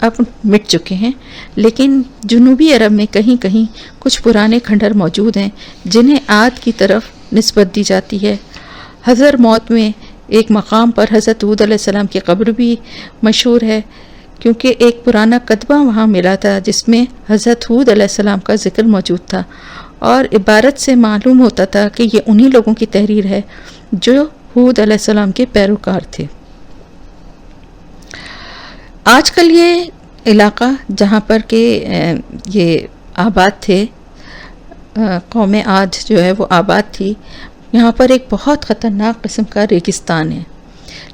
اب مٹ چکے ہیں، لیکن جنوبی عرب میں کہیں کہیں کچھ پرانے کھنڈر موجود ہیں جنہیں عاد کی طرف نسبت دی جاتی ہے۔ حضر موت میں ایک مقام پر حضرت ہود علیہ السلام کی قبر بھی مشہور ہے، کیونکہ ایک پرانا کتبہ وہاں ملا تھا جس میں حضرت ہود علیہ السلام کا ذکر موجود تھا، اور عبارت سے معلوم ہوتا تھا کہ یہ انہی لوگوں کی تحریر ہے جو ہود علیہ السلام کے پیروکار تھے۔ آج کل یہ علاقہ جہاں پر کہ یہ آباد تھے، قوم عاد جو ہے وہ آباد تھی، یہاں پر ایک بہت خطرناک قسم کا ریگستان ہے،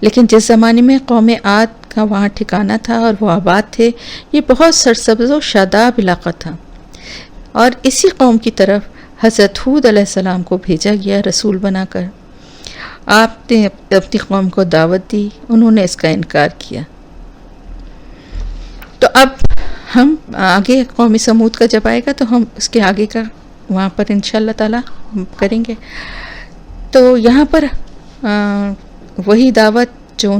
لیکن جس زمانے میں قوم عاد کا وہاں ٹھکانہ تھا اور وہ آباد تھے، یہ بہت سرسبز و شاداب علاقہ تھا، اور اسی قوم کی طرف حضرت ہود علیہ السلام کو بھیجا گیا رسول بنا کر۔ آپ نے اپنی قوم کو دعوت دی، انہوں نے اس کا انکار کیا۔ تو اب ہم آگے قوم سمود کا جب آئے گا تو ہم اس کے آگے کا وہاں پر انشاءاللہ تعالی کریں گے۔ تو یہاں پر وہی دعوت جو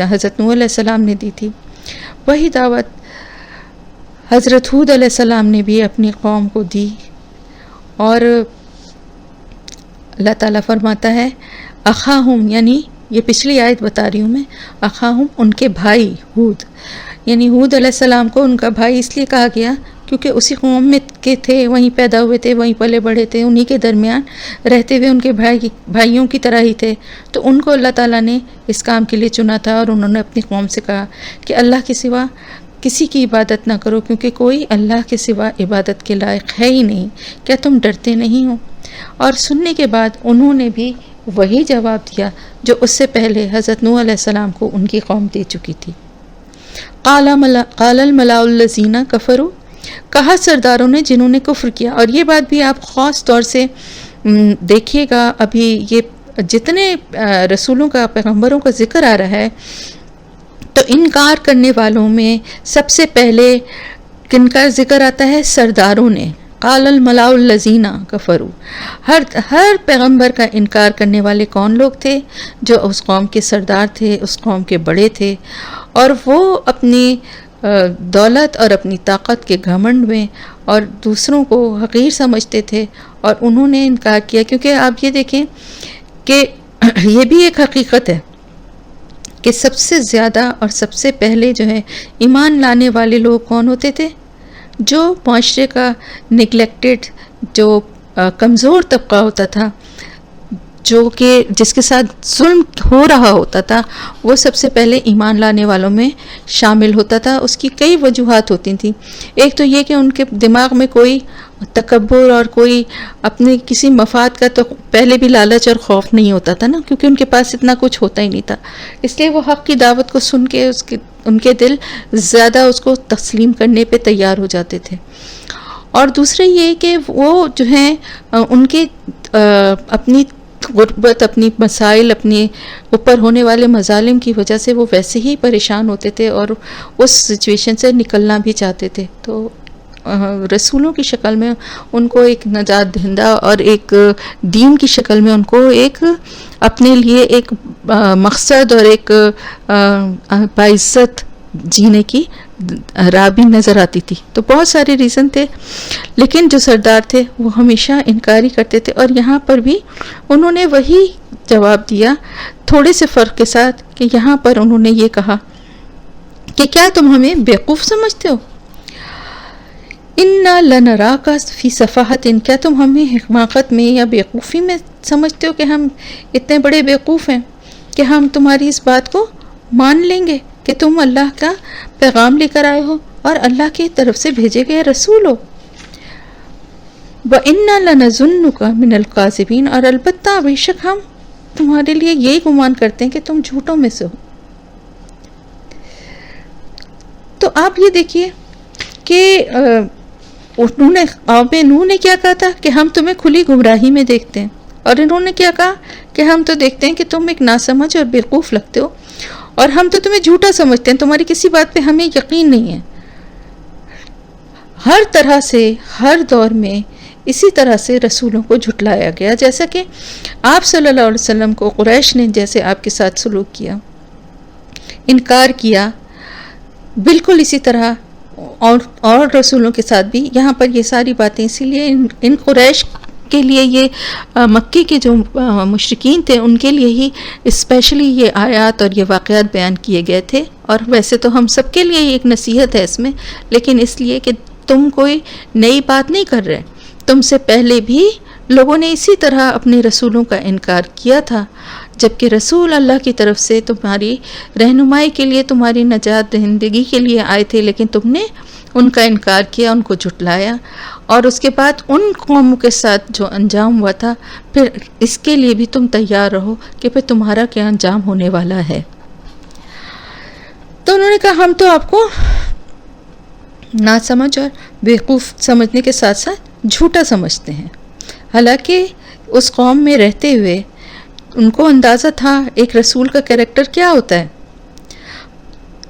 حضرت نوح علیہ السلام نے دی تھی، وہی دعوت حضرت ہود علیہ السلام نے بھی اپنی قوم کو دی، اور اللہ تعالیٰ فرماتا ہے اخاہم، یعنی یہ پچھلی آیت بتا رہی ہوں میں، اخاہم ان کے بھائی ہود، یعنی ہود علیہ السلام کو ان کا بھائی اس لیے کہا گیا کیونکہ اسی قوم میں کے تھے، وہیں پیدا ہوئے تھے، وہیں پلے بڑھے تھے، انہی کے درمیان رہتے ہوئے ان کے بھائیوں کی طرح ہی تھے، تو ان کو اللہ تعالیٰ نے اس کام کے لیے چنا تھا، اور انہوں نے اپنی قوم سے کہا کہ اللہ کے سوا کسی کی عبادت نہ کرو، کیونکہ کوئی اللہ کے سوا عبادت کے لائق ہے ہی نہیں، کیا تم ڈرتے نہیں ہو؟ اور سننے کے بعد انہوں نے بھی وہی جواب دیا جو اس سے پہلے حضرت نوح علیہ السلام کو ان کی قوم دے چکی تھی۔ قال الملأ الذین کفروا، کہا سرداروں نے جنہوں نے کفر کیا، اور یہ بات بھی آپ خاص طور سے دیکھیے گا، ابھی یہ جتنے رسولوں کا، پیغمبروں کا ذکر آ رہا ہے، تو انکار کرنے والوں میں سب سے پہلے کن کا ذکر آتا ہے؟ سرداروں نے۔ قال الملأ الذین کفروا، ہر پیغمبر کا انکار کرنے والے کون لوگ تھے؟ جو اس قوم کے سردار تھے، اس قوم کے بڑے تھے، اور وہ اپنی دولت اور اپنی طاقت کے گھمنڈ میں اور دوسروں کو حقیر سمجھتے تھے، اور انہوں نے انکار کیا۔ کیونکہ آپ یہ دیکھیں کہ یہ بھی ایک حقیقت ہے کہ سب سے زیادہ اور سب سے پہلے جو ہے ایمان لانے والے لوگ کون ہوتے تھے؟ جو معاشرے کا نگلیکٹڈ، جو کمزور طبقہ ہوتا تھا، جو کہ جس کے ساتھ ظلم ہو رہا ہوتا تھا، وہ سب سے پہلے ایمان لانے والوں میں شامل ہوتا تھا۔ اس کی کئی وجوہات ہوتی تھیں۔ ایک تو یہ کہ ان کے دماغ میں کوئی تکبر اور کوئی اپنے کسی مفاد کا تو پہلے بھی لالچ اور خوف نہیں ہوتا تھا نا، کیونکہ ان کے پاس اتنا کچھ ہوتا ہی نہیں تھا، اس لیے وہ حق کی دعوت کو سن کے ان کے دل زیادہ اس کو تسلیم کرنے پہ تیار ہو جاتے تھے۔ اور دوسرے یہ کہ وہ جو ہیں ان کے اپنی غربت، اپنی مسائل، اپنے اوپر ہونے والے مظالم کی وجہ سے وہ ویسے ہی پریشان ہوتے تھے اور اس سچویشن سے نکلنا بھی چاہتے تھے۔ تو رسولوں کی شکل میں ان کو ایک نجات دہندہ اور ایک دین کی شکل میں ان کو ایک اپنے لیے ایک مقصد اور ایک باعزت جینے کی راہ بھی نظر آتی تھی۔ تو بہت سارے ریزن تھے، لیکن جو سردار تھے وہ ہمیشہ انکاری کرتے تھے، اور یہاں پر بھی انہوں نے وہی جواب دیا، تھوڑے سے فرق کے ساتھ، کہ یہاں پر انہوں نے یہ کہا کہ کیا تم ہمیں بیوقوف سمجھتے ہو؟ اِنَّا لَنَرَاكَ فِي سَفَاهَةٍ، کیا تم ہمیں حماقت میں یا بیوقوفی میں سمجھتے ہو کہ ہم اتنے بڑے بیوقوف ہیں کہ ہم تمہاری اس بات کو مان لیں گے کہ تم اللہ کا پیغام لے کر آئے ہو اور اللہ کی طرف سے بھیجے گئے رسول ہو؟ وَإِنَّا لَنَظُنُّكَ مِنَ الْكَاذِبِينَ، اور البتہ بے شک ہم تمہارے لیے یہی گمان کرتے ہیں کہ تم جھوٹوں میں سے ہو۔ تو آپ یہ دیکھیے کہ انہوں نے قوم نوح نے کیا کہا تھا کہ ہم تمہیں کھلی گمراہی میں دیکھتے ہیں، اور انہوں نے کیا کہا کہ ہم تو دیکھتے ہیں کہ تم ایک ناسمجھ اور بیوقوف لگتے ہو، اور ہم تو تمہیں جھوٹا سمجھتے ہیں، تمہاری کسی بات پہ ہمیں یقین نہیں ہے۔ ہر طرح سے ہر دور میں اسی طرح سے رسولوں کو جھٹلایا گیا، جیسا کہ آپ صلی اللہ علیہ وسلم کو قریش نے جیسے آپ کے ساتھ سلوک کیا، انکار کیا، بالکل اسی طرح اور رسولوں کے ساتھ بھی یہاں پر یہ ساری باتیں، اسی لیے ان قریش کے لیے یہ مکے کے جو مشرکین تھے ان کے لیے ہی اسپیشلی یہ آیات اور یہ واقعات بیان کیے گئے تھے. اور ویسے تو ہم سب کے لیے ایک نصیحت ہے اس میں، لیکن اس لیے کہ تم کوئی نئی بات نہیں کر رہے، تم سے پہلے بھی لوگوں نے اسی طرح اپنے رسولوں کا انکار کیا تھا، جبکہ رسول اللہ کی طرف سے تمہاری رہنمائی کے لیے، تمہاری نجات دہندگی کے لیے آئے تھے، لیکن تم نے ان کا انکار کیا، ان کو جھٹلایا. اور اس کے بعد ان قوموں کے ساتھ جو انجام ہوا تھا، پھر اس کے لیے بھی تم تیار رہو کہ پھر تمہارا کیا انجام ہونے والا ہے. تو انہوں نے کہا ہم تو آپ کو ناسمجھ اور بیوقوف سمجھنے کے ساتھ ساتھ جھوٹا سمجھتے ہیں. حالانکہ اس قوم میں رہتے ہوئے ان کو اندازہ تھا ایک رسول کا کیریکٹر کیا ہوتا ہے.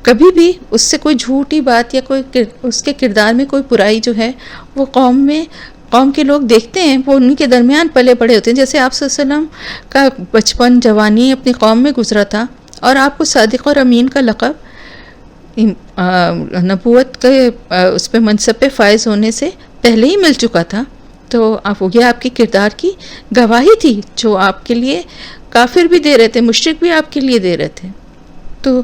کبھی بھی اس سے کوئی جھوٹی بات یا کوئی اس کے کردار میں کوئی برائی جو ہے وہ قوم کے لوگ دیکھتے ہیں، وہ ان کے درمیان پلے بڑے ہوتے ہیں. جیسے آپ صلی اللہ علیہ وسلم کا بچپن جوانی اپنی قوم میں گزرا تھا، اور آپ کو صادق اور امین کا لقب نبوت کے اس پہ منصب پہ فائز ہونے سے پہلے ہی مل چکا تھا. تو یہ آپ کے کردار کی گواہی تھی جو آپ کے لیے کافر بھی دے رہے تھے، مشرک بھی آپ کے لیے دے رہے تھے. تو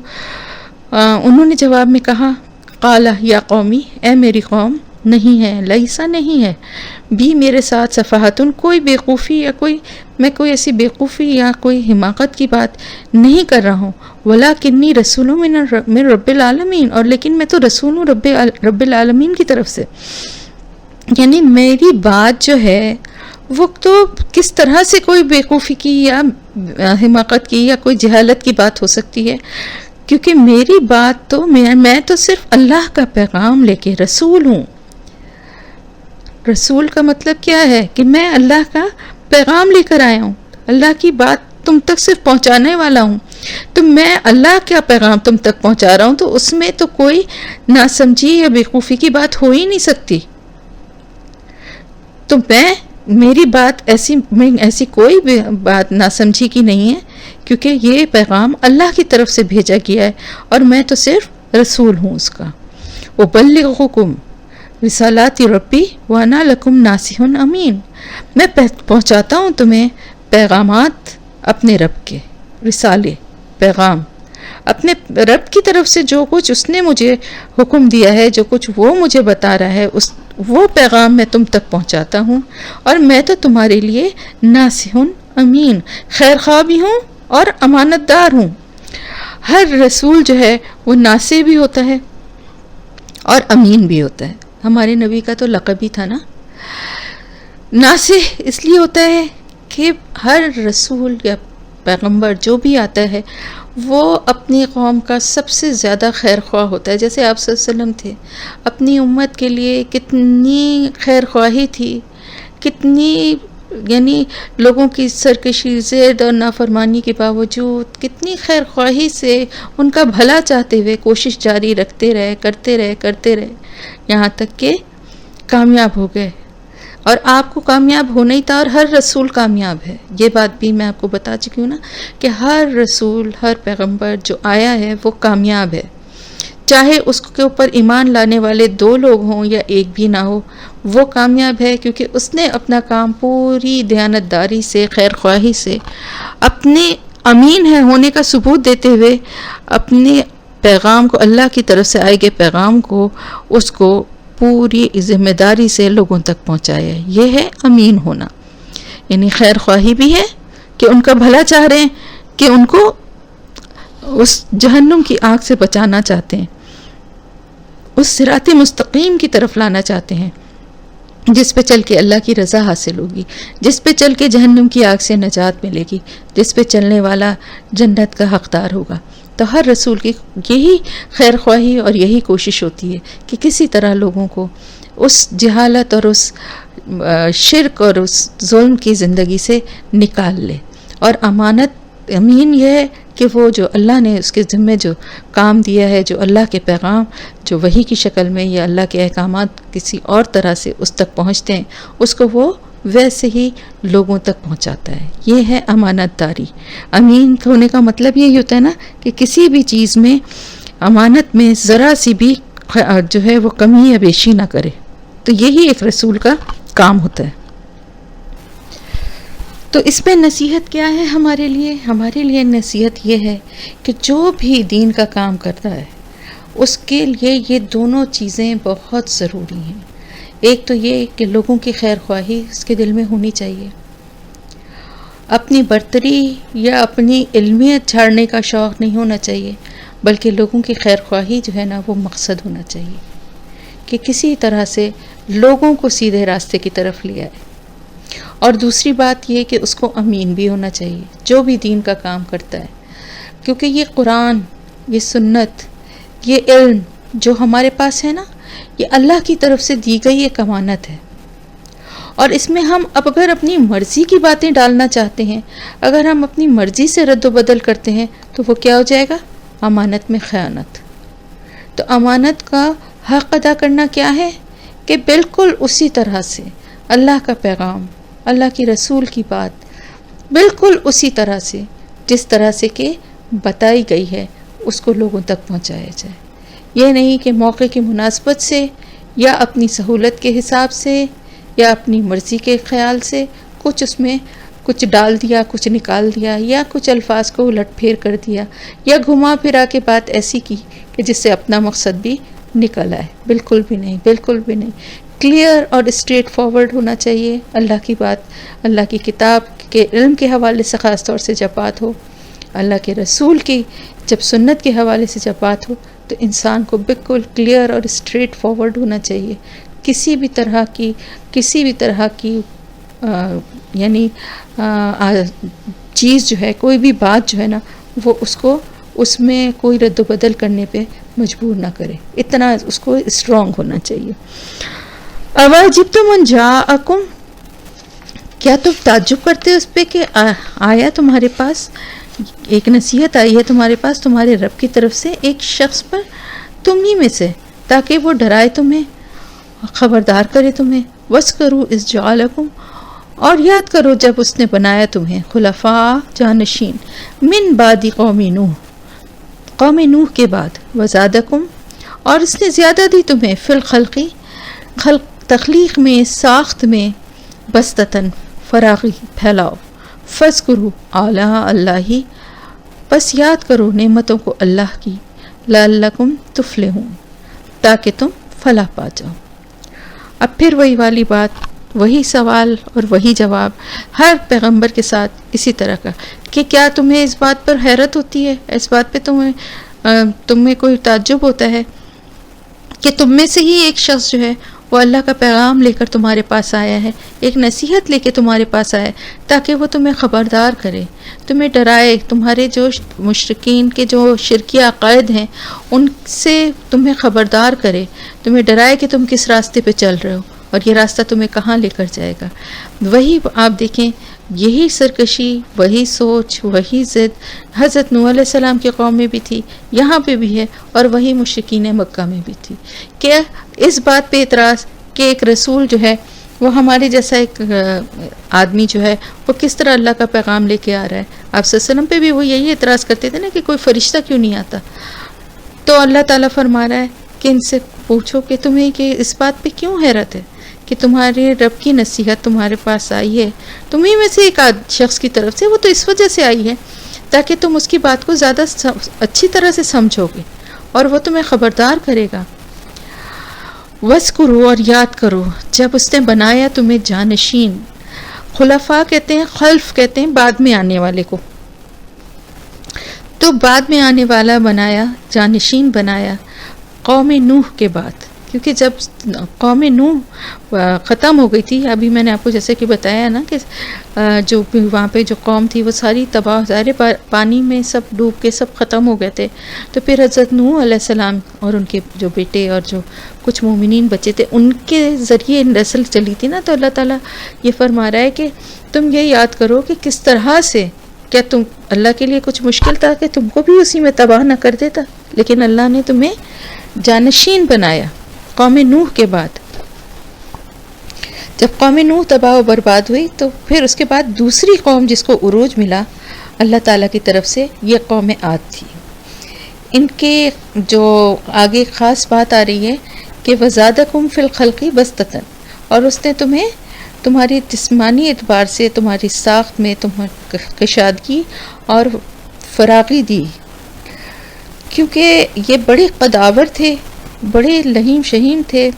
انہوں نے جواب میں کہا قال یا قومی، اے میری قوم، نہیں ہے، لیسا نہیں ہے، بھی میرے ساتھ صفاحتن، کوئی بیوقوفی یا میں کوئی ایسی بیوقوفی یا کوئی حماقت کی بات نہیں کر رہا ہوں. ولکنی رسول من رب العالمین، اور لیکن میں تو رسول ہوں رب العالمین کی طرف سے. یعنی میری بات جو ہے وہ تو کس طرح سے کوئی بیوقوفی کی یا حماقت کی یا کوئی جہالت کی بات ہو سکتی ہے، کیونکہ میری بات تو میں تو صرف اللہ کا پیغام لے کے رسول ہوں. رسول کا مطلب کیا ہے کہ میں اللہ کا پیغام لے کر آیا ہوں، اللہ کی بات تم تک صرف پہنچانے والا ہوں. تو میں اللہ کا پیغام تم تک پہنچا رہا ہوں، تو اس میں تو کوئی ناسمجھی یا بیوقوفی کی بات ہو ہی نہیں سکتی. تو میری بات ایسی کوئی بات ناسمجھی کی نہیں ہے، کیونکہ یہ پیغام اللہ کی طرف سے بھیجا گیا ہے اور میں تو صرف رسول ہوں اس کا. وَبَلِّغُكُمْ رسالات ربی وانا لکم ناصح امین، میں پہنچاتا ہوں تمہیں پیغامات اپنے رب کے، رسالے، پیغام اپنے رب کی طرف سے، جو کچھ اس نے مجھے حکم دیا ہے، جو کچھ وہ مجھے بتا رہا ہے، وہ پیغام میں تم تک پہنچاتا ہوں. اور میں تو تمہارے لیے ناصح امین، خیر خواہ بھی ہوں اور امانت دار ہوں. ہر رسول جو ہے وہ ناصح بھی ہوتا ہے اور امین بھی ہوتا ہے. ہمارے نبی کا تو لقب ہی تھا نا. ناصح اس لیے ہوتا ہے کہ ہر رسول یا پیغمبر جو بھی آتا ہے وہ اپنی قوم کا سب سے زیادہ خیر خواہ ہوتا ہے. جیسے آپ صلی اللہ علیہ وسلم تھے، اپنی امت کے لیے کتنی خیر خواہی تھی، کتنی یعنی لوگوں کی سرکشی، زد اور نافرمانی کے باوجود کتنی خیر خواہی سے ان کا بھلا چاہتے ہوئے کوشش جاری رکھتے رہے، کرتے رہے یہاں تک کہ کامیاب ہو گئے. اور آپ کو کامیاب ہونا ہی تھا، اور ہر رسول کامیاب ہے. یہ بات بھی میں آپ کو بتا چکی ہوں نا کہ ہر رسول، ہر پیغمبر جو آیا ہے وہ کامیاب ہے. چاہے اس کے اوپر ایمان لانے والے 2 لوگ ہوں یا ایک بھی نہ ہو، وہ کامیاب ہے، کیونکہ اس نے اپنا کام پوری دیانتداری سے، خیر خواہی سے، اپنے امین ہے ہونے کا ثبوت دیتے ہوئے اپنے پیغام کو، اللہ کی طرف سے آئے گئے پیغام کو، اس کو پوری ذمہ داری سے لوگوں تک پہنچایا ہے. یہ ہے امین ہونا. یعنی خیر خواہی بھی ہے کہ ان کا بھلا چاہ رہے ہیں، کہ ان کو اس جہنم کی آگ سے بچانا چاہتے ہیں، اس صراط مستقیم کی طرف لانا چاہتے ہیں جس پہ چل کے اللہ کی رضا حاصل ہوگی، جس پہ چل کے جہنم کی آگ سے نجات ملے گی، جس پہ چلنے والا جنت کا حقدار ہوگا. تو ہر رسول کی یہی خیر خواہی اور یہی کوشش ہوتی ہے کہ کسی طرح لوگوں کو اس جہالت اور اس شرک اور اس ظلم کی زندگی سے نکال لے. اور امانت امین یہ ہے کہ وہ جو اللہ نے اس کے ذمے جو کام دیا ہے، جو اللہ کے پیغام جو وحی کی شکل میں یا اللہ کے احکامات کسی اور طرح سے اس تک پہنچتے ہیں، اس کو وہ ویسے ہی لوگوں تک پہنچاتا ہے. یہ ہے امانت داری. امین ہونے کا مطلب یہی ہوتا ہے نا کہ کسی بھی چیز میں امانت میں ذرا سی بھی جو ہے وہ کمی یا بیشی نہ کرے. تو یہی ایک رسول کا کام ہوتا ہے. تو اس میں نصیحت کیا ہے ہمارے لیے نصیحت یہ ہے کہ جو بھی دین کا کام کرتا ہے اس کے لیے یہ دونوں چیزیں بہت ضروری ہیں. ایک تو یہ کہ لوگوں کی خیر خواہی اس کے دل میں ہونی چاہیے. اپنی برتری یا اپنی علمیت جھاڑنے کا شوق نہیں ہونا چاہیے، بلکہ لوگوں کی خیر خواہی جو ہے نا وہ مقصد ہونا چاہیے کہ کسی طرح سے لوگوں کو سیدھے راستے کی طرف لے آئے. اور دوسری بات یہ کہ اس کو امین بھی ہونا چاہیے جو بھی دین کا کام کرتا ہے، کیونکہ یہ قرآن، یہ سنت، یہ علم جو ہمارے پاس ہے نا، یہ اللہ کی طرف سے دی گئی ایک امانت ہے. اور اس میں ہم اب اگر اپنی مرضی کی باتیں ڈالنا چاہتے ہیں، اگر ہم اپنی مرضی سے رد و بدل کرتے ہیں تو وہ کیا ہو جائے گا؟ امانت میں خیانت. تو امانت کا حق ادا کرنا کیا ہے کہ بالکل اسی طرح سے اللہ کا پیغام، اللہ کی رسول کی بات بالکل اسی طرح سے جس طرح سے کہ بتائی گئی ہے اس کو لوگوں تک پہنچایا جائے. یہ نہیں کہ موقع کی مناسبت سے یا اپنی سہولت کے حساب سے یا اپنی مرضی کے خیال سے اس میں کچھ ڈال دیا، کچھ نکال دیا، یا کچھ الفاظ کو الٹ پھیر کر دیا، یا گھما پھرا کے بات ایسی کی کہ جس سے اپنا مقصد بھی نکل آئے. بالکل بھی نہیں، بالکل بھی نہیں. کلیئر اور اسٹریٹ فارورڈ ہونا چاہیے. اللہ کی بات، اللہ کی کتاب کے علم کے حوالے سے خاص طور سے جب بات ہو، اللہ کے رسول کی جب سنت کے حوالے سے جب بات ہو، تو انسان کو بالکل کلیئر اور اسٹریٹ فارورڈ ہونا چاہیے. کسی بھی طرح کی یعنی چیز جو ہے، کوئی بھی بات جو ہے نا، وہ اس میں کوئی رد و بدل کرنے پہ مجبور نہ کرے. اتنا اس کو اسٹرانگ ہونا چاہیے. اواجبتم ان جاءکم، کیا تم تعجب کرتے ہو اس پہ کہ آیا تمہارے پاس، ایک نصیحت آئی ہے تمہارے پاس تمہارے رب کی طرف سے ایک شخص پر، تم ہی میں سے، تاکہ وہ ڈرائے تمہیں، خبردار کرے تمہیں. وَاذْكُرُوا إِذْ جَعَلَكُمْ، اور یاد کرو جب اس نے بنایا تمہیں خلفاء، جانشین، من بعد قوم نوح کے بعد، وزادکم، اور اس نے زیادہ دی تمہیں، فی الخلقی، تخلیق میں، ساخت میں، بسطتاً، فراغی، پھیلاؤ. فاذکروا آلاء اللہ، بس یاد کرو نعمتوں کو اللہ کی، لعلکم تفلحون، تاکہ تم فلاح پا جاؤ. اب پھر وہی والی بات، وہی سوال اور وہی جواب ہر پیغمبر کے ساتھ اسی طرح کا، کہ کیا تمہیں اس بات پر حیرت ہوتی ہے، اس بات پہ تمہیں کوئی تعجب ہوتا ہے کہ تم میں سے ہی ایک شخص جو ہے وہ اللہ کا پیغام لے کر تمہارے پاس آیا ہے، ایک نصیحت لے کے تمہارے پاس آیا ہے، تاکہ وہ تمہیں خبردار کرے، تمہیں ڈرائے، تمہارے جو مشرکین کے جو شرکی عقائد ہیں ان سے تمہیں خبردار کرے، تمہیں ڈرائے کہ تم کس راستے پہ چل رہے ہو اور یہ راستہ تمہیں کہاں لے کر جائے گا. وہی آپ دیکھیں، یہی سرکشی، وہی سوچ، وہی ضد حضرت نوح علیہ السلام کی قوم میں بھی تھی، یہاں پہ بھی ہے، اور وہی مشرکین مکہ میں بھی تھی، کہ اس بات پہ اعتراض کہ ایک رسول جو ہے وہ ہمارے جیسا ایک آدمی جو ہے وہ کس طرح اللہ کا پیغام لے کے آ رہا ہے. آپ صلی اللہ علیہ وسلم پہ بھی وہ یہی اعتراض کرتے تھے نا کہ کوئی فرشتہ کیوں نہیں آتا. تو اللہ تعالیٰ فرما رہا ہے کہ ان سے پوچھو کہ تمہیں کہ اس بات پہ کیوں حیرت ہے کہ تمہارے رب کی نصیحت تمہارے پاس آئی ہے تمہیں میں سے ایک شخص کی طرف سے، وہ تو اس وجہ سے آئی ہے تاکہ تم اس کی بات کو زیادہ اچھی طرح سے سمجھو گے اور وہ تمہیں خبردار کرے گا. وَاذْكُرُوا، اور یاد کرو جب اس نے بنایا تمہیں جانشین. خلفاء کہتے ہیں، خلف کہتے ہیں بعد میں آنے والے کو، تو بعد میں آنے والا بنایا، جانشین بنایا قوم نوح کے بعد، کیونکہ جب قوم نوح ختم ہو گئی تھی، ابھی میں نے آپ کو جیسے کہ بتایا نا کہ جو وہاں پہ جو قوم تھی وہ ساری تباہ، ظاہر پانی میں سب ڈوب کے سب ختم ہو گئے تھے. تو پھر حضرت نوح علیہ السلام اور ان کے جو بیٹے اور جو کچھ مومنین بچے تھے ان کے ذریعے نسل چلی تھی نا، تو اللہ تعالیٰ یہ فرما رہا ہے کہ تم یہ یاد کرو کہ کس طرح سے، کیا تم اللہ کے لیے کچھ مشکل تھا کہ تم کو بھی اسی میں تباہ نہ کر دیتا، لیکن اللہ نے تمہیں جانشین بنایا قوم نوح کے بعد. جب قوم نوح تباہ و برباد ہوئی تو پھر اس کے بعد دوسری قوم جس کو عروج ملا اللہ تعالیٰ کی طرف سے، یہ قوم عاد تھی. ان کے جو آگے خاص بات آ رہی ہے کہ وزادکم فی الخلق بسطۃ، اور اس نے تمہیں تمہاری جسمانی اعتبار سے تمہاری ساخت میں تمہیں کشادگی اور فراغی دی، کیونکہ یہ بڑے قداور تھے، بڑے لہیم شہیم تھے۔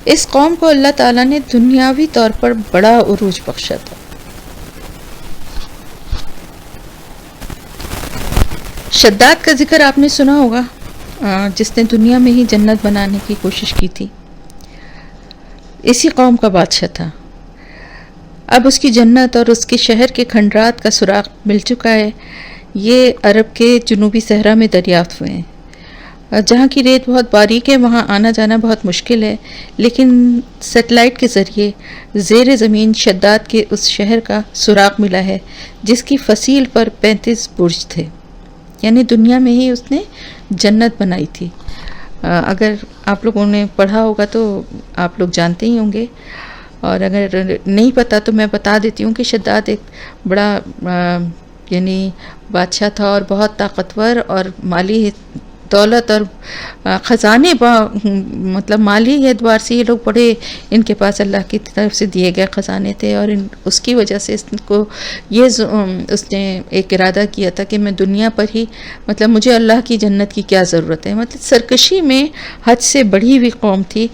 اس قوم کو اللہ تعالیٰ نے دنیاوی طور پر بڑا عروج بخشا تھا۔ شداد کا ذکر آپ نے سنا ہوگا، جس نے دنیا میں ہی جنت بنانے کی کوشش کی تھی، اسی قوم کا بادشاہ تھا۔ اب اس کی جنت اور اس کے شہر کے کھنڈرات کا سراغ مل چکا ہے۔ یہ عرب کے جنوبی صحرا میں دریافت ہوئے ہیں، جہاں کی ریت بہت باریک ہے، وہاں آنا جانا بہت مشکل ہے، لیکن سیٹلائٹ کے ذریعے زیر زمین شداد کے اس شہر کا سراغ ملا ہے، جس کی فصیل پر 35 برج تھے، یعنی دنیا میں ہی اس نے جنت بنائی تھی۔ اگر آپ لوگوں نے پڑھا ہوگا تو آپ لوگ جانتے ہی ہوں گے، اور اگر نہیں پتہ تو میں بتا دیتی ہوں کہ شداد ایک بڑا یعنی بادشاہ تھا، اور بہت طاقتور، اور مالی دولت اور خزانے مطلب مالی اعتبار سے یہ لوگ بڑے، ان کے پاس اللہ کی طرف سے دیے گئے خزانے تھے، اور اس کی وجہ سے اس نے ایک ارادہ کیا تھا کہ میں دنیا پر ہی مطلب مجھے اللہ کی جنت کی کیا ضرورت ہے۔ مطلب سرکشی میں حد سے بڑھی ہوئی قوم تھی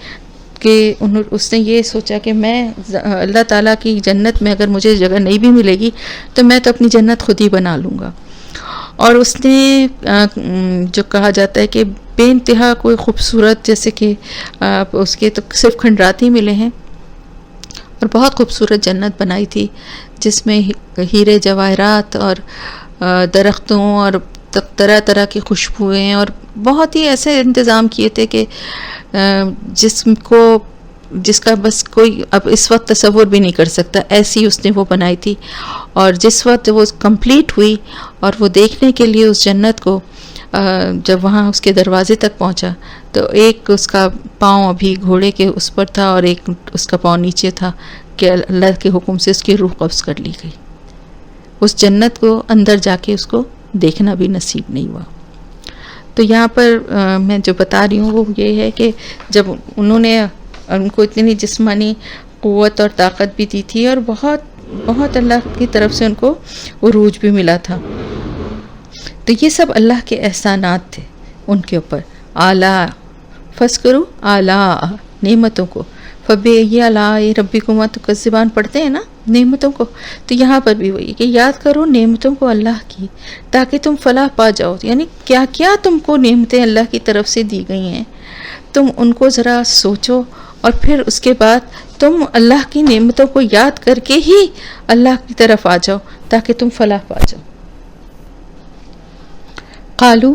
کہ اس نے یہ سوچا کہ میں اللہ تعالیٰ کی جنت میں اگر مجھے جگہ نہیں بھی ملے گی تو میں تو اپنی جنت خود ہی بنا لوں گا۔ اور اس نے جو کہا جاتا ہے کہ بے انتہا کوئی خوبصورت، جیسے کہ اس کے تو صرف کھنڈرات ہی ملے ہیں، اور بہت خوبصورت جنت بنائی تھی، جس میں ہیرے جواہرات اور درختوں اور طرح طرح کی خوشبوئیں اور بہت ہی ایسے انتظام کیے تھے کہ جس کا بس کوئی اب اس وقت تصور بھی نہیں کر سکتا، ایسی اس نے وہ بنائی تھی۔ اور جس وقت وہ کمپلیٹ ہوئی اور وہ دیکھنے کے لیے اس جنت کو جب وہاں اس کے دروازے تک پہنچا تو ایک اس کا پاؤں ابھی گھوڑے کے اس پر تھا اور ایک اس کا پاؤں نیچے تھا، کہ اللہ کے حکم سے اس کی روح قبض کر لی گئی۔ اس جنت کو اندر جا کے اس کو دیکھنا بھی نصیب نہیں ہوا۔ تو یہاں پر میں جو بتا رہی ہوں وہ یہ ہے کہ جب انہوں نے ان کو اتنی جسمانی قوت اور طاقت بھی دی تھی، اور بہت بہت اللہ کی طرف سے ان کو عروج بھی ملا تھا، تو یہ سب اللہ کے احسانات تھے ان کے اوپر۔ اعلیٰ فذکروا اعلیٰ نعمتوں کو، فبأي آلاء ربكما تكذبان پڑھتے ہیں نا نعمتوں کو، تو یہاں پر بھی وہی کہ یاد کرو نعمتوں کو اللہ کی، تاکہ تم فلاح پا جاؤ۔ یعنی کیا کیا تم کو نعمتیں اللہ کی طرف سے دی گئی ہیں، تم ان کو ذرا سوچو، اور پھر اس کے بعد تم اللہ کی نعمتوں کو یاد کر کے ہی اللہ کی طرف آ جاؤ، تاکہ تم فلاح پا جاؤ۔ قالو،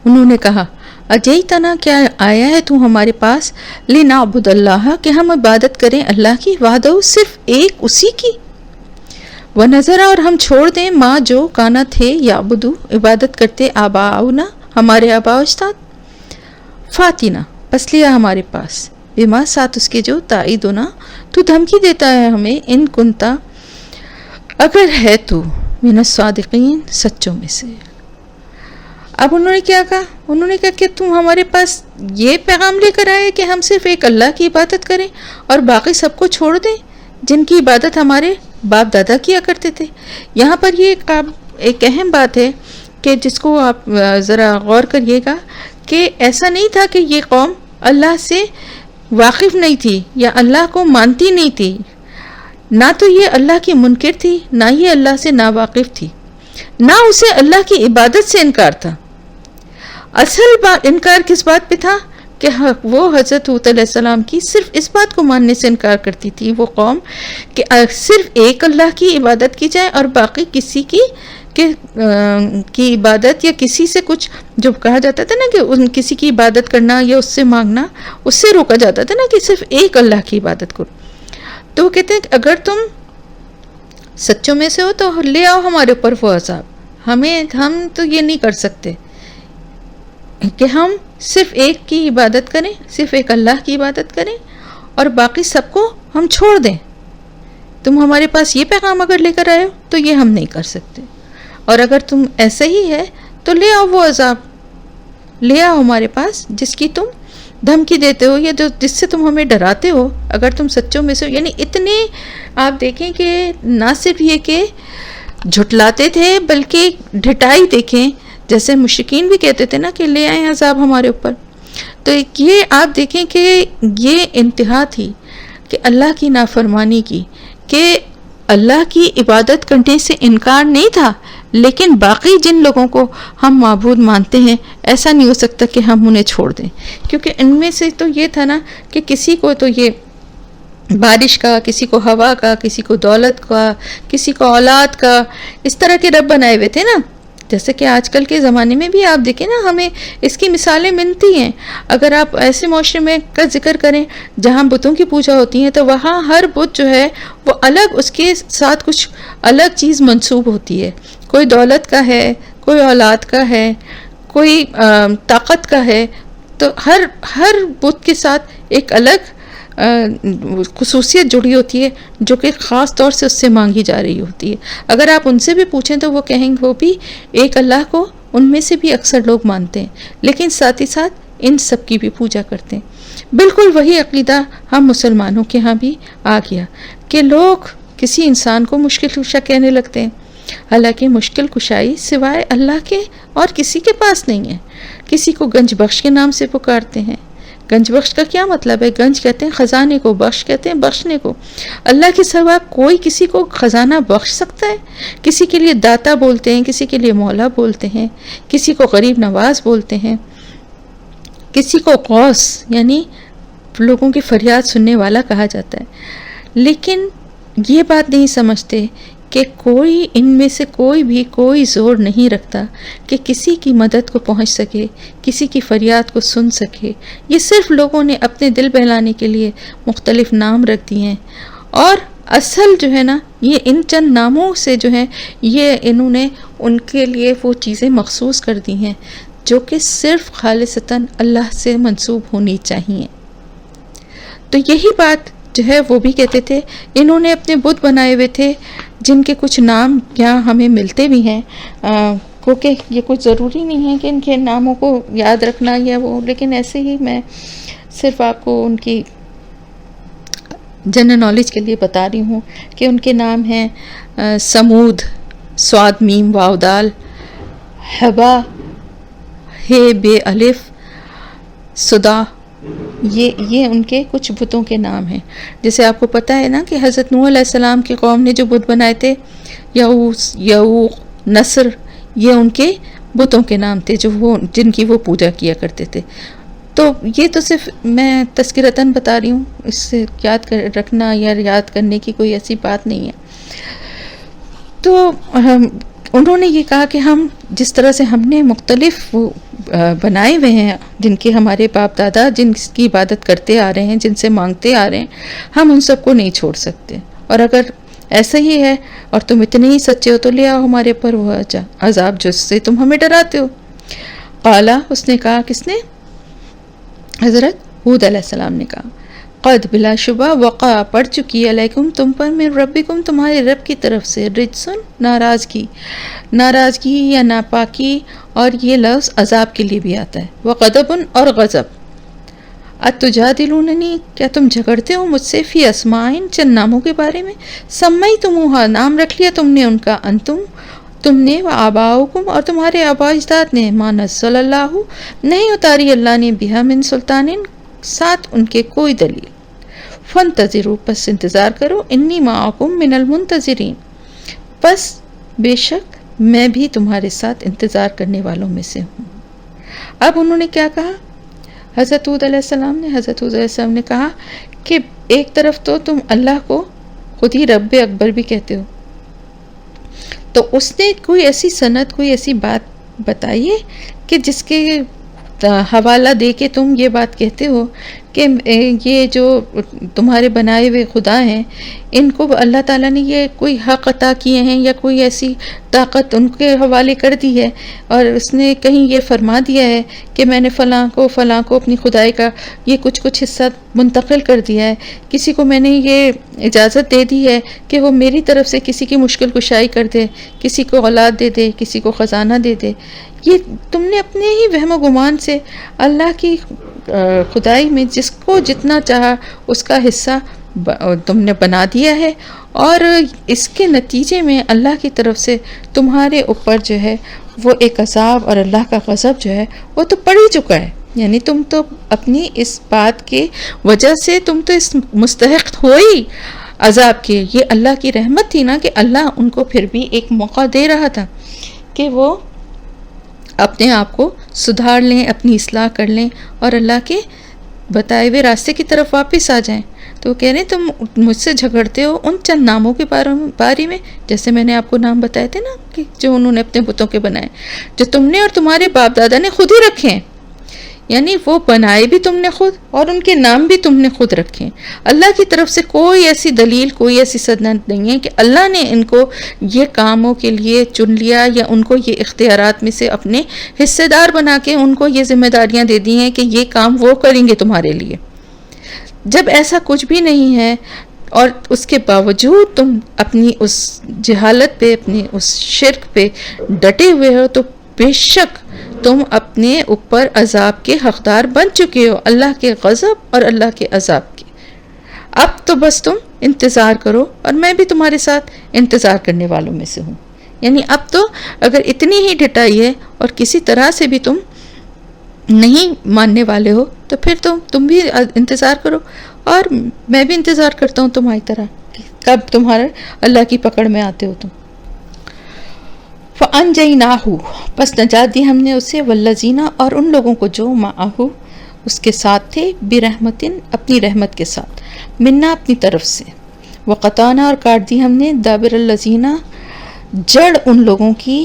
انہوں نے کہا، اجئتنا، کیا آیا ہے تو ہمارے پاس، لنعبد اللہ، کہ ہم عبادت کریں اللہ کی، وحدہ، صرف ایک اسی کی، ونذر، اور ہم چھوڑ دیں ما جو کانا تھے یعبدو عبادت کرتے آباؤنا ہمارے آباء و اجداد، فاتنا پس لیا ہمارے پاس، بما ساتھ اس کے جو تعیدنا تو دھمکی دیتا ہے ہمیں، ان کنتا اگر ہے تو، من الصادقین سچوں میں سے۔ اب انہوں نے کیا کہا؟ انہوں نے کہا کہ تم ہمارے پاس یہ پیغام لے کر آئے کہ ہم صرف ایک اللہ کی عبادت کریں اور باقی سب کو چھوڑ دیں جن کی عبادت ہمارے باپ دادا کیا کرتے تھے۔ یہاں پر یہ ایک اہم بات ہے کہ جس کو آپ ذرا غور کریے گا، کہ ایسا نہیں تھا کہ یہ قوم اللہ سے واقف نہیں تھی یا اللہ کو مانتی نہیں تھی، نہ تو یہ اللہ کی منکر تھی، نہ یہ اللہ سے ناواقف تھی، نہ اسے اللہ کی عبادت سے انکار تھا۔ اصل انکار کس بات پہ تھا؟ کہ وہ حضرت حود علیہ السلام کی صرف اس بات کو ماننے سے انکار کرتی تھی وہ قوم، کہ صرف ایک اللہ کی عبادت کی جائے اور باقی کسی کی عبادت یا کسی سے کچھ، جو کہا جاتا تھا نا کہ کسی کی عبادت کرنا یا اس سے مانگنا، اس سے روکا جاتا تھا نا، کہ صرف ایک اللہ کی عبادت کرو۔ تو وہ کہتے ہیں کہ اگر تم سچوں میں سے ہو تو لے آؤ ہمارے اوپر وہ عذاب، ہم تو یہ نہیں کر سکتے کہ ہم صرف ایک کی عبادت کریں، صرف ایک اللہ کی عبادت کریں اور باقی سب کو ہم چھوڑ دیں۔ تم ہمارے پاس یہ پیغام اگر لے کر آئے ہو تو یہ ہم نہیں کر سکتے، اور اگر تم ایسا ہی ہے تو لے آؤ وہ عذاب۔ لے آؤ ہمارے پاس جس کی تم دھمکی دیتے ہو یا جس سے تم ہمیں ڈراتے ہو، اگر تم سچوں میں سے ہو. یعنی اتنے آپ دیکھیں کہ نہ صرف یہ کہ جھٹلاتے تھے بلکہ ڈھٹائی دیکھیں، جیسے مشرکین بھی کہتے تھے نا کہ لے آئیں عذاب ہمارے اوپر. تو یہ آپ دیکھیں کہ یہ انتہا تھی کہ اللہ کی نافرمانی کی، کہ اللہ کی عبادت کرنے سے انکار نہیں تھا، لیکن باقی جن لوگوں کو ہم معبود مانتے ہیں ایسا نہیں ہو سکتا کہ ہم انہیں چھوڑ دیں، کیونکہ ان میں سے تو یہ تھا نا کہ کسی کو تو یہ بارش کا، کسی کو ہوا کا، کسی کو دولت کا، کسی کو اولاد کا، اس طرح کے رب بنائے ہوئے تھے نا. جیسے کہ آج کل کے زمانے میں بھی آپ دیکھیں نا، ہمیں اس کی مثالیں ملتی ہیں. اگر آپ ایسے معاشرے میں کا ذکر کریں جہاں بتوں کی پوجا ہوتی ہے تو وہاں ہر بت جو ہے وہ الگ، اس کے ساتھ کچھ الگ چیز منسوب ہوتی ہے. کوئی دولت کا ہے، کوئی اولاد کا ہے، کوئی طاقت کا ہے. تو ہر بت کے ساتھ ایک الگ خصوصیت جڑی ہوتی ہے جو کہ خاص طور سے اس سے مانگی جا رہی ہوتی ہے. اگر آپ ان سے بھی پوچھیں تو وہ کہیں گے وہ بھی ایک اللہ کو ان میں سے بھی اکثر لوگ مانتے ہیں، لیکن ساتھ ہی ساتھ ان سب کی بھی پوجا کرتے ہیں. بالکل وہی عقیدہ ہم مسلمانوں کے ہاں بھی آ گیا کہ لوگ کسی انسان کو مشکل کشا کہنے لگتے ہیں، حالانکہ مشکل کشائی سوائے اللہ کے اور کسی کے پاس نہیں ہے. کسی کو گنج بخش کے نام سے پکارتے ہیں. گنج بخش کا کیا مطلب ہے؟ گنج کہتے ہیں خزانے کو، بخش کہتے ہیں بخشنے کو. اللہ کے سوا کوئی کسی کو خزانہ بخش سکتا ہے؟ کسی کے لیے داتا بولتے ہیں، کسی کے لیے مولا بولتے ہیں، کسی کو غریب نواز بولتے ہیں، کسی کو غوث یعنی لوگوں کی فریاد سننے والا کہا جاتا ہے. لیکن یہ بات نہیں سمجھتے کہ کوئی ان میں سے کوئی بھی کوئی زور نہیں رکھتا کہ کسی کی مدد کو پہنچ سکے، کسی کی فریاد کو سن سکے. یہ صرف لوگوں نے اپنے دل بہلانے کے لیے مختلف نام رکھ دیے ہیں، اور اصل جو ہے نا یہ ان چند ناموں سے جو ہے یہ انہوں نے ان کے لیے وہ چیزیں مخصوص کر دی ہیں جو کہ صرف خالصتاً اللہ سے منسوب ہونی چاہیے. تو یہی بات جو ہے وہ بھی کہتے تھے. انہوں نے اپنے بت بنائے ہوئے تھے جن کے کچھ نام یہاں ہمیں ملتے بھی ہیں، کیونکہ یہ کچھ ضروری نہیں ہے کہ ان کے ناموں کو یاد رکھنا یا وہ، لیکن ایسے ہی میں صرف آپ کو ان کی جنرل نالج کے لیے بتا رہی ہوں کہ ان کے نام ہیں سمود، سواد میم واو دال، حبا ہے بے الف، صدا. یہ ان کے کچھ بتوں کے نام ہیں. جیسے آپ کو پتہ ہے نا کہ حضرت نوح علیہ السلام کی قوم نے جو بت بنائے تھے، یعوث، یعوق، نصر، یہ ان کے بتوں کے نام تھے جن کی وہ پوجا کیا کرتے تھے. تو یہ تو صرف میں تذکرتاً بتا رہی ہوں، اس سے یاد رکھنا یا یاد کرنے کی کوئی ایسی بات نہیں ہے. تو انہوں نے یہ کہا کہ ہم جس طرح سے ہم نے مختلف بنائے ہوئے ہیں جن کے ہمارے باپ دادا جن کی عبادت کرتے آ رہے ہیں، جن سے مانگتے آ رہے ہیں، ہم ان سب کو نہیں چھوڑ سکتے. اور اگر ایسا ہی ہے اور تم اتنے ہی سچے ہو تو لے آؤ ہمارے پر وہ عذاب جس سے تم ہمیں ڈراتے ہو. قالا، اس نے کہا، کس نے؟ حضرت ہود علیہ السلام نے کہا، قد بلا شبہ وقع پڑ چکی علیکم تم پر من ربکم تمہارے رب کی طرف سے رجسن ناراضگی یا ناپاکی، اور یہ لفظ عذاب کے لیے بھی آتا ہے، وغضبن اور غضب. اتجادلوننی، کیا تم جھگڑتے ہو مجھ سے، فی اسمائن چند ناموں کے بارے میں، سمیتموہا نام رکھ لیا تم نے ان کا، انتم تم نے، و آباؤکم اور تمہارے آبا اجداد نے، ما نزل اللہ نہیں اتاری اللہ نے، بہا من سلطان ساتھ ان کے کوئی دلیل. فانتظروا پس انتظار کرو، انی معکم من المنتظرین پس بے شک میں بھی تمہارے ساتھ انتظار کرنے والوں میں سے ہوں. اب انہوں نے کیا کہا حضرت ہود علیہ السلام نے؟ حضرت ہود علیہ السلام نے کہا کہ ایک طرف تو تم اللہ کو خود ہی رب اکبر بھی کہتے ہو، تو اس نے کوئی ایسی سند، کوئی ایسی بات بتائیے کہ جس کے حوالہ دے کے تم یہ بات کہتے ہو کہ یہ جو تمہارے بنائے ہوئے خدا ہیں ان کو اللہ تعالیٰ نے یہ کوئی حق عطا کیے ہیں یا کوئی ایسی طاقت ان کے حوالے کر دی ہے، اور اس نے کہیں یہ فرما دیا ہے کہ میں نے فلاں کو اپنی خدائی کا یہ کچھ حصہ منتقل کر دیا ہے، کسی کو میں نے یہ اجازت دے دی ہے کہ وہ میری طرف سے کسی کی مشکل کشائی کر دے، کسی کو اولاد دے دے، کسی کو خزانہ دے دے. یہ تم نے اپنے ہی وہم و گمان سے اللہ کی خدائی میں جس کو جتنا چاہا اس کا حصہ تم نے بنا دیا ہے، اور اس کے نتیجے میں اللہ کی طرف سے تمہارے اوپر جو ہے وہ ایک عذاب اور اللہ کا غضب جو ہے وہ تو پڑ ہی چکا ہے. یعنی تم تو اپنی اس بات کے وجہ سے تم تو اس مستحق ہو ہی عذاب کے. یہ اللہ کی رحمت تھی نا کہ اللہ ان کو پھر بھی ایک موقع دے رہا تھا کہ وہ اپنے آپ کو سدھار لیں، اپنی اصلاح کر لیں اور اللہ کے بتائے ہوئے راستے کی طرف واپس آ جائیں. تو وہ کہہ رہے ہیں تم مجھ سے جھگڑتے ہو ان چند ناموں کے بارے میں، جیسے میں نے آپ کو نام بتائے تھے نا کہ جو انہوں نے اپنے بتوں کے بنائے، جو تم نے اور تمہارے باپ دادا نے خود ہی رکھے ہیں. یعنی وہ بنائے بھی تم نے خود اور ان کے نام بھی تم نے خود رکھے. اللہ کی طرف سے کوئی ایسی دلیل، کوئی ایسی سند نہیں ہے کہ اللہ نے ان کو یہ کاموں کے لیے چن لیا یا ان کو یہ اختیارات میں سے اپنے حصے دار بنا کے ان کو یہ ذمہ داریاں دے دی ہیں کہ یہ کام وہ کریں گے تمہارے لیے. جب ایسا کچھ بھی نہیں ہے اور اس کے باوجود تم اپنی اس جہالت پہ، اپنی اس شرک پہ ڈٹے ہوئے ہو، تو بے شک تم اپنے اوپر عذاب کے حقدار بن چکے ہو، اللہ کے غضب اور اللہ کے عذاب کے. اب تو بس تم انتظار کرو اور میں بھی تمہارے ساتھ انتظار کرنے والوں میں سے ہوں. یعنی اب تو اگر اتنی ہی ڈٹائی ہے اور کسی طرح سے بھی تم نہیں ماننے والے ہو تو پھر تم بھی انتظار کرو اور میں بھی انتظار کرتا ہوں تمہاری طرح کب تمہارے اللہ کی پکڑ میں آتے ہو تم. فَأَنْجَيْنَاهُ پس نجات دی ہم نے اسے، وَالَّذِينَ اور ان لوگوں کو جو مَعَهُ اس کے ساتھ تھے، بِرَحْمَةٍ اپنی رحمت کے ساتھ، منا اپنی طرف سے، وَقَطَعْنَا اور کاٹ دی ہم نے، دَابِرَ الَّذِينَ جڑ ان لوگوں کی،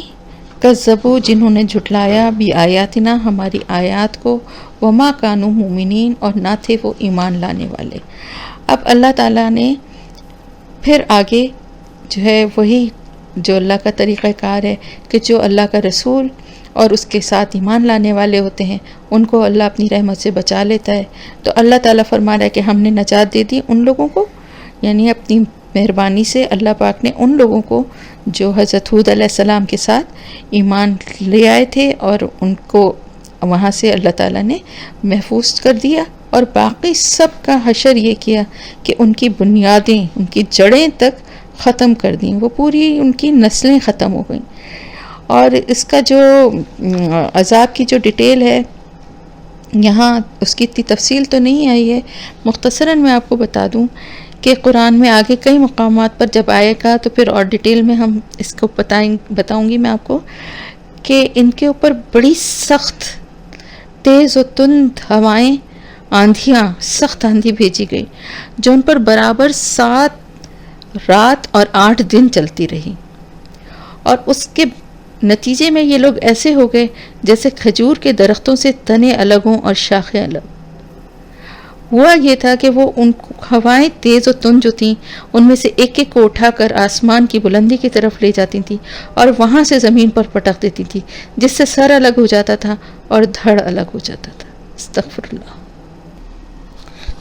کذبوا جنہوں نے جھٹلایا، بِآیاتنا ہماری آیات کو، وَمَا كَانُوا مُؤْمِنِينَ اور نہ تھے وہ ایمان لانے والے. اب اللہ تعالیٰ نے پھر آگے جو ہے وہی جو اللہ کا طریقہ کار ہے کہ جو اللہ کا رسول اور اس کے ساتھ ایمان لانے والے ہوتے ہیں ان کو اللہ اپنی رحمت سے بچا لیتا ہے. تو اللہ تعالیٰ فرما رہا ہے کہ ہم نے نجات دے دی ان لوگوں کو، یعنی اپنی مہربانی سے اللہ پاک نے ان لوگوں کو جو حضرت ہود علیہ السلام کے ساتھ ایمان لے آئے تھے اور ان کو وہاں سے اللہ تعالیٰ نے محفوظ کر دیا، اور باقی سب کا حشر یہ کیا کہ ان کی بنیادیں، ان کی جڑیں تک ختم کر دیں، وہ پوری ان کی نسلیں ختم ہو گئیں. اور اس کا جو عذاب کی جو ڈیٹیل ہے یہاں اس کی اتنی تفصیل تو نہیں آئی ہے، مختصراً میں آپ کو بتا دوں کہ قرآن میں آگے کئی مقامات پر جب آئے گا تو پھر اور ڈیٹیل میں ہم اس کو بتاؤں گی میں آپ کو کہ ان کے اوپر بڑی سخت تیز و تند ہوائیں، آندھیاں، سخت آندھی بھیجی گئی جو ان پر برابر 7 رات اور 8 دن چلتی رہی. اور اس کے نتیجے میں یہ لوگ ایسے ہو گئے جیسے کھجور کے درختوں سے تنے الگ ہوں اور شاخیں الگ. ہوا یہ تھا کہ وہ ان ہوائیں تیز و تند جو تھیں ان میں سے ایک ایک کو اٹھا کر آسمان کی بلندی کی طرف لے جاتی تھیں اور وہاں سے زمین پر پٹک دیتی تھی، جس سے سر الگ ہو جاتا تھا اور دھڑ الگ ہو جاتا تھا. استغفر اللہ.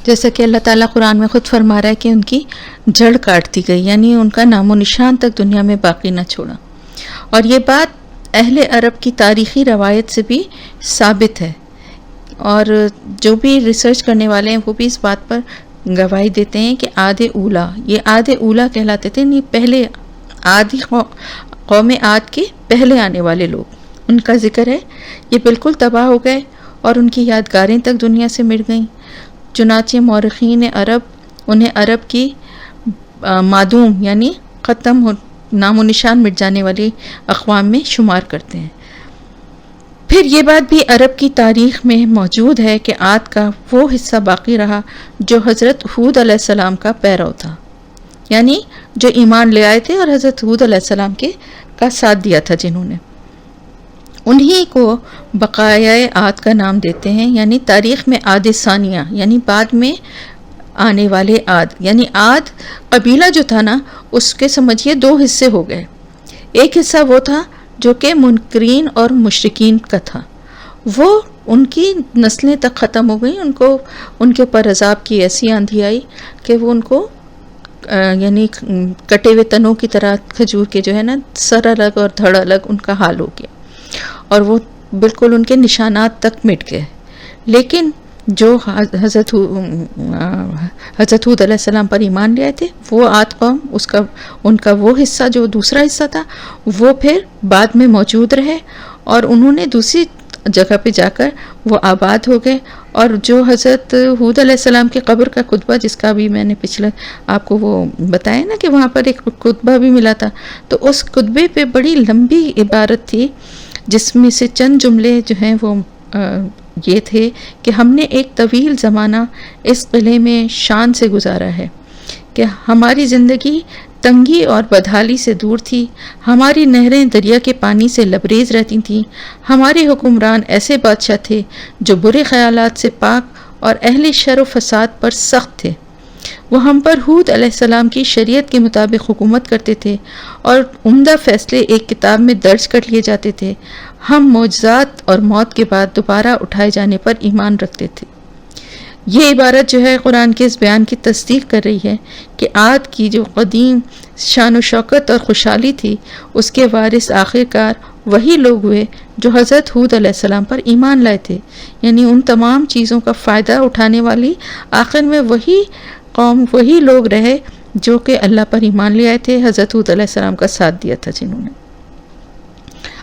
جیسا کہ اللہ تعالیٰ قرآن میں خود فرما رہا ہے کہ ان کی جڑ کاٹ دی گئی، یعنی ان کا نام و نشان تک دنیا میں باقی نہ چھوڑا. اور یہ بات اہل عرب کی تاریخی روایت سے بھی ثابت ہے، اور جو بھی ریسرچ کرنے والے ہیں وہ بھی اس بات پر گواہی دیتے ہیں کہ عاد اولا، یہ عاد اولا کہلاتے تھے، نہیں پہلے عادی قوم عاد کے پہلے آنے والے لوگ، ان کا ذکر ہے. یہ بالکل تباہ ہو گئے اور ان کی یادگاریں تک دنیا سے مٹ گئیں. چنانچہ مورخین عرب انہیں عرب کی معدوم یعنی ختم نام و نشان مٹ جانے والی اقوام میں شمار کرتے ہیں. پھر یہ بات بھی عرب کی تاریخ میں موجود ہے کہ عاد کا وہ حصہ باقی رہا جو حضرت ہود علیہ السلام کا پیرو تھا، یعنی جو ایمان لے آئے تھے اور حضرت ہود علیہ السلام کا ساتھ دیا تھا جنہوں نے، انہی کو بقایا عاد کا نام دیتے ہیں. یعنی تاریخ میں عاد ثانیہ یعنی بعد میں آنے والے عاد، یعنی عاد قبیلہ جو تھا نا اس کے سمجھیے 2 حصے ہو گئے. ایک حصہ وہ تھا جو کہ منکرین اور مشرکین کا تھا، وہ ان کی نسلیں تک ختم ہو گئیں، ان کے اوپر عذاب کی ایسی آندھی آئی کہ وہ ان کو یعنی کٹے ہوئے تنوں کی طرح کھجور کے جو ہے نا سر الگ اور دھڑ الگ ان کا حال ہو گیا. اور وہ بالکل ان کے نشانات تک مٹ گئے. لیکن جو حضرت ہود علیہ السلام پر ایمان لے آئے تھے وہ عاد قوم، ان کا وہ حصہ جو دوسرا حصہ تھا وہ پھر بعد میں موجود رہے، اور انہوں نے دوسری جگہ پہ جا کر وہ آباد ہو گئے. اور جو حضرت ہود علیہ السلام کی قبر کا کتبہ، جس کا بھی میں نے پچھلے آپ کو وہ بتایا نا کہ وہاں پر ایک کتبہ بھی ملا تھا، تو اس کتبے پہ بڑی لمبی عبارت تھی جس میں سے چند جملے جو ہیں وہ یہ تھے کہ ہم نے ایک طویل زمانہ اس قلعے میں شان سے گزارا ہے کہ ہماری زندگی تنگی اور بدحالی سے دور تھی، ہماری نہریں دریا کے پانی سے لبریز رہتی تھیں، ہمارے حکمران ایسے بادشاہ تھے جو برے خیالات سے پاک اور اہل شر و فساد پر سخت تھے. وہ ہم پر ہود علیہ السلام کی شریعت کے مطابق حکومت کرتے تھے اور عمدہ فیصلے ایک کتاب میں درج کر لیے جاتے تھے. ہم معجزات اور موت کے بعد دوبارہ اٹھائے جانے پر ایمان رکھتے تھے. یہ عبارت جو ہے قرآن کے اس بیان کی تصدیق کر رہی ہے کہ عاد کی جو قدیم شان و شوکت اور خوشحالی تھی اس کے وارث آخرکار وہی لوگ ہوئے جو حضرت ہود علیہ السلام پر ایمان لائے تھے. یعنی ان تمام چیزوں کا فائدہ اٹھانے والی آخر میں وہی قوم، وہی لوگ رہے جو کہ اللہ پر ایمان لے آئے تھے، حضرت ہود علیہ السلام کا ساتھ دیا تھا جنہوں نے.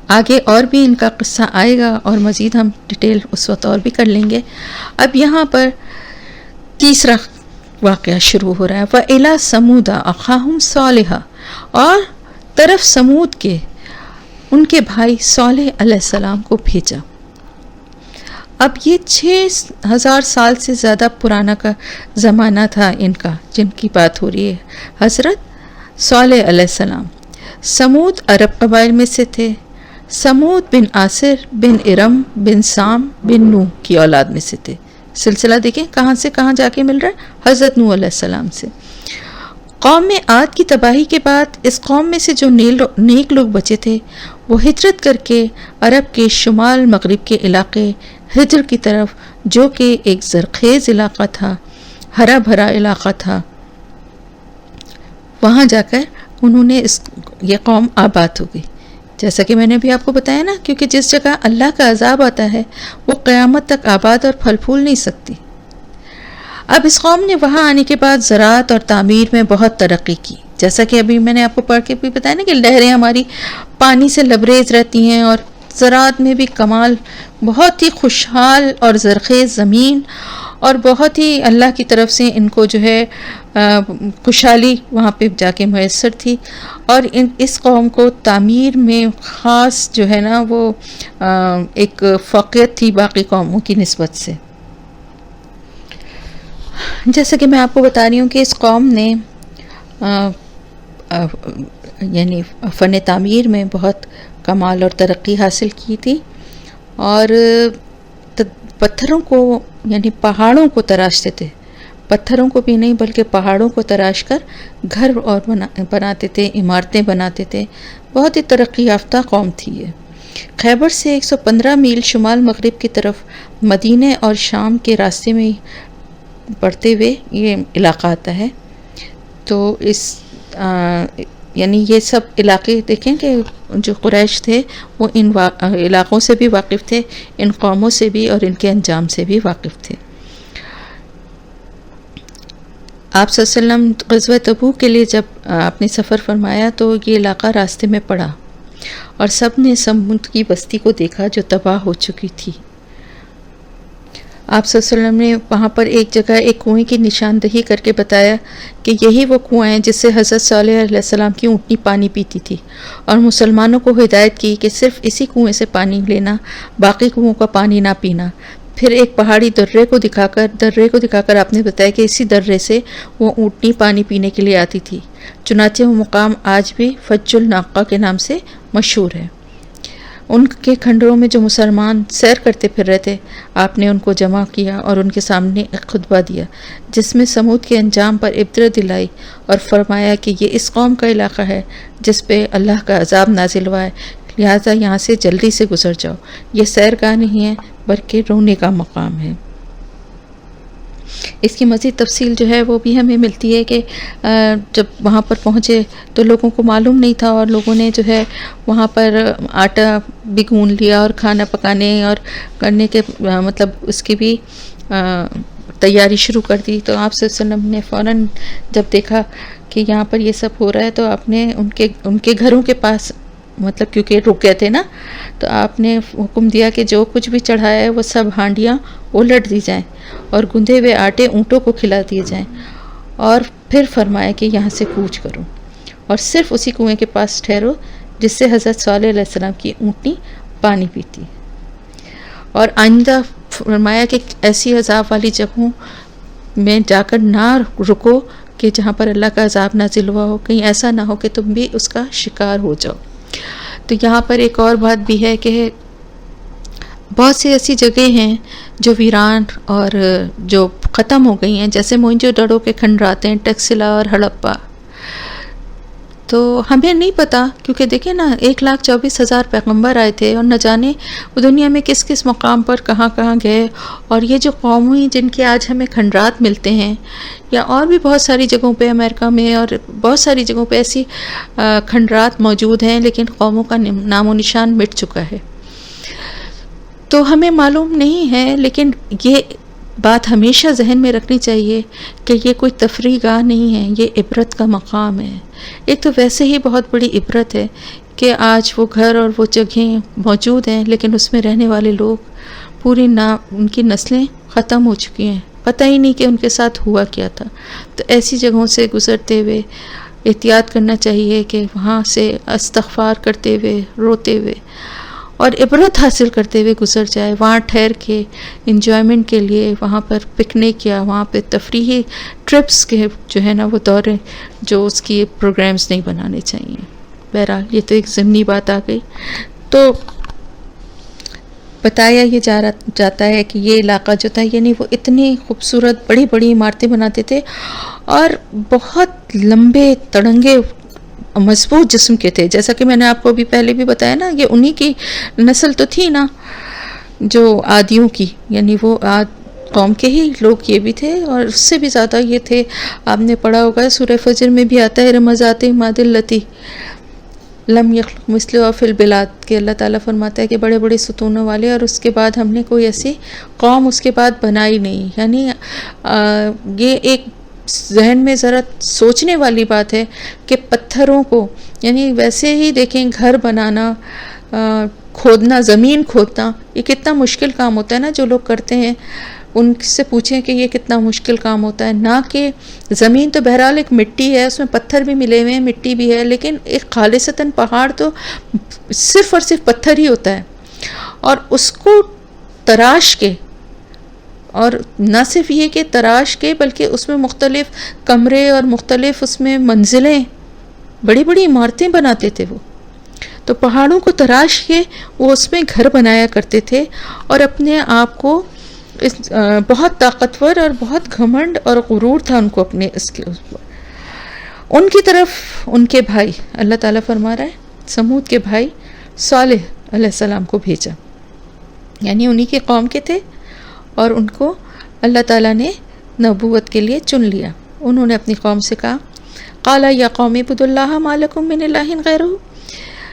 آگے اور بھی ان کا قصہ آئے گا اور مزید ہم ڈیٹیل اس وقت اور بھی کر لیں گے. اب یہاں پر تیسرا واقعہ شروع ہو رہا ہے. وَإِلَىٰ ثَمُودَ أَخَاهُمْ صَالِحًا، اور طرف سمود کے ان کے بھائی صالح علیہ السلام کو بھیجا. اب یہ 6000 سال سے زیادہ پرانا کا زمانہ تھا ان کا، جن کی بات ہو رہی ہے. حضرت صالح علیہ السلام سمود عرب قبائل میں سے تھے. سمود بن آصر بن ارم بن سام بن نوح کی اولاد میں سے تھے. سلسلہ دیکھیں کہاں سے کہاں جا کے مل رہا ہے، حضرت نوح علیہ السلام سے. قوم عاد کی تباہی کے بعد اس قوم میں سے جو نیک لوگ بچے تھے وہ ہجرت کر کے عرب کے شمال مغرب کے علاقے ہجر کی طرف، جو کہ ایک زرخیز علاقہ تھا، ہرا بھرا علاقہ تھا، وہاں جا کر انہوں نے یہ قوم آباد ہو گئی. جیسا کہ میں نے بھی آپ کو بتایا نا، کیونکہ جس جگہ اللہ کا عذاب آتا ہے وہ قیامت تک آباد اور پھل پھول نہیں سکتی. اب اس قوم نے وہاں آنے کے بعد زراعت اور تعمیر میں بہت ترقی کی. جیسا کہ ابھی میں نے آپ کو پڑھ کے بھی بتایا نا کہ نہریں ہماری پانی سے لبریز رہتی ہیں، اور زراعت میں بھی کمال، بہت ہی خوشحال اور زرخیز زمین، اور بہت ہی اللہ کی طرف سے ان کو جو ہے خوشحالی وہاں پہ جا کے میسر تھی. اور اس قوم کو تعمیر میں خاص جو ہے نا وہ ایک فوقیت تھی باقی قوموں کی نسبت سے. جیسا کہ میں آپ کو بتا رہی ہوں کہ اس قوم نے یعنی فن تعمیر میں بہت کمال اور ترقی حاصل کی تھی، اور پتھروں کو یعنی پہاڑوں کو تراشتے تھے. پتھروں کو بھی نہیں بلکہ پہاڑوں کو تراش کر گھر اور بناتے تھے، عمارتیں بناتے تھے. بہت ہی ترقی یافتہ قوم تھی یہ. خیبر سے 115 میل شمال مغرب کی طرف مدینہ اور شام کے راستے میں پڑتے ہوئے یہ علاقہ آتا ہے. تو اس یعنی یہ سب علاقے دیکھیں کہ جو قریش تھے وہ ان علاقوں سے بھی واقف تھے، ان قوموں سے بھی اور ان کے انجام سے بھی واقف تھے. آپ صلی اللہ علیہ وسلم غزوہ تبوک کے لیے جب آپ نے سفر فرمایا تو یہ علاقہ راستے میں پڑا، اور سب نے سمود کی بستی کو دیکھا جو تباہ ہو چکی تھی. آپ صلی اللہ علیہ وسلم نے وہاں پر ایک جگہ ایک کنویں کی نشاندہی کر کے بتایا کہ یہی وہ کنواں ہے جس سے حضرت صالح علیہ السلام کی اونٹنی پانی پیتی تھی، اور مسلمانوں کو ہدایت کی کہ صرف اسی کنویں سے پانی لینا، باقی کنووں کا پانی نہ پینا. پھر ایک پہاڑی درے کو دکھا کر آپ نے بتایا کہ اسی درے سے وہ اونٹنی پانی پینے کے لیے آتی تھی. چنانچہ وہ مقام آج بھی فج الناقہ کے نام سے مشہور ہے. ان کے کھنڈروں میں جو مسلمان سیر کرتے پھر رہے تھے، آپ نے ان کو جمع کیا اور ان کے سامنے ایک خطبہ دیا جس میں سمود کے انجام پر عبرت دلائی، اور فرمایا کہ یہ اس قوم کا علاقہ ہے جس پہ اللہ کا عذاب نازل ہوا ہے، لہٰذا یہاں سے جلدی سے گزر جاؤ. یہ سیر گاہ نہیں ہے بلکہ رونے کا مقام ہے. اس کی مزید تفصیل جو ہے وہ بھی ہمیں ملتی ہے کہ جب وہاں پر پہنچے تو لوگوں کو معلوم نہیں تھا، اور لوگوں نے جو ہے وہاں پر آٹا بھی گون لیا اور کھانا پکانے اور کرنے کے مطلب اس کی بھی تیاری شروع کر دی. تو آپ صلی اللہ علیہ وسلم نے فوراً جب دیکھا کہ یہاں پر یہ سب ہو رہا ہے تو آپ نے ان کے گھروں کے پاس مطلب کیونکہ رک گئے تھے نا، تو آپ نے حکم دیا کہ جو کچھ بھی چڑھایا ہے وہ سب ہانڈیاں الٹ دی جائیں اور گندھے ہوئے آٹے اونٹوں کو کھلا دیے جائیں، اور پھر فرمایا کہ یہاں سے کوچ کرو اور صرف اسی کنویں کے پاس ٹھہرو جس سے حضرت صالح علیہ السلام کی اونٹنی پانی پیتی. اور آئندہ فرمایا کہ ایسی عذاب والی جگہوں میں جا کر نہ رکو کہ جہاں پر اللہ کا عذاب نازل ہوا ہو، کہیں ایسا نہ ہو کہ تم بھی اس کا شکار ہو جاؤ. تو یہاں پر ایک اور بات بھی ہے کہ بہت سی ایسی جگہیں ہیں جو ویران اور جو ختم ہو گئی ہیں، جیسے موئنجو ڈڑو کے کھنڈرات ہیں، ٹیکسلا اور ہڑپا. تو ہمیں نہیں پتہ، کیونکہ دیکھیں نا 1,24,000 پیغمبر آئے تھے اور نہ جانے وہ دنیا میں کس کس مقام پر کہاں کہاں گئے. اور یہ جو قوم ہوئی جن کے آج ہمیں کھنڈرات ملتے ہیں، یا اور بھی بہت ساری جگہوں پہ امریکہ میں اور بہت ساری جگہوں پہ ایسی کھنڈرات موجود ہیں، لیکن قوموں کا نام و نشان مٹ چکا ہے. تو ہمیں معلوم نہیں ہے، لیکن یہ بات ہمیشہ ذہن میں رکھنی چاہیے کہ یہ کوئی تفریح گاہ نہیں ہے، یہ عبرت کا مقام ہے. ایک تو ویسے ہی بہت بڑی عبرت ہے کہ آج وہ گھر اور وہ جگہیں موجود ہیں، لیکن اس میں رہنے والے لوگ پوری ان کی نسلیں ختم ہو چکی ہیں، پتہ ہی نہیں کہ ان کے ساتھ ہوا کیا تھا. تو ایسی جگہوں سے گزرتے ہوئے احتیاط کرنا چاہیے کہ وہاں سے استغفار کرتے ہوئے، روتے ہوئے اور عبرت حاصل کرتے ہوئے گزر جائے. وہاں ٹھہر کے انجوائمنٹ کے لیے وہاں پر پکنک یا وہاں پہ تفریحی ٹرپس کے جو ہے نا وہ دورے جو اس کی پروگرامز نہیں بنانے چاہیے. بہرحال یہ تو ایک ضمنی بات آ گئی. تو بتایا یہ جاتا ہے کہ یہ علاقہ جو تھا، یعنی وہ اتنی خوبصورت بڑی بڑی عمارتیں بناتے تھے اور بہت لمبے تڑنگے مضبوط جسم کے تھے. جیسا کہ میں نے آپ کو بھی پہلے بھی بتایا نا، یہ انہی کی نسل تو تھی نا جو عادیوں کی، یعنی وہ قوم کے ہی لوگ یہ بھی تھے، اور اس سے بھی زیادہ یہ تھے. آپ نے پڑھا ہوگا سورہ فجر میں بھی آتا ہے رمضات ماد التی لم یخلق مثلها فی البلاد، کہ اللہ تعالیٰ فرماتا ہے کہ بڑے بڑے ستونوں والے، اور اس کے بعد ہم نے کوئی ایسی قوم اس کے بعد بنائی نہیں. یعنی یہ ایک ذہن میں ذرا سوچنے والی بات ہے کہ پتھروں کو، یعنی ویسے ہی دیکھیں گھر بنانا، کھودنا، زمین کھودنا، یہ کتنا مشکل کام ہوتا ہے نا. جو لوگ کرتے ہیں ان سے پوچھیں کہ یہ کتنا مشکل کام ہوتا ہے. نہ کہ زمین تو بہرحال ایک مٹی ہے، اس میں پتھر بھی ملے ہوئے ہیں، مٹی بھی ہے، لیکن ایک خالصتاً پہاڑ تو صرف اور صرف پتھر ہی ہوتا ہے. اور اس کو تراش کے، اور نہ صرف یہ کہ تراش کے، بلکہ اس میں مختلف کمرے اور مختلف اس میں منزلیں، بڑی بڑی عمارتیں بناتے تھے وہ. تو پہاڑوں کو تراش کے وہ اس میں گھر بنایا کرتے تھے، اور اپنے آپ کو بہت طاقتور اور بہت گھمنڈ اور غرور تھا ان کو اپنے اس کے اوپر. ان کی طرف ان کے بھائی، اللہ تعالیٰ فرما رہا ہے سمود کے بھائی صالح علیہ السلام کو بھیجا، یعنی انہی کے قوم کے تھے، اور ان کو اللہ تعالیٰ نے نبوت کے لیے چن لیا. انہوں نے اپنی قوم سے کہا قال یا قوم اعبدوا اللہ ما لکم من الہ غیرہ،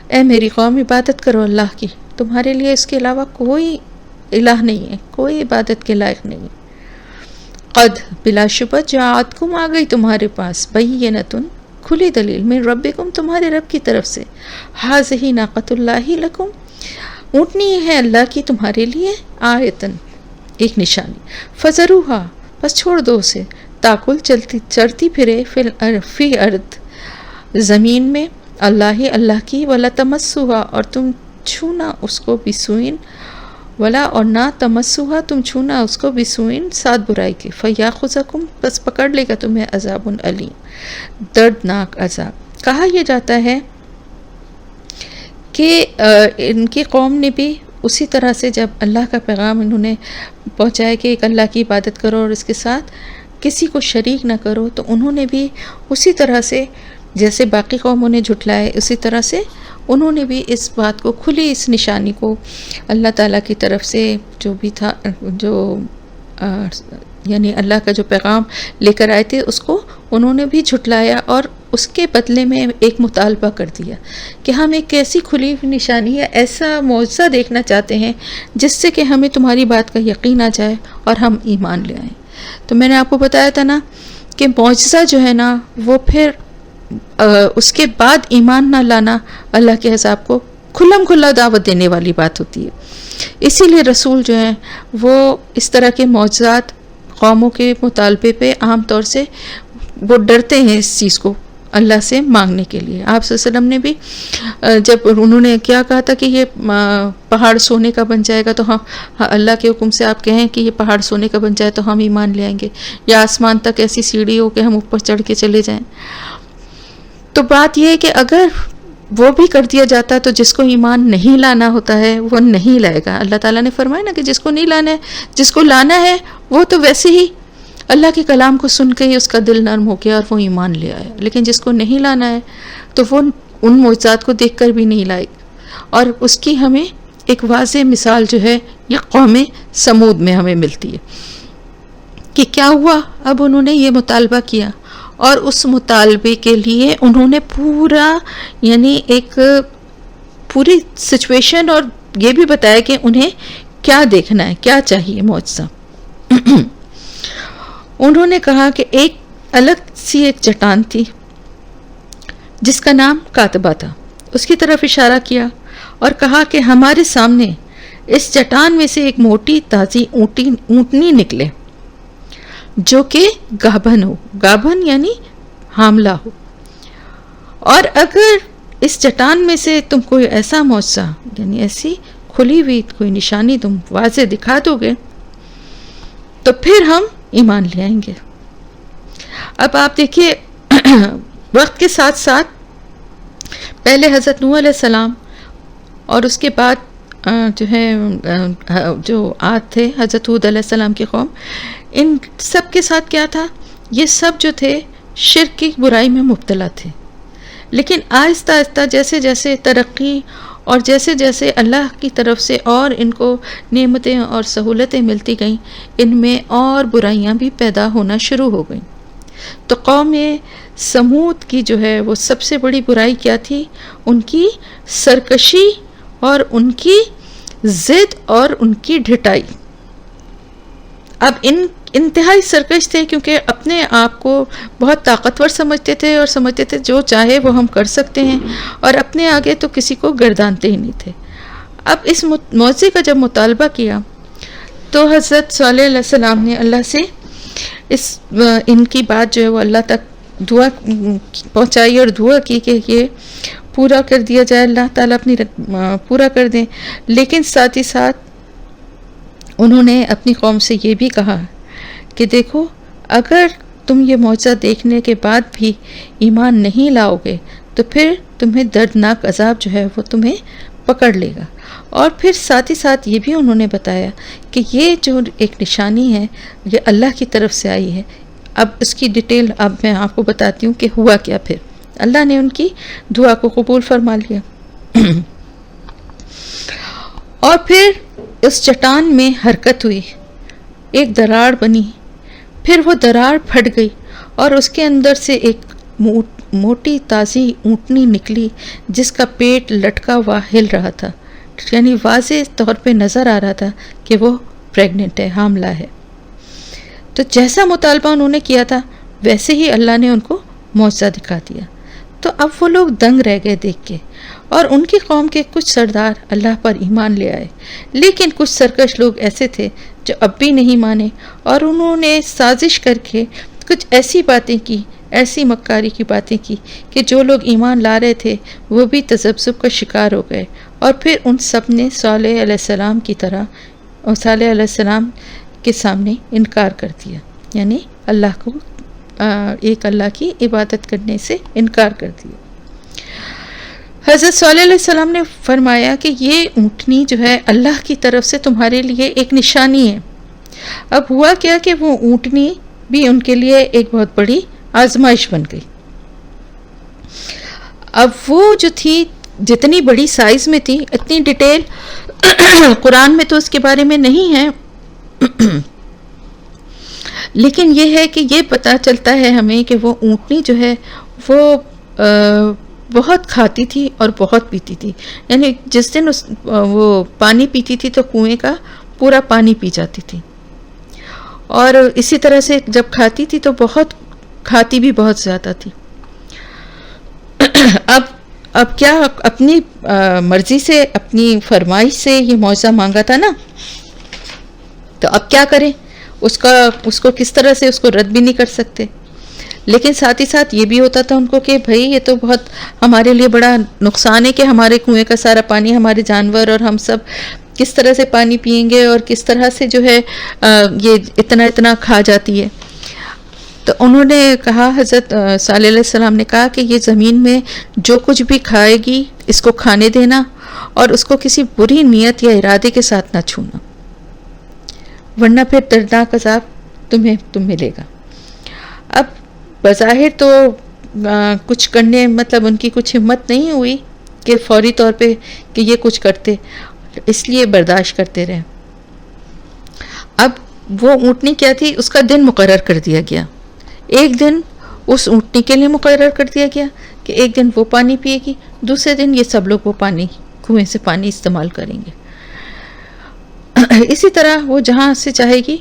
اے میری قوم عبادت کرو اللہ کی، تمہارے لیے اس کے علاوہ کوئی الہ نہیں ہے، کوئی عبادت کے لائق نہیں. قد بلا شبہ جاءتکم، آ گئی تمہارے پاس، بینۃ کھلی دلیل، من ربکم، تمہارے رب کی طرف سے، ھذہ ناقۃ اللہ لکم، اونٹنی ہے اللہ کی تمہارے لیے، آیتن، ایک نشانی، فذروھا، بس چھوڑ دو اسے، تاکل، چرتی پھرے، فی ارض، زمین میں، اللہ کی، ولا تمسوھا، اور تم چھونا اس کو، بسوئن، ولا، اور نہ، تمسوھا، تم چھونا اس کو، بسوئن، ساتھ برائی کے، فیاخذکم، بس پکڑ لے گا تمہیں، عذاب علیم، دردناک عذاب. کہا یہ جاتا ہے کہ ان کی قوم نے بھی اسی طرح سے جب اللہ کا پیغام انہوں نے پہنچایا کہ ایک اللہ کی عبادت کرو اور اس کے ساتھ کسی کو شریک نہ کرو، تو انہوں نے بھی اسی طرح سے جیسے باقی قوموں نے جھٹلائے، اسی طرح سے انہوں نے بھی اس بات کو، کھلی اس نشانی کو اللہ تعالیٰ کی طرف سے جو بھی تھا، جو یعنی اللہ کا جو پیغام لے کر آئے تھے اس کو انہوں نے بھی جھٹلایا، اور اس کے بدلے میں ایک مطالبہ کر دیا کہ ہم ایک ایسی کھلی ہوئی نشانی یا ایسا معجزہ دیکھنا چاہتے ہیں جس سے کہ ہمیں تمہاری بات کا یقین آ جائے اور ہم ایمان لے آئیں۔ تو میں نے آپ کو بتایا تھا نا کہ معجزہ جو ہے نا وہ پھر اس کے بعد ایمان نہ لانا اللہ کے عذاب کو کھلم کھلا دعوت دینے والی بات ہوتی ہے۔ اسی لیے رسول جو ہیں وہ اس طرح کے معجزات قوموں کے مطالبے پہ عام طور سے وہ ڈرتے ہیں اس چیز کو اللہ سے مانگنے کے لیے۔ آپ صلی اللہ علیہ وسلم نے بھی جب انہوں نے کیا کہا تھا کہ یہ پہاڑ سونے کا بن جائے گا تو ہم اللہ کے حکم سے آپ کہیں کہ یہ پہاڑ سونے کا بن جائے تو ہم ایمان لے آئیں گے، یا آسمان تک ایسی سیڑھی ہو کہ ہم اوپر چڑھ کے چلے جائیں۔ تو بات یہ ہے کہ اگر وہ بھی کر دیا جاتا تو جس کو ایمان نہیں لانا ہوتا ہے وہ نہیں لائے گا۔ اللہ تعالیٰ نے فرمایا نا کہ جس کو نہیں لانا ہے، جس کو لانا ہے وہ تو ویسے ہی اللہ کے کلام کو سن کے ہی اس کا دل نرم ہو گیا اور وہ ایمان لے آیا، لیکن جس کو نہیں لانا ہے تو وہ ان معجزات کو دیکھ کر بھی نہیں لائے۔ اور اس کی ہمیں ایک واضح مثال جو ہے یہ قوم سمود میں ہمیں ملتی ہے کہ کیا ہوا۔ اب انہوں نے یہ مطالبہ کیا اور اس مطالبے کے لیے انہوں نے پورا یعنی ایک پوری سچویشن اور یہ بھی بتایا کہ انہیں کیا دیکھنا ہے، کیا چاہیے معجزہ۔ انہوں نے کہا کہ ایک الگ سی ایک چٹان تھی جس کا نام کاتبہ تھا، اس کی طرف اشارہ کیا اور کہا کہ ہمارے سامنے اس چٹان میں سے ایک موٹی تازی اونٹنی نکلے جو کہ گابھن ہو، گابھن یعنی حاملہ ہو، اور اگر اس چٹان میں سے تم کوئی ایسا معجزہ یعنی ایسی کھلی ہوئی کوئی نشانی تم واضح دکھا دو گے تو پھر ہم ایمان لے آئیں گے۔ اب آپ دیکھیے وقت کے ساتھ ساتھ پہلے حضرت نوح علیہ السلام اور اس کے بعد جو ہے جو عاد تھے حضرت ہود علیہ السلام کی قوم، ان سب کے ساتھ کیا تھا، یہ سب جو تھے شرک کی برائی میں مبتلا تھے، لیکن آہستہ آہستہ جیسے جیسے ترقی اور جیسے جیسے اللہ کی طرف سے اور ان کو نعمتیں اور سہولتیں ملتی گئیں، ان میں اور برائیاں بھی پیدا ہونا شروع ہو گئیں۔ تو قوم سمود کی جو ہے وہ سب سے بڑی برائی کیا تھی، ان کی سرکشی اور ان کی ضد اور ان کی ڈھٹائی۔ اب ان انتہائی سرکش تھے کیونکہ اپنے آپ کو بہت طاقتور سمجھتے تھے اور سمجھتے تھے جو چاہے وہ ہم کر سکتے ہیں، اور اپنے آگے تو کسی کو گردانتے ہی نہیں تھے۔ اب اس معجزے کا جب مطالبہ کیا تو حضرت صالح علیہ السلام نے اللہ سے ان کی بات جو ہے وہ اللہ تک دعا پہنچائی اور دعا کی کہ یہ پورا کر دیا جائے، اللہ تعالیٰ اپنی پورا کر دیں۔ لیکن ساتھ ہی ساتھ انہوں نے اپنی قوم سے یہ بھی کہا کہ دیکھو اگر تم یہ معجزہ دیکھنے کے بعد بھی ایمان نہیں لاؤ گے تو پھر تمہیں دردناک عذاب جو ہے وہ تمہیں پکڑ لے گا۔ اور پھر ساتھ ہی ساتھ یہ بھی انہوں نے بتایا کہ یہ جو ایک نشانی ہے یہ اللہ کی طرف سے آئی ہے۔ اب اس کی ڈیٹیل اب میں آپ کو بتاتی ہوں کہ ہوا کیا۔ پھر اللہ نے ان کی دعا کو قبول فرما لیا اور پھر اس چٹان میں حرکت ہوئی، ایک دراڑ بنی، پھر وہ دراڑ پھٹ گئی اور اس کے اندر سے ایک موٹی تازی اونٹنی نکلی جس کا پیٹ لٹکا ہوا ہل رہا تھا، یعنی واضح طور پہ نظر آ رہا تھا کہ وہ پریگننٹ ہے، حاملہ ہے۔ تو جیسا مطالبہ انہوں نے کیا تھا ویسے ہی اللہ نے ان کو معجزہ دکھا دیا۔ تو اب وہ لوگ دنگ رہ گئے دیکھ کے، اور ان کی قوم کے کچھ سردار اللہ پر ایمان لے آئے، لیکن کچھ سرکش لوگ ایسے تھے جو اب بھی نہیں مانے، اور انہوں نے سازش کر کے کچھ ایسی باتیں کی، ایسی مکاری کی باتیں کی کہ جو لوگ ایمان لا رہے تھے وہ بھی تذبذب کا شکار ہو گئے، اور پھر ان سب نے صالح علیہ السلام کی طرح صالح علیہ السلام کے سامنے انکار کر دیا، یعنی اللہ کو ایک اللہ کی عبادت کرنے سے انکار کر دیا۔ حضرت صالح علیہ السلام نے فرمایا کہ یہ اونٹنی جو ہے اللہ کی طرف سے تمہارے لیے ایک نشانی ہے۔ اب ہوا کیا کہ وہ اونٹنی بھی ان کے لیے ایک بہت بڑی آزمائش بن گئی۔ اب وہ جو تھی جتنی بڑی سائز میں تھی، اتنی ڈیٹیل قرآن میں تو اس کے بارے میں نہیں ہے، لیکن یہ ہے کہ یہ پتہ چلتا ہے ہمیں کہ وہ اونٹنی جو ہے وہ بہت کھاتی تھی اور بہت پیتی تھی، یعنی جس دن وہ پانی پیتی تھی تو کنویں کا پورا پانی پی جاتی تھی، اور اسی طرح سے جب کھاتی تھی تو بہت کھاتی بھی بہت زیادہ تھی۔ اب کیا اپنی مرضی سے، اپنی فرمائش سے یہ معجزہ مانگا تھا نا، تو اب کیا کریں، اس کو کس طرح سے اس کو رد بھی نہیں کر سکتے۔ لیکن ساتھ ہی ساتھ یہ بھی ہوتا تھا ان کو کہ بھئی یہ تو بہت ہمارے لیے بڑا نقصان ہے کہ ہمارے کنویں کا سارا پانی ہمارے جانور اور ہم سب کس طرح سے پانی پئیں گے، اور کس طرح سے جو ہے یہ اتنا کھا جاتی ہے۔ تو انہوں نے کہا، حضرت صالح علیہ السلام نے کہا کہ یہ زمین میں جو کچھ بھی کھائے گی اس کو کھانے دینا، اور اس کو کسی بری نیت یا ارادے کے ساتھ نہ چھونا، ورنہ پھر دردناک عذاب تم ملے گا۔ اب بظاہر تو کچھ کرنے، مطلب ان کی کچھ ہمت نہیں ہوئی کہ فوری طور پہ کہ یہ کچھ کرتے، اس لیے برداشت کرتے رہے۔ اب وہ اونٹنی کیا تھی، اس کا دن مقرر کر دیا گیا، ایک دن اس اونٹنی کے لیے مقرر کر دیا گیا کہ ایک دن وہ پانی پیے گی، دوسرے دن یہ سب لوگ وہ پانی کنویں سے پانی استعمال کریں گے۔ اسی طرح وہ جہاں سے چاہے گی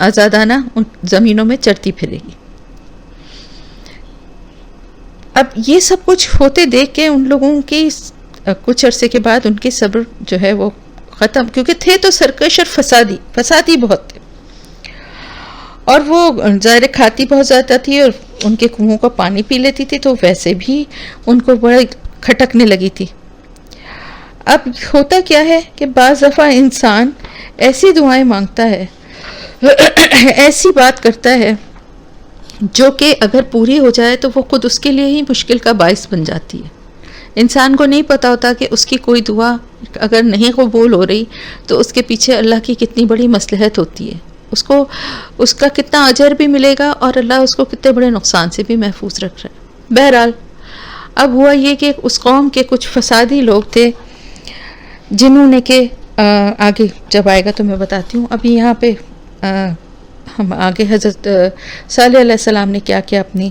آزادانہ ان زمینوں میں چرتی پھرے گی۔ اب یہ سب کچھ ہوتے دیکھ کے ان لوگوں کی کچھ عرصے کے بعد ان کے صبر جو ہے وہ ختم، کیونکہ تھے تو سرکش اور فسادی بہت تھے، اور وہ ظاہر کھاتی بہت زیادہ تھی اور ان کے کنووں کا پانی پی لیتی تھی، تو ویسے بھی ان کو بڑا کھٹکنے لگی تھی۔ اب ہوتا کیا ہے کہ بعض دفعہ انسان ایسی دعائیں مانگتا ہے، ایسی بات کرتا ہے جو کہ اگر پوری ہو جائے تو وہ خود اس کے لیے ہی مشکل کا باعث بن جاتی ہے۔ انسان کو نہیں پتہ ہوتا کہ اس کی کوئی دعا اگر نہیں قبول ہو رہی تو اس کے پیچھے اللہ کی کتنی بڑی مصلحت ہوتی ہے، اس کا کتنا اجر بھی ملے گا، اور اللہ اس کو کتنے بڑے نقصان سے بھی محفوظ رکھ رہا ہے۔ بہرحال اب ہوا یہ کہ اس قوم کے کچھ فسادی لوگ تھے جنہوں نے کہ آگے جب آئے گا تو میں بتاتی ہوں، ابھی یہاں پہ ہم آگے حضرت صالح علیہ السلام نے کیا کیا اپنی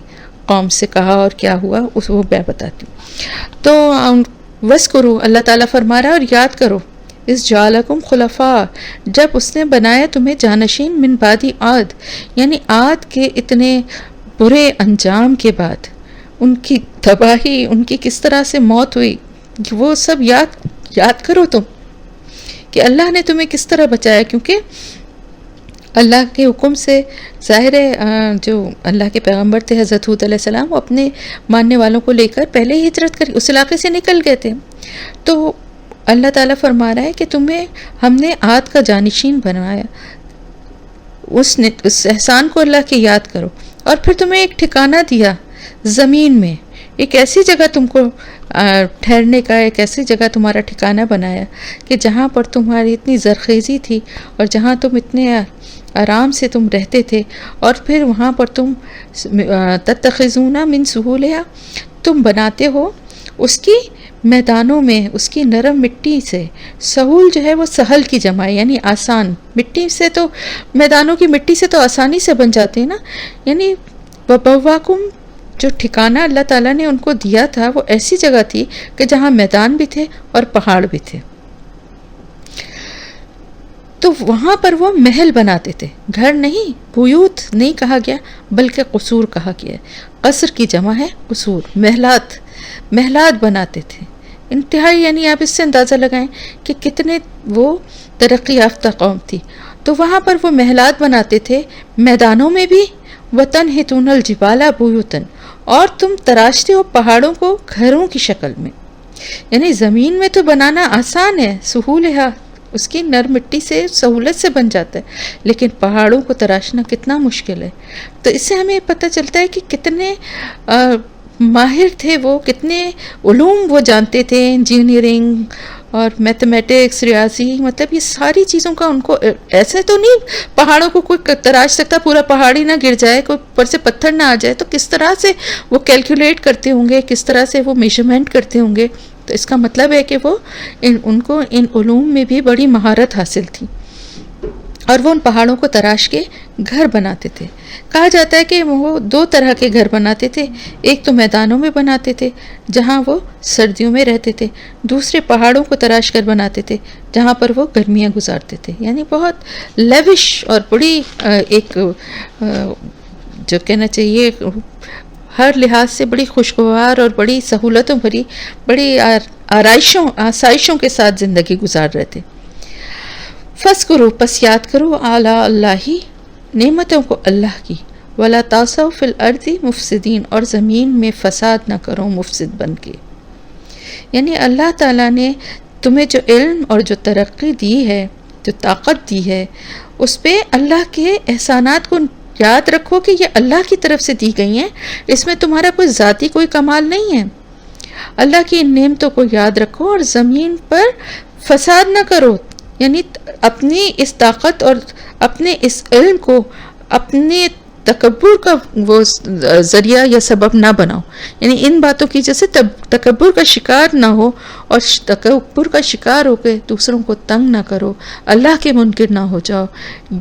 قوم سے کہا اور کیا ہوا وہ میں بتاتی ہوں۔ تو وَاذْكُرُوا، اللہ تعالیٰ فرما رہا ہے اور یاد کرو، اِذْ جَعَلَكُمْ خُلَفَاءَ، جب اس نے بنایا تمہیں جانشین من بعد عاد، یعنی عاد کے اتنے برے انجام کے بعد، ان کی تباہی، ان کی کس طرح سے موت ہوئی، وہ سب یاد کرو تم کہ اللہ نے تمہیں کس طرح بچایا، کیونکہ اللہ کے حکم سے ظاہر جو اللہ کے پیغمبر تھے حضرت ہود علیہ السلام، وہ اپنے ماننے والوں کو لے کر پہلے ہی ہجرت کر اس علاقے سے نکل گئے تھے، تو اللہ تعالیٰ فرما رہا ہے کہ تمہیں ہم نے عاد کا جانشین بنایا، اس احسان کو اللہ کے یاد کرو، اور پھر تمہیں ایک ٹھکانہ دیا زمین میں، ایک ایسی جگہ تم کو ٹھہرنے کا، ایک ایسی جگہ تمہارا ٹھکانہ بنایا کہ جہاں پر تمہاری اتنی زرخیزی تھی اور جہاں تم اتنے آرام سے تم رہتے تھے، اور پھر وہاں پر تم تتخذون من سہولہا، تم بناتے ہو اس کی میدانوں میں اس کی نرم مٹی سے، سہول جو ہے وہ سہل کی جمع ہے، یعنی آسان، مٹی سے تو میدانوں کی مٹی سے تو آسانی سے بن جاتے ہیں نا، یعنی وَبَوَّاكُمْ، جو ٹھکانہ اللہ تعالیٰ نے ان کو دیا تھا وہ ایسی جگہ تھی کہ جہاں میدان بھی تھے اور پہاڑ بھی تھے، تو وہاں پر وہ محل بناتے تھے، گھر نہیں، بیوت نہیں کہا گیا بلکہ قصور کہا گیا ہے، قصر کی جمع ہے قصور، محلات بناتے تھے انتہائی، یعنی آپ اس سے اندازہ لگائیں کہ کتنے وہ ترقی یافتہ قوم تھی، تو وہاں پر وہ محلات بناتے تھے، میدانوں میں بھی، وَتَنْحِتُونَ الْجِبَالَ بُيُوتًا، اور تم تراشتے ہو پہاڑوں کو گھروں کی شکل میں، یعنی زمین میں تو بنانا آسان ہے، سہولہ اس کی نرم مٹی سے سہولت سے بن جاتا ہے، لیکن پہاڑوں کو تراشنا کتنا مشکل ہے، تو اس سے ہمیں پتہ چلتا ہے کہ کتنے ماہر تھے وہ، کتنے علوم وہ جانتے تھے، انجینئرنگ اور میتھمیٹکس، ریاضی، مطلب یہ ساری چیزوں کا ان کو، ایسے تو نہیں پہاڑوں کو کوئی تراش سکتا، پورا پہاڑ ہی نہ گر جائے، کوئی اوپر سے پتھر نہ آ جائے، تو کس طرح سے وہ کیلکولیٹ کرتے ہوں گے، کس طرح سے وہ میجرمنٹ کرتے ہوں گے، تو اس کا مطلب ہے کہ وہ ان کو ان علوم میں بھی بڑی مہارت حاصل تھی، اور وہ ان پہاڑوں کو تراش کے گھر بناتے تھے. کہا جاتا ہے کہ وہ 2 طرح کے گھر بناتے تھے. ایک تو میدانوں میں بناتے تھے جہاں وہ سردیوں میں رہتے تھے، دوسرے پہاڑوں کو تراش کر بناتے تھے جہاں پر وہ گرمیاں گزارتے تھے. یعنی بہت لیوش اور بڑی ایک جو کہنا چاہیے ہر لحاظ سے بڑی خوشگوار اور بڑی سہولتوں بھری، بڑی آسائشوں کے ساتھ زندگی گزار رہے تھے. فَاذْكُرُوا پس یاد کرو آلاء اللہ نعمتوں کو اللہ کی، وَلَا تَعْثَوْا فِي الْأَرْضِ مُفْسِدِينَ اور زمین میں فساد نہ کرو مفسد بن کے. یعنی اللہ تعالیٰ نے تمہیں جو علم اور جو ترقی دی ہے، جو طاقت دی ہے، اس پہ اللہ کے احسانات کو یاد رکھو کہ یہ اللہ کی طرف سے دی گئی ہیں. اس میں تمہارا کوئی ذاتی کوئی کمال نہیں ہے. اللہ کی ان نعمتوں کو یاد رکھو اور زمین پر فساد نہ کرو. یعنی اپنی اس طاقت اور اپنے اس علم کو اپنے تکبر کا وہ ذریعہ یا سبب نہ بناؤ. یعنی ان باتوں کی جیسے تکبر کا شکار نہ ہو اور تکبر کا شکار ہو کے دوسروں کو تنگ نہ کرو، اللہ کے منکر نہ ہو جاؤ.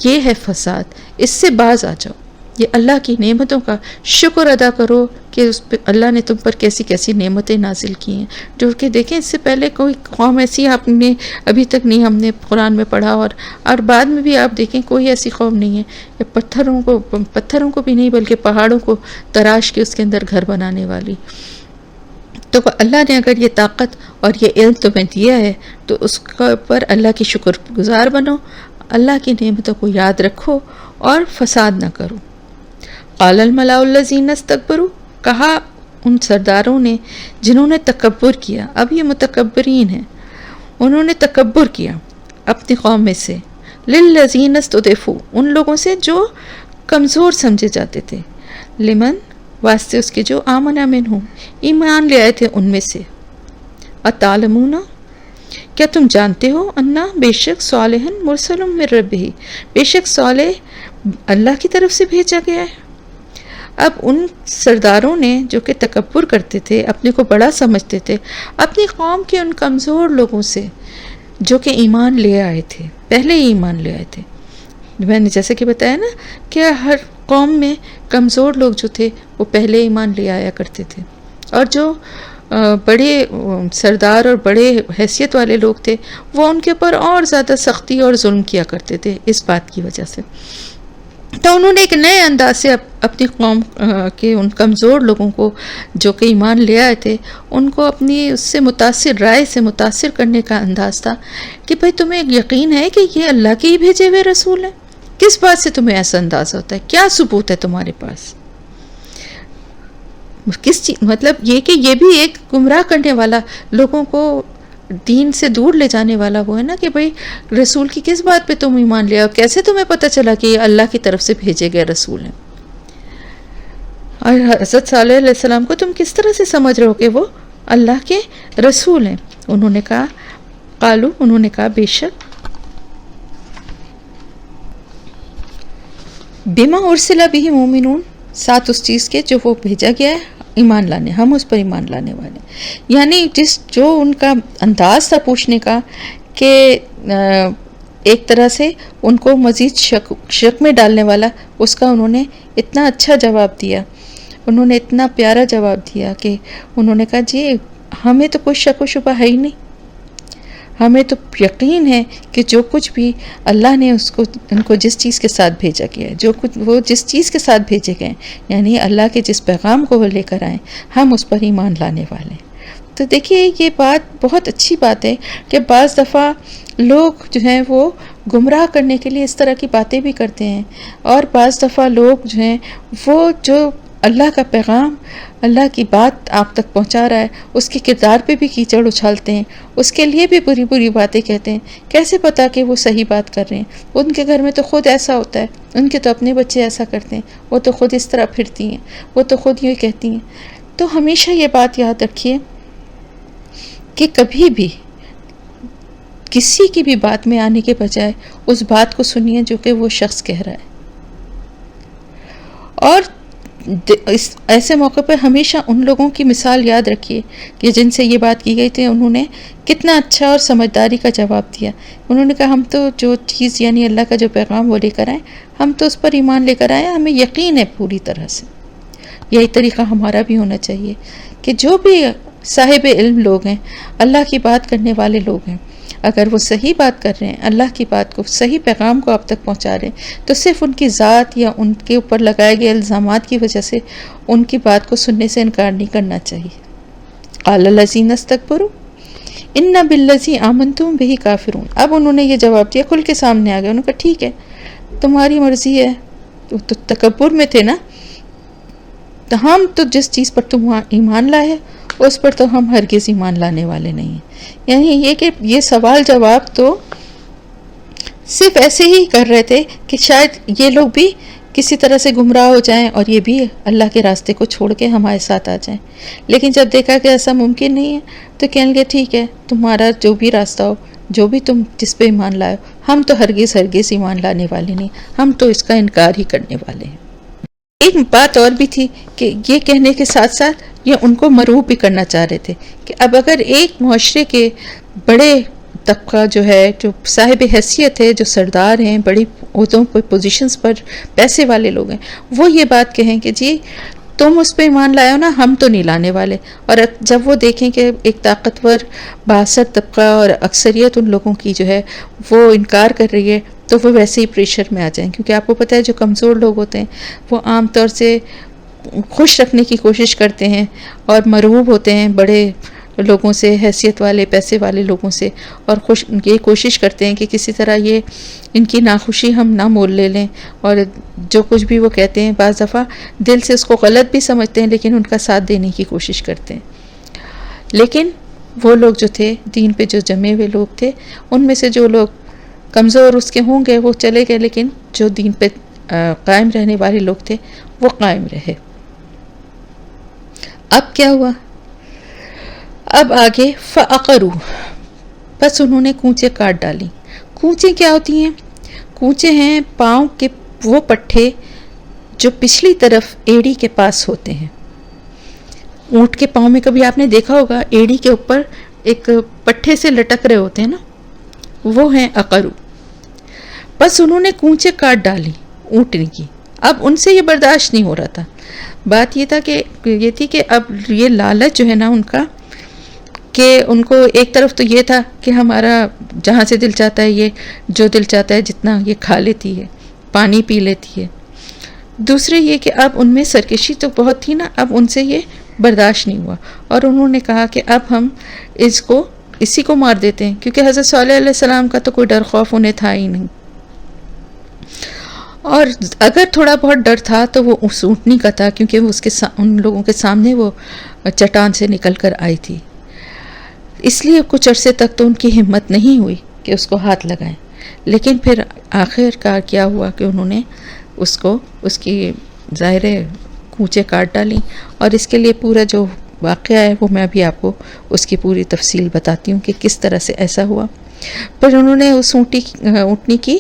یہ ہے فساد. اس سے باز آ جاؤ. یہ اللہ کی نعمتوں کا شکر ادا کرو کہ اس پہ اللہ نے تم پر کیسی کیسی نعمتیں نازل کی ہیں، جو کہ دیکھیں اس سے پہلے کوئی قوم ایسی آپ نے ابھی تک نہیں ہم نے قرآن میں پڑھا، اور بعد میں بھی آپ دیکھیں کوئی ایسی قوم نہیں ہے کہ پتھروں کو بھی نہیں بلکہ پہاڑوں کو تراش کے اس کے اندر گھر بنانے والی. تو اللہ نے اگر یہ طاقت اور یہ علم تمہیں دیا ہے تو اس پر اللہ کی شکر گزار بنو، اللہ کی نعمتوں کو یاد رکھو اور فساد نہ کرو. قال الملأ الذین استکبروا کہا ان سرداروں نے جنہوں نے تکبر کیا. اب یہ متکبرین ہیں، انہوں نے تکبر کیا اپنی قوم میں سے. للذین استضعفوا ان لوگوں سے جو کمزور سمجھے جاتے تھے. لمن واسطے اس کے جو آمن منہم ایمان لے آئے تھے ان میں سے. اتعلمون کیا تم جانتے ہو انا بے شک صالح مرسل من ربہ بے شک صالح اللہ کی طرف سے بھیجا گیا ہے. اب ان سرداروں نے جو کہ تکبر کرتے تھے، اپنے کو بڑا سمجھتے تھے، اپنی قوم کے ان کمزور لوگوں سے جو کہ ایمان لے آئے تھے، پہلے ہی ایمان لے آئے تھے. میں نے جیسے کہ بتایا نا کہ ہر قوم میں کمزور لوگ جو تھے وہ پہلے ایمان لے آیا کرتے تھے، اور جو بڑے سردار اور بڑے حیثیت والے لوگ تھے وہ ان کے اوپر اور زیادہ سختی اور ظلم کیا کرتے تھے اس بات کی وجہ سے. تو انہوں نے ایک نئے انداز سے اپنی قوم کے ان کمزور لوگوں کو جو کہ ایمان لے آئے تھے ان کو اپنی اس سے متاثر رائے سے متاثر کرنے کا انداز تھا کہ بھئی تمہیں یقین ہے کہ یہ اللہ کے ہی بھیجے ہوئے رسول ہیں. کس بات سے تمہیں ایسا انداز ہوتا ہے؟ کیا ثبوت ہے تمہارے پاس؟ کس چیز مطلب یہ کہ یہ بھی ایک گمراہ کرنے والا، لوگوں کو دین سے دور لے جانے والا وہ ہے نا کہ بھئی رسول کی کس بات پہ تم ایمان لے آؤ؟ کیسے تمہیں پتہ چلا کہ یہ اللہ کی طرف سے بھیجے گئے رسول ہیں؟ اور حضرت صالح علیہ السلام کو تم کس طرح سے سمجھ رہے ہو کہ وہ اللہ کے رسول ہیں؟ انہوں نے کہا قالو انہوں نے کہا بے شک بما ارسل به مومنون ساتھ اس چیز کے جو وہ بھیجا گیا ہے ایمان لانے، ہم اس پر ایمان لانے والے. یعنی جو ان کا انداز تھا پوچھنے کا کہ ایک طرح سے ان کو مزید شک میں ڈالنے والا، اس کا انہوں نے اتنا اچھا جواب دیا، انہوں نے اتنا پیارا جواب دیا کہ انہوں نے کہا جی ہمیں تو کوئی شک و شبہ ہے ہی نہیں، ہمیں تو یقین ہے کہ جو کچھ بھی اللہ نے ان کو جس چیز کے ساتھ بھیجا گیا ہے، جو کچھ وہ جس چیز کے ساتھ بھیجے گئے یعنی اللہ کے جس پیغام کو وہ لے کر آئیں ہم اس پر ایمان لانے والے ہیں. تو دیکھیے یہ بات بہت اچھی بات ہے کہ بعض دفعہ لوگ جو ہیں وہ گمراہ کرنے کے لیے اس طرح کی باتیں بھی کرتے ہیں، اور بعض دفعہ لوگ جو ہیں وہ جو اللہ کا پیغام اللہ کی بات آپ تک پہنچا رہا ہے اس کے کردار پہ بھی کیچڑ اچھالتے ہیں، اس کے لیے بھی بری بری باتیں کہتے ہیں. کیسے پتا کہ وہ صحیح بات کر رہے ہیں؟ ان کے گھر میں تو خود ایسا ہوتا ہے، ان کے تو اپنے بچے ایسا کرتے ہیں، وہ تو خود اس طرح پھرتی ہیں، وہ تو خود یوں کہتی ہیں. تو ہمیشہ یہ بات یاد رکھیے کہ کبھی بھی کسی کی بھی بات میں آنے کے بجائے اس بات کو سنیے جو کہ وہ شخص کہہ رہا ہے. اور اس ایسے موقع پہ ہمیشہ ان لوگوں کی مثال یاد رکھیے کہ جن سے یہ بات کی گئی تھی، انہوں نے کتنا اچھا اور سمجھداری کا جواب دیا۔ انہوں نے کہا ہم تو جو چیز یعنی اللہ کا جو پیغام وہ لے کر آئے، ہم تو اس پر ایمان لے کر آئے، ہمیں یقین ہے پوری طرح سے۔ یہی طریقہ ہمارا بھی ہونا چاہیے کہ جو بھی صاحب علم لوگ ہیں، اللہ کی بات کرنے والے لوگ ہیں، اگر وہ صحیح بات کر رہے ہیں، اللہ کی بات کو، صحیح پیغام کو آپ تک پہنچا رہے ہیں، تو صرف ان کی ذات یا ان کے اوپر لگائے گئے الزامات کی وجہ سے ان کی بات کو سننے سے انکار نہیں کرنا چاہیے۔ قال الذین استکبروا ان بالذی آمنتم بہ کافرون۔ اب انہوں نے یہ جواب دیا، کھل کے سامنے آ گیا، انہوں نے کہا ٹھیک ہے، تمہاری مرضی ہے، تو تکبر میں تھے نا، تو ہم تو جس چیز پر تم ایمان لائے اس پر تو ہم ہرگز ایمان لانے والے نہیں ہیں۔ یعنی یہ کہ یہ سوال جواب تو صرف ایسے ہی کر رہے تھے کہ شاید یہ لوگ بھی کسی طرح سے گمراہ ہو جائیں اور یہ بھی اللہ کے راستے کو چھوڑ کے ہمارے ساتھ آ جائیں، لیکن جب دیکھا کہ ایسا ممکن نہیں ہے تو کہنے لگے ٹھیک ہے، تمہارا جو بھی راستہ ہو، جو بھی تم جس پہ ایمان لائے ہو، ہم تو ہرگز ایمان لانے والے نہیں، ہم تو اس کا انکار ہی کرنے والے ہیں۔ ایک بات اور بھی تھی کہ یہ کہنے کے ساتھ ساتھ یہ ان کو مرعوب بھی کرنا چاہ رہے تھے کہ اب اگر ایک معاشرے کے بڑے طبقہ جو ہے، جو صاحب حیثیت ہے، جو سردار ہیں، بڑی عہدوں پہ پوزیشنز پر پیسے والے لوگ ہیں، وہ یہ بات کہیں کہ جی تم اس پہ ایمان لائے ہو نا، ہم تو نہیں لانے والے، اور جب وہ دیکھیں کہ ایک طاقتور بااثر طبقہ اور اکثریت ان لوگوں کی جو ہے وہ انکار کر رہی ہے، تو وہ ویسے ہی پریشر میں آ جائیں، کیونکہ آپ کو پتہ ہے جو کمزور لوگ ہوتے ہیں وہ عام طور سے خوش رکھنے کی کوشش کرتے ہیں اور مرعوب ہوتے ہیں بڑے لوگوں سے، حیثیت والے پیسے والے لوگوں سے، اور یہ کوشش کرتے ہیں کہ کسی طرح یہ ان کی ناخوشی ہم نہ مول لے لیں، اور جو کچھ بھی وہ کہتے ہیں بعض دفعہ دل سے اس کو غلط بھی سمجھتے ہیں لیکن ان کا ساتھ دینے کی کوشش کرتے ہیں۔ لیکن وہ لوگ جو تھے، دین پہ جو جمے ہوئے لوگ تھے، ان میں سے جو لوگ کمزور اس کے ہوں گے وہ چلے گئے، لیکن جو دین پہ قائم رہنے والے لوگ تھے وہ قائم رہے۔ اب کیا ہوا؟ اب آگے فَعَقَرُوا، بس انہوں نے کونچے کاٹ ڈالی۔ کونچے کیا ہوتی ہیں؟ کونچے ہیں پاؤں کے وہ پٹھے جو پچھلی طرف ایڑی کے پاس ہوتے ہیں۔ اونٹ کے پاؤں میں کبھی آپ نے دیکھا ہوگا ایڑی کے اوپر ایک پٹھے سے لٹک رہے ہوتے ہیں نا، وہ ہیں عقرو۔ بس انہوں نے کونچے کاٹ ڈالی اونٹنی کی۔ اب ان سے یہ برداشت نہیں ہو رہا تھا۔ بات یہ تھی کہ اب یہ لالچ جو ہے نا ان کا، کہ ان کو ایک طرف تو یہ تھا کہ ہمارا جہاں سے دل چاہتا ہے، یہ جو دل چاہتا ہے جتنا یہ کھا لیتی ہے، پانی پی لیتی ہے۔ دوسرے یہ کہ اب ان میں سرکشی تو بہت تھی نا، اب ان سے یہ برداشت نہیں ہوا، اور انہوں نے کہا کہ اب ہم اسی کو مار دیتے ہیں، کیونکہ حضرت صالح علیہ السلام کا تو کوئی ڈر خوف انہیں تھا ہی نہیں، اور اگر تھوڑا بہت ڈر تھا تو وہ اس اونٹنی کا تھا، کیونکہ وہ ان لوگوں کے سامنے وہ چٹان سے نکل کر آئی تھی۔ اس لیے کچھ عرصے تک تو ان کی ہمت نہیں ہوئی کہ اس کو ہاتھ لگائیں، لیکن پھر آخر کار کیا ہوا کہ انہوں نے اس کی ظاہر کونچے کاٹ ڈالیں، اور اس کے لیے پورا جو واقعہ ہے وہ میں ابھی آپ کو اس کی پوری تفصیل بتاتی ہوں کہ کس طرح سے ایسا ہوا۔ پھر انہوں نے اس اونٹنی کی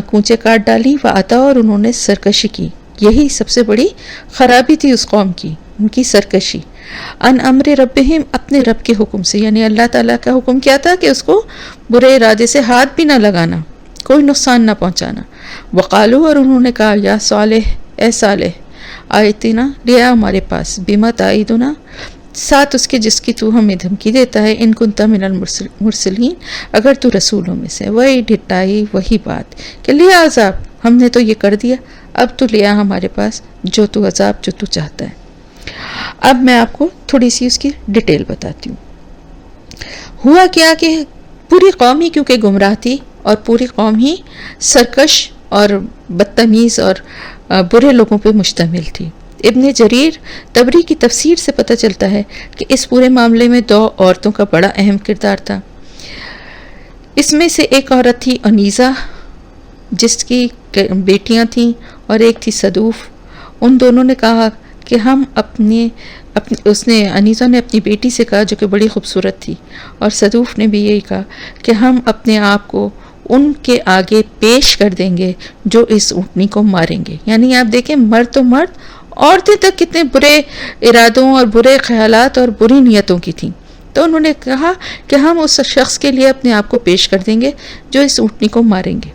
کونچے کاٹ ڈالی وآتا، اور انہوں نے سرکشی کی۔ یہی سب سے بڑی خرابی تھی اس قوم کی، ان کی سرکشی۔ ان امر ربہم، اپنے رب کے حکم سے، یعنی اللہ تعالیٰ کا حکم کیا تھا کہ اس کو برے ارادے سے ہاتھ بھی نہ لگانا، کوئی نقصان نہ پہنچانا۔ وقالو، اور انہوں نے کہا یا صالح، اے صالح، آیتنا، لیا ہمارے پاس، بما تعیدنا، ساتھ اس کے جس کی تو ہمیں دھمکی دیتا ہے، ان کنت من المرسلین، اگر تو رسولوں میں سے۔ وہی ڈٹائی، وہی بات کہ لیا عذاب، ہم نے تو یہ کر دیا، اب تو لیا ہمارے پاس جو تو عذاب جو تو چاہتا ہے۔ اب میں آپ کو تھوڑی سی اس کی ڈیٹیل بتاتی ہوں۔ ہوا کیا کہ پوری قوم ہی کیونکہ گمراہ تھی، اور پوری قوم ہی سرکش اور بدتمیز اور برے لوگوں پہ مشتمل تھی۔ ابن جریر طبری کی تفسیر سے پتہ چلتا ہے کہ اس پورے معاملے میں 2 عورتوں کا بڑا اہم کردار تھا۔ اس میں سے ایک عورت تھی انیزہ، جس کی بیٹیاں تھیں، اور ایک تھی صدوف۔ ان دونوں نے کہا کہ ہم انیزہ نے اپنی بیٹی سے کہا جو کہ بڑی خوبصورت تھی، اور صدوف نے بھی یہی کہا کہ ہم اپنے آپ کو ان کے آگے پیش کر دیں گے جو اس اونٹنی کو ماریں گے۔ یعنی آپ دیکھیں، مرد تو مرد، عورتیں تک کتنے برے ارادوں اور برے خیالات اور بری نیتوں کی تھیں. تو انہوں نے کہا کہ ہم اس شخص کے لیے اپنے آپ کو پیش کر دیں گے جو اس اونٹنی کو ماریں گے.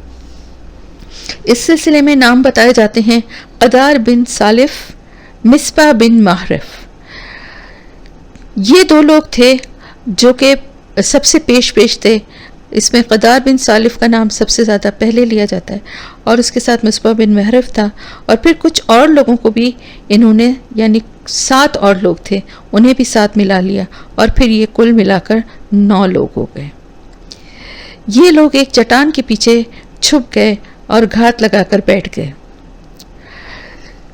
اس سلسلے میں نام بتائے جاتے ہیں قدار بن سالف، مصباح بن محرف. یہ دو لوگ تھے جو کہ سب سے پیش تھے. اس میں قدار بن سالف کا نام سب سے زیادہ پہلے لیا جاتا ہے اور اس کے ساتھ مصباح بن محرف تھا، اور پھر کچھ اور لوگوں کو بھی انہوں نے، یعنی 7 اور لوگ تھے، انہیں بھی ساتھ ملا لیا، اور پھر یہ کل ملا کر 9 لوگ ہو گئے. یہ لوگ ایک چٹان کے پیچھے چھپ گئے اور گھات لگا کر بیٹھ گئے.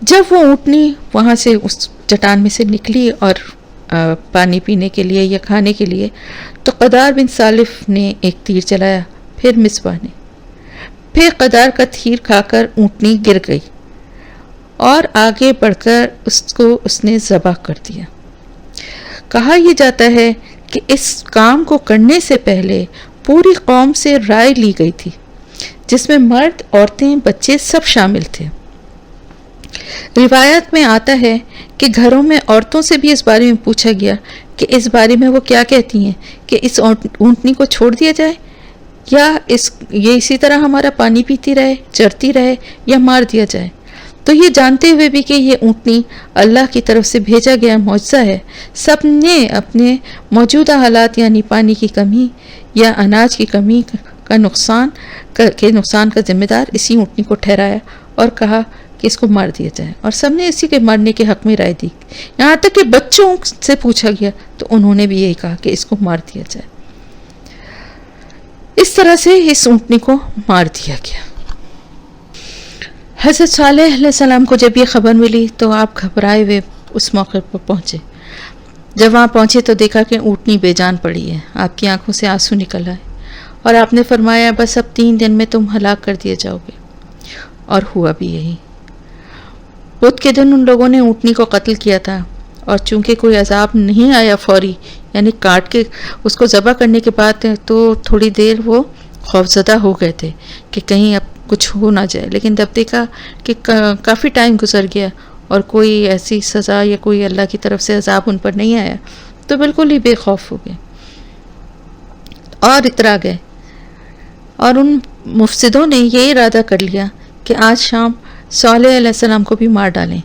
جب وہ اونٹنی وہاں سے اس چٹان میں سے نکلی اور پانی پینے کے لیے یا کھانے کے لیے، تو قدار بن سالف نے ایک تیر چلایا، پھر مصباح نے، پھر قدار کا تیر کھا کر اونٹنی گر گئی اور آگے بڑھ کر اس نے ذبح کر دیا. کہا یہ جاتا ہے کہ اس کام کو کرنے سے پہلے پوری قوم سے رائے لی گئی تھی، جس میں مرد، عورتیں، بچے سب شامل تھے. روایت میں آتا ہے کہ گھروں میں عورتوں سے بھی اس بارے میں پوچھا گیا کہ اس بارے میں وہ کیا کہتی ہیں کہ اس اونٹنی کو چھوڑ دیا جائے یا یہ اسی طرح ہمارا پانی پیتی رہے، چرتی رہے، یا مار دیا جائے. تو یہ جانتے ہوئے بھی کہ یہ اونٹنی اللہ کی طرف سے بھیجا گیا معجزہ ہے، سب نے اپنے موجودہ حالات یعنی پانی کی کمی یا اناج کی کمی کا نقصان کا ذمہ دار اسی اونٹنی کو ٹھہرایا اور کہا کہ اس کو مار دیا جائے، اور سب نے اسی کے مارنے کے حق میں رائے دی. یہاں تک کہ بچوں سے پوچھا گیا تو انہوں نے بھی یہی کہا کہ اس کو مار دیا جائے. اس طرح سے اس اونٹنی کو مار دیا گیا. حضرت صالح علیہ السلام کو جب یہ خبر ملی تو آپ گھبرائے ہوئے اس موقع پر پہنچے. جب وہاں پہنچے تو دیکھا کہ اونٹنی بے جان پڑی ہے، آپ کی آنکھوں سے آنسو نکل آئے، اور آپ نے فرمایا بس اب 3 دن میں تم ہلاک کر دیے جاؤ گے. اور ہوا بھی یہی. بدھ کے دن ان لوگوں نے اونٹنی کو قتل کیا تھا، اور چونکہ کوئی عذاب نہیں آیا فوری، یعنی کاٹ کے اس کو ذبح کرنے کے بعد، تو تھوڑی دیر وہ خوفزدہ ہو گئے تھے کہ کہیں اب کچھ ہو نہ جائے. لیکن جب دیکھا کہ کافی ٹائم گزر گیا اور کوئی ایسی سزا یا کوئی اللہ کی طرف سے عذاب ان پر نہیں آیا، تو بالکل ہی بے خوف ہو گئے اور اترا گئے. اور ان مفسدوں نے یہ ارادہ کر لیا کہ آج شام صالح علیہ السلام کو بھی مار ڈالیں،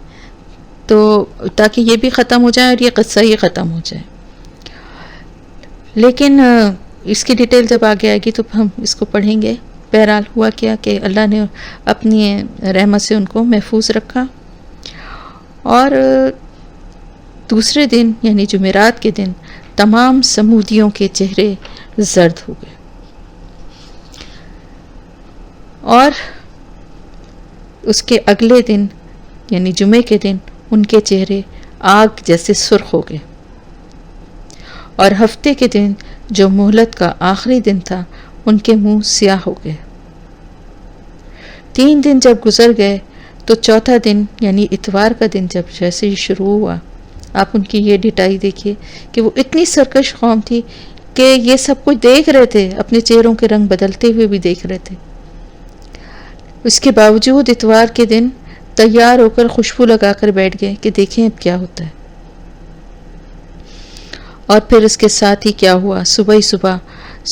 تو تاکہ یہ بھی ختم ہو جائے اور یہ قصہ ہی ختم ہو جائے. لیکن اس کی ڈیٹیل جب آگے آئے گی تو ہم اس کو پڑھیں گے. بہرحال ہوا کیا کہ اللہ نے اپنی رحمت سے ان کو محفوظ رکھا، اور دوسرے دن یعنی جمعرات کے دن تمام سمودیوں کے چہرے زرد ہو گئے، اور اس کے اگلے دن یعنی جمعے کے دن ان کے چہرے آگ جیسے سرخ ہو گئے، اور ہفتے کے دن جو مہلت کا آخری دن تھا ان کے منہ سیاہ ہو گئے. 3 دن جب گزر گئے تو چوتھا دن یعنی اتوار کا دن جب جیسے ہی شروع ہوا، آپ ان کی یہ ڈٹائی دیکھیے کہ وہ اتنی سرکش قوم تھی کہ یہ سب کچھ دیکھ رہے تھے، اپنے چہروں کے رنگ بدلتے ہوئے بھی دیکھ رہے تھے. اس کے باوجود اتوار کے دن تیار ہو کر خوشبو لگا کر بیٹھ گئے کہ دیکھیں اب کیا ہوتا ہے. اور پھر اس کے ساتھ ہی کیا ہوا، صبح ہی صبح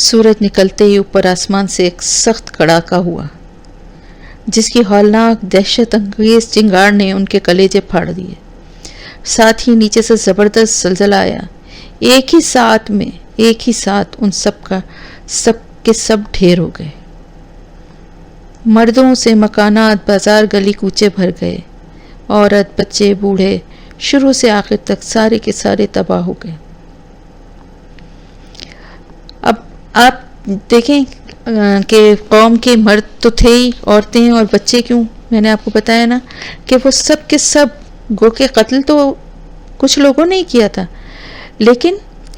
سورج نکلتے ہی اوپر آسمان سے ایک سخت کڑاکا ہوا، جس کی ہولناک دہشت انگیز چنگاڑ نے ان کے کلیجے پھاڑ دیے. ساتھ ہی نیچے سے زبردست زلزلہ آیا. ایک ہی ساتھ ان سب کے سب ڈھیر ہو گئے. مردوں سے مکانات، بازار، گلی کوچے بھر گئے. عورت، بچے، بوڑھے، شروع سے آخر تک سارے کے سارے تباہ ہو گئے. اب آپ دیکھیں کہ قوم کے مرد تو تھے ہی، عورتیں اور بچے کیوں، میں نے آپ کو بتایا نا کہ وہ سب کے سب گو کہ قتل تو کچھ لوگوں نے ہی کیا تھا، لیکن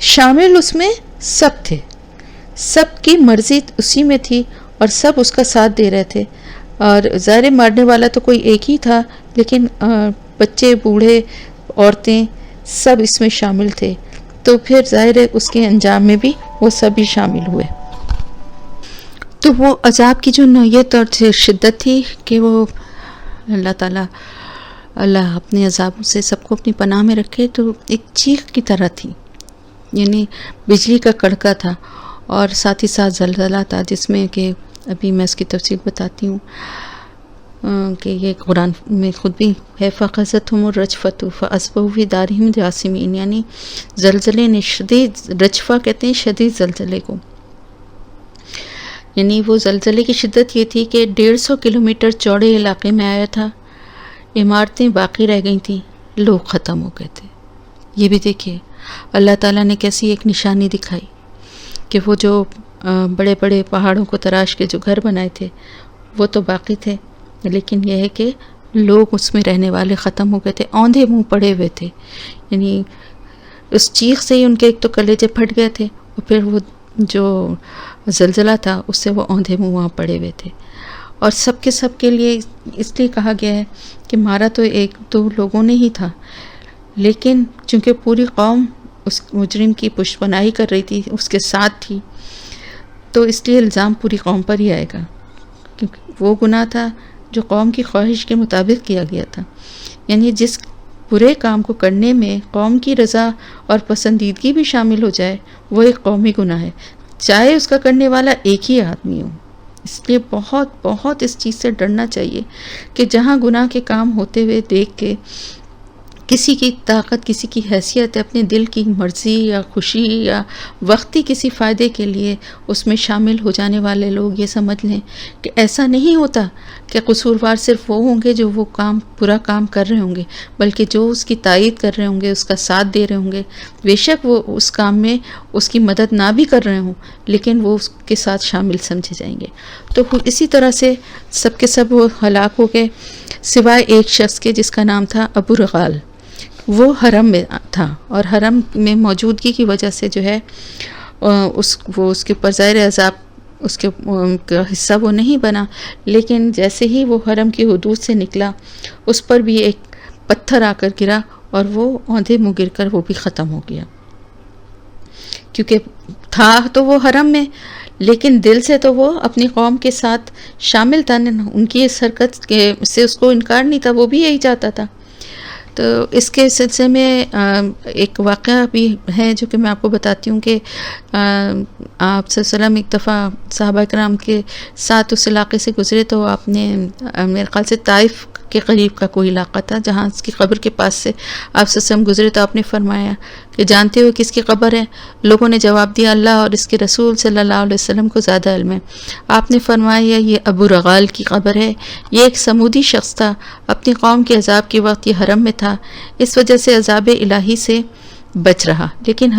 شامل اس میں سب تھے، سب کی مرضی اسی میں تھی اور سب اس کا ساتھ دے رہے تھے. اور ظاہر مارنے والا تو کوئی ایک ہی تھا، لیکن بچے، بوڑھے، عورتیں سب اس میں شامل تھے. تو پھر ظاہر ہے اس کے انجام میں بھی وہ سب ہی شامل ہوئے. تو وہ عذاب کی جو نوعیت اور شدت تھی کہ وہ اللہ تعالیٰ اللہ اپنے عذابوں سے سب کو اپنی پناہ میں رکھے، تو ایک چیخ کی طرح تھی، یعنی بجلی کا کڑکا تھا اور ساتھ ہی ساتھ زلزلہ تھا، جس میں کہ ابھی میں اس کی تفصیل بتاتی ہوں کہ یہ قرآن میں خود بھی ہے، فَأَخَذَتْهُمُ الرَّجْفَةُ فَأَصْبَحُوا فِي دَارِهِمْ جَاثِمِينَ، یعنی زلزلے نے شدید، رجفہ کہتے ہیں شدید زلزلے کو، یعنی وہ زلزلے کی شدت یہ تھی کہ 150 کلومیٹر چوڑے علاقے میں آیا تھا، عمارتیں باقی رہ گئی تھیں، لوگ ختم ہو گئے تھے۔ یہ بھی دیکھیے اللہ تعالیٰ نے کیسی ایک نشانی دکھائی کہ وہ جو بڑے بڑے پہاڑوں کو تراش کے جو گھر بنائے تھے وہ تو باقی تھے، لیکن یہ ہے کہ لوگ اس میں رہنے والے ختم ہو گئے تھے، اوندھے منہ پڑے ہوئے تھے، یعنی اس چیخ سے ہی ان کے ایک تو کلیجے پھٹ گئے تھے، اور پھر وہ جو زلزلہ تھا اس سے وہ اوندھے منہ وہاں پڑے ہوئے تھے۔ اور سب کے لیے اس لیے کہا گیا ہے کہ مارا تو ایک دو لوگوں نے ہی تھا، لیکن چونکہ پوری قوم اس مجرم کی پشت پناہی کر رہی تھی، اس کے ساتھ تھی، تو اس لیے الزام پوری قوم پر ہی آئے گا، کیونکہ وہ گناہ تھا جو قوم کی خواہش کے مطابق کیا گیا تھا۔ یعنی جس برے کام کو کرنے میں قوم کی رضا اور پسندیدگی بھی شامل ہو جائے وہ ایک قومی گناہ ہے، چاہے اس کا کرنے والا ایک ہی آدمی ہو۔ اس لیے بہت بہت اس چیز سے ڈرنا چاہیے کہ جہاں گناہ کے کام ہوتے ہوئے دیکھ کے کسی کی طاقت، کسی کی حیثیت، اپنے دل کی مرضی یا خوشی یا وقتی کسی فائدے کے لیے اس میں شامل ہو جانے والے لوگ یہ سمجھ لیں کہ ایسا نہیں ہوتا کہ قصوروار صرف وہ ہوں گے جو وہ کام، برا کام کر رہے ہوں گے، بلکہ جو اس کی تائید کر رہے ہوں گے، اس کا ساتھ دے رہے ہوں گے، بے شک وہ اس کام میں اس کی مدد نہ بھی کر رہے ہوں لیکن وہ اس کے ساتھ شامل سمجھے جائیں گے۔ تو اسی طرح سے سب کے سب وہ ہلاک ہو گئے سوائے ایک شخص کے جس کا نام تھا ابو رغال۔ وہ حرم میں تھا اور حرم میں موجودگی کی وجہ سے جو ہے اس کے اوپر ظاہر عذاب اس کے کا حصہ وہ نہیں بنا، لیکن جیسے ہی وہ حرم کی حدود سے نکلا اس پر بھی ایک پتھر آ کر گرا اور وہ اوندھے منہ گر کر وہ بھی ختم ہو گیا، کیونکہ تھا تو وہ حرم میں لیکن دل سے تو وہ اپنی قوم کے ساتھ شامل تھا، ان کی اس حرکت سے اس کو انکار نہیں تھا، وہ بھی یہی چاہتا تھا۔ تو اس کے سلسلے میں ایک واقعہ بھی ہے جو کہ میں آپ کو بتاتی ہوں کہ آپ صلی اللہ علیہ وسلم ایک دفعہ صحابہ کرام کے ساتھ اس علاقے سے گزرے، تو آپ نے میرے خیال سے طائف کے قریب کا کوئی علاقہ تھا جہاں اس کی قبر کے پاس سے آپ صلی اللہ علیہ وسلم گزرے، تو آپ نے فرمایا کہ جانتے ہو کس کی قبر ہے؟ لوگوں نے جواب دیا اللہ اور اس کے رسول صلی اللہ علیہ وسلم کو زیادہ علم ہے۔ آپ نے فرمایا یہ ابو رغال کی قبر ہے، یہ ایک سمودی شخص تھا، اپنی قوم کے عذاب کے وقت یہ حرم میں تھا، اس وجہ سے عذاب الہی سے بچ رہا، لیکن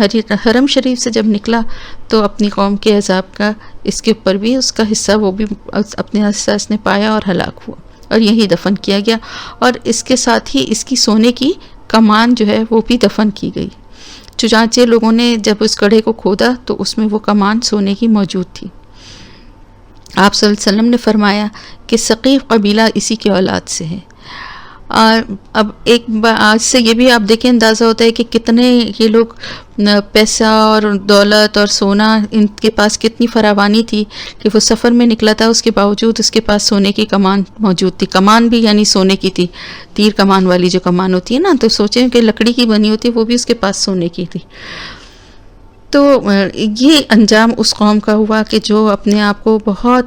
حرم شریف سے جب نکلا تو اپنی قوم کے عذاب کا اس کے اوپر بھی اس کا حصہ، وہ بھی اپنے حصہ اس نے پایا اور ہلاک ہوا اور یہی دفن کیا گیا، اور اس کے ساتھ ہی اس کی سونے کی کمان جو ہے وہ بھی دفن کی گئی۔ چنانچہ لوگوں نے جب اس گڑھے کو کھودا تو اس میں وہ کمان سونے کی موجود تھی۔ آپ صلی اللہ علیہ وسلم نے فرمایا کہ ثقیف قبیلہ اسی کی اولاد سے ہے۔ اور اب ایک آج سے یہ بھی آپ دیکھیں اندازہ ہوتا ہے کہ کتنے یہ لوگ پیسہ اور دولت اور سونا ان کے پاس کتنی فراوانی تھی کہ وہ سفر میں نکلا تھا، اس کے باوجود اس کے پاس سونے کی کمان موجود تھی، کمان بھی یعنی سونے کی تھی، تیر کمان والی جو کمان ہوتی ہے نا، تو سوچیں کہ لکڑی کی بنی ہوتی ہے، وہ بھی اس کے پاس سونے کی تھی۔ تو یہ انجام اس قوم کا ہوا کہ جو اپنے آپ کو بہت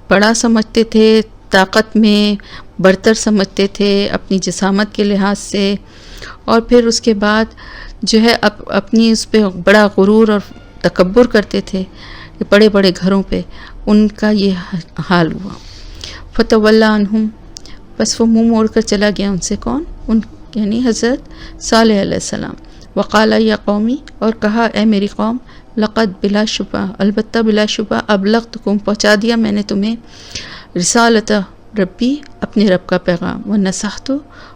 بڑا سمجھتے تھے، طاقت میں برتر سمجھتے تھے اپنی جسامت کے لحاظ سے، اور پھر اس کے بعد جو ہے اپنی اس پہ بڑا غرور اور تکبر کرتے تھے بڑے بڑے گھروں پہ، ان کا یہ حال ہوا۔ فتولی عنہم، بس وہ منہ موڑ کر چلا گیا ان سے، کون؟ ان یعنی حضرت صالح علیہ السلام۔ وقال یا قومی، اور کہا اے میری قوم، لقد بلا شبہ، البتہ بلا شبہ، ابلغتکم، پہنچا دیا میں نے تمہیں، رسالت ربی، اپنے رب کا پیغام، ونصحت،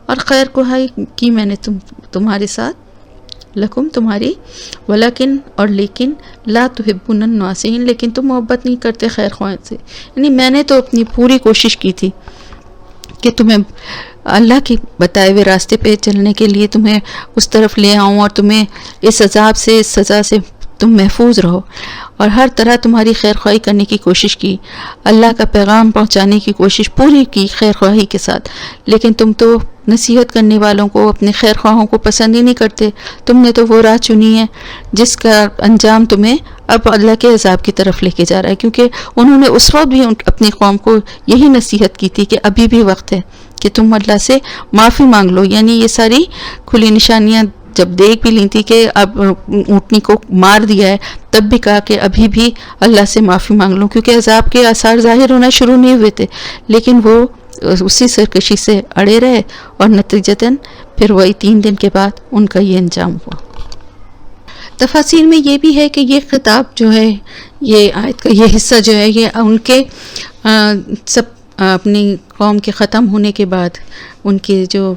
اور خیر خواہی کی میں نے تمہارے ساتھ، لکم تمہاری، ولیکن اور لیکن، لا تحبون الناصحین، لیکن تم محبت نہیں کرتے خیر خواہی سے، یعنی میں نے تو اپنی پوری کوشش کی تھی کہ تمہیں اللہ کے بتائے ہوئے راستے پہ چلنے کے لیے تمہیں اس طرف لے آؤں اور تمہیں اس عذاب سے، اس سزا سے تم محفوظ رہو اور ہر طرح تمہاری خیر خواہی کرنے کی کوشش کی، اللہ کا پیغام پہنچانے کی کوشش پوری کی خیر خواہی کے ساتھ، لیکن تم تو نصیحت کرنے والوں کو، اپنے خیر خواہوں کو پسند ہی نہیں کرتے. تم نے تو وہ راہ چنی ہے جس کا انجام تمہیں اب اللہ کے عذاب کی طرف لے کے جا رہا ہے، کیونکہ انہوں نے اس وقت بھی اپنی قوم کو یہی نصیحت کی تھی کہ ابھی بھی وقت ہے کہ تم اللہ سے معافی مانگ لو. یعنی یہ ساری کھلی نشانیاں جب دیکھ بھی لی تھی کہ اب اونٹنی کو مار دیا ہے، تب بھی کہا کہ ابھی بھی اللہ سے معافی مانگ لوں، کیونکہ عذاب کے آثار ظاہر ہونا شروع نہیں ہوئے تھے. لیکن وہ اسی سرکشی سے اڑے رہے اور نتیجتاً پھر وہی 3 دن کے بعد ان کا یہ انجام ہوا. تفاسیر میں یہ بھی ہے کہ یہ خطاب جو ہے، یہ آیت کا یہ حصہ جو ہے، یہ ان کے سب اپنی قوم کے ختم ہونے کے بعد، ان کے جو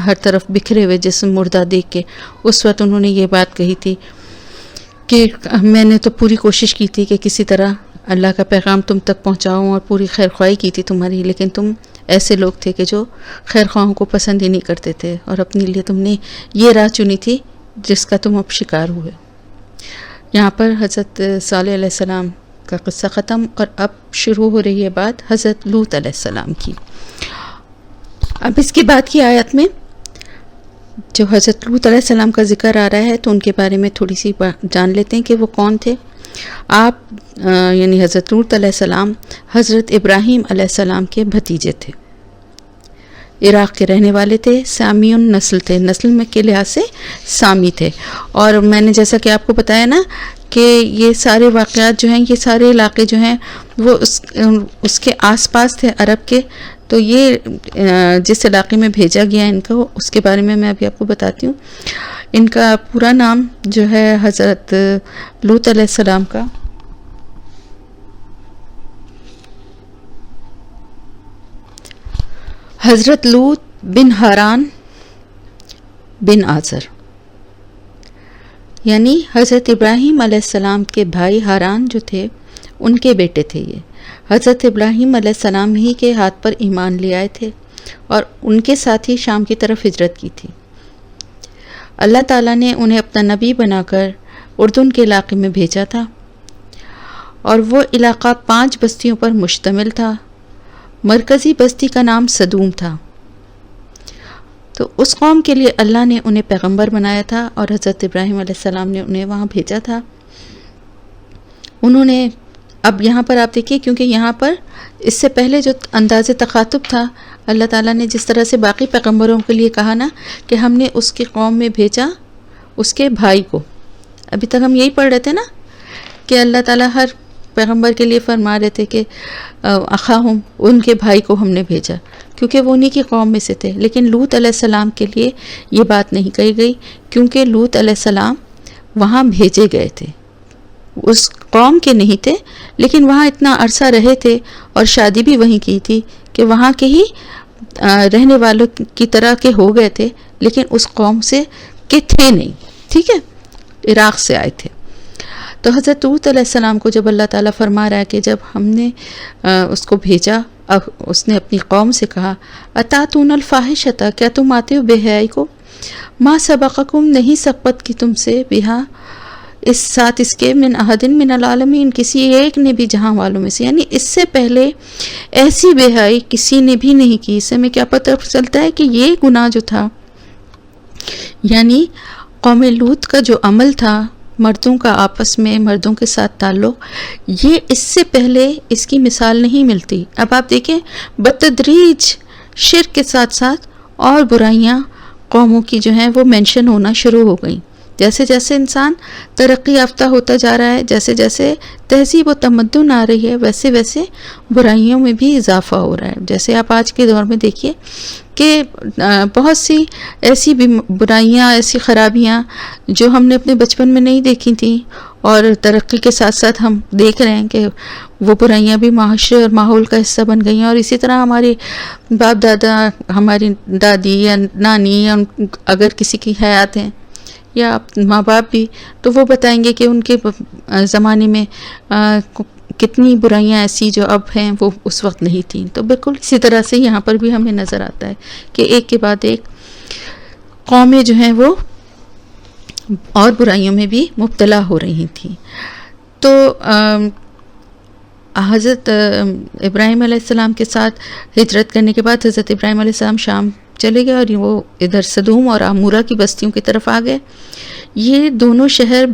ہر طرف بکھرے ہوئے جسم مردہ دیکھ کے، اس وقت انہوں نے یہ بات کہی تھی کہ میں نے تو پوری کوشش کی تھی کہ کسی طرح اللہ کا پیغام تم تک پہنچاؤں اور پوری خیر خواہی کی تھی تمہاری، لیکن تم ایسے لوگ تھے کہ جو خیر خواہوں کو پسند ہی نہیں کرتے تھے، اور اپنے لیے تم نے یہ راہ چنی تھی جس کا تم اب شکار ہوئے. یہاں پر حضرت صالح علیہ السلام کا قصہ ختم، اور اب شروع ہو رہی ہے بات حضرت لوط علیہ السلام کی. اب اس کے بعد کی آیت میں جو حضرت لوط علیہ السلام کا ذکر آ رہا ہے، تو ان کے بارے میں تھوڑی سی جان لیتے ہیں کہ وہ کون تھے. آپ یعنی حضرت لوط علیہ السلام حضرت ابراہیم علیہ السلام کے بھتیجے تھے، عراق کے رہنے والے تھے، سامیون نسل تھے، نسل میں کے لحاظ سے سامی تھے. اور میں نے جیسا کہ آپ کو بتایا نا کہ یہ سارے واقعات جو ہیں، یہ سارے علاقے جو ہیں وہ اس کے آس پاس تھے عرب کے. تو یہ جس علاقے میں بھیجا گیا ان کو، اس کے بارے میں ابھی آپ کو بتاتی ہوں. ان کا پورا نام جو ہے حضرت لوط علیہ السلام کا حضرت لوط بن ہاران بن آزر، یعنی حضرت ابراہیم علیہ السلام کے بھائی ہاران جو تھے ان کے بیٹے تھے. یہ حضرت ابراہیم علیہ السلام ہی کے ہاتھ پر ایمان لے آئے تھے اور ان کے ساتھ ہی شام کی طرف ہجرت کی تھی. اللہ تعالیٰ نے انہیں اپنا نبی بنا کر اردن کے علاقے میں بھیجا تھا، اور وہ علاقہ 5 بستیوں پر مشتمل تھا. مرکزی بستی کا نام صدوم تھا. تو اس قوم کے لیے اللہ نے انہیں پیغمبر بنایا تھا، اور حضرت ابراہیم علیہ السلام نے انہیں وہاں بھیجا تھا. انہوں نے اب یہاں پر آپ دیکھیے، کیونکہ یہاں پر اس سے پہلے جو انداز تخاطب تھا، اللہ تعالیٰ نے جس طرح سے باقی پیغمبروں کے لیے کہا نا کہ ہم نے اس کی قوم میں بھیجا اس کے بھائی کو. ابھی تک ہم یہی پڑھ رہے تھے نا کہ اللہ تعالیٰ ہر پیغمبر کے لیے فرما رہے تھے کہ اخاہم، ان کے بھائی کو ہم نے بھیجا، کیونکہ وہ انہی کی قوم میں سے تھے. لیکن لوط علیہ السلام کے لیے یہ بات نہیں کہی گئی، کیونکہ لوط علیہ السلام وہاں بھیجے گئے تھے، اس قوم کے نہیں تھے، لیکن وہاں اتنا عرصہ رہے تھے اور شادی بھی وہیں کی تھی کہ وہاں کے ہی رہنے والوں کی طرح کے ہو گئے تھے، لیکن اس قوم سے کے تھے نہیں. ٹھیک ہے، عراق سے آئے تھے. تو حضرت لوط علیہ السلام کو جب اللہ تعالیٰ فرما رہا ہے کہ جب ہم نے اس کو بھیجا، اب اس نے اپنی قوم سے کہا اتاتون الفاحشۃ، کیا تم آتے ہو بے حیائی کو، ما سبقکم، نہیں سبقت کی تم سے، بہا، اس ساتھ اس کے، من احد من العالمین، کسی ایک نے بھی جہاں والوں میں سے، یعنی اس سے پہلے ایسی بے حیائی کسی نے بھی نہیں کی. اس سے ہمیں کیا پتہ چلتا ہے کہ یہ گناہ جو تھا، یعنی قوم لوط کا جو عمل تھا، مردوں کا آپس میں مردوں کے ساتھ تعلق، یہ اس سے پہلے اس کی مثال نہیں ملتی. اب آپ دیکھیں بتدریج شرک کے ساتھ ساتھ اور برائیاں قوموں کی جو ہیں وہ مینشن ہونا شروع ہو گئیں. جیسے جیسے انسان ترقی یافتہ ہوتا جا رہا ہے، جیسے جیسے تہذیب و تمدن آ رہی ہے، ویسے ویسے برائیوں میں بھی اضافہ ہو رہا ہے. جیسے آپ آج کے دور میں دیکھیے کہ بہت سی ایسی برائیاں، ایسی خرابیاں جو ہم نے اپنے بچپن میں نہیں دیکھی تھیں، اور ترقی کے ساتھ ساتھ ہم دیکھ رہے ہیں کہ وہ برائیاں بھی معاشرے اور ماحول کا حصہ بن گئی ہیں. اور اسی طرح ہمارے باپ دادا، ہماری دادی یا نانی، یا اگر کسی کی حیات ہیں یا ماں باپ بھی، تو وہ بتائیں گے کہ ان کے زمانے میں کتنی برائیاں ایسی جو اب ہیں وہ اس وقت نہیں تھیں. تو بالکل اسی طرح سے یہاں پر بھی ہمیں نظر آتا ہے کہ ایک کے بعد ایک قومیں جو ہیں وہ اور برائیوں میں بھی مبتلا ہو رہی تھیں. تو حضرت ابراہیم علیہ السلام کے ساتھ ہجرت کرنے کے بعد حضرت ابراہیم علیہ السلام شام چلے گئے اور وہ ادھر سدوم اور عمورہ کی بستیوں کی طرف آ گئے. یہ دونوں شہر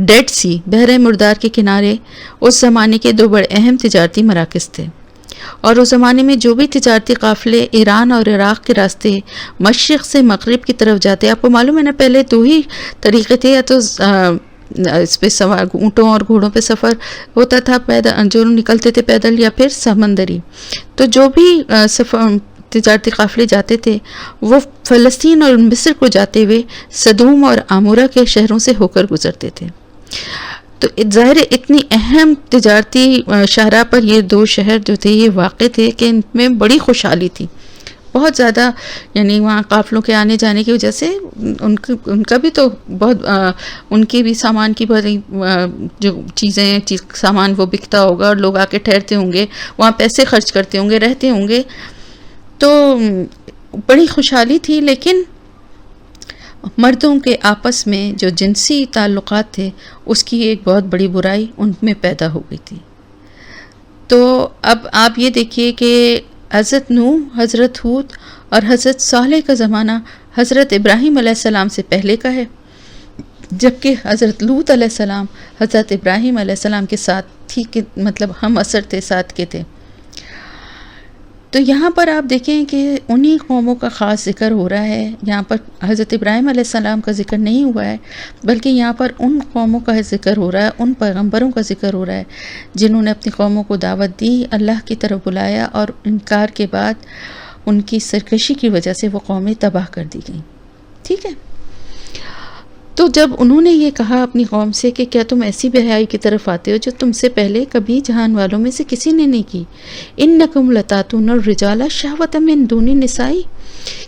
ڈیڈ سی بحر مردار کے کنارے اس زمانے کے دو بڑے اہم تجارتی مراکز تھے، اور اس زمانے میں جو بھی تجارتی قافلے ایران اور عراق کے راستے مشرق سے مغرب کی طرف جاتے، آپ کو معلوم ہے نا پہلے دو ہی طریقے تھے، یا تو اس پہ سوار اونٹوں اور گھوڑوں پہ سفر ہوتا تھا پیدل، جو نکلتے تھے پیدل، یا پھر سمندری. تو جو بھی تجارتی قافلے جاتے تھے وہ فلسطین اور مصر کو جاتے ہوئے سدوم اور عمورہ کے شہروں سے ہو کر گزرتے تھے. تو ظاہر اتنی اہم تجارتی شاہراہ پر یہ دو شہر جو تھے یہ واقع تھے کہ ان میں بڑی خوشحالی تھی بہت زیادہ، یعنی وہاں قافلوں کے آنے جانے کی وجہ سے ان کا بھی تو بہت ان کے بھی سامان کی بڑی جو سامان وہ بکتا ہوگا، اور لوگ آ کے ٹھہرتے ہوں گے وہاں، پیسے خرچ کرتے ہوں گے، رہتے ہوں گے، تو بڑی خوشحالی تھی. لیکن مردوں کے آپس میں جو جنسی تعلقات تھے اس کی ایک بہت بڑی برائی ان میں پیدا ہو گئی تھی. تو اب آپ یہ دیکھیے کہ حضرت نوح، حضرت ہود اور حضرت صالح کا زمانہ حضرت ابراہیم علیہ السلام سے پہلے کا ہے، جبکہ حضرت لوط علیہ السلام حضرت ابراہیم علیہ السلام کے ساتھ تھی، کہ مطلب ہم عصر تھے، ساتھ کے تھے. تو یہاں پر آپ دیکھیں کہ انہی قوموں کا خاص ذکر ہو رہا ہے. یہاں پر حضرت ابراہیم علیہ السلام کا ذکر نہیں ہوا ہے، بلکہ یہاں پر ان قوموں کا ذکر ہو رہا ہے، ان پیغمبروں کا ذکر ہو رہا ہے جنہوں نے اپنی قوموں کو دعوت دی، اللہ کی طرف بلایا، اور انکار کے بعد ان کی سرکشی کی وجہ سے وہ قومیں تباہ کر دی گئیں. ٹھیک ہے، تو جب انہوں نے یہ کہا اپنی قوم سے کہ کیا تم ایسی بے حیائی کی طرف آتے ہو جو تم سے پہلے کبھی جہان والوں میں سے کسی نے نہیں کی، انکم لتاتون الرجال شہوۃ من دون النساء،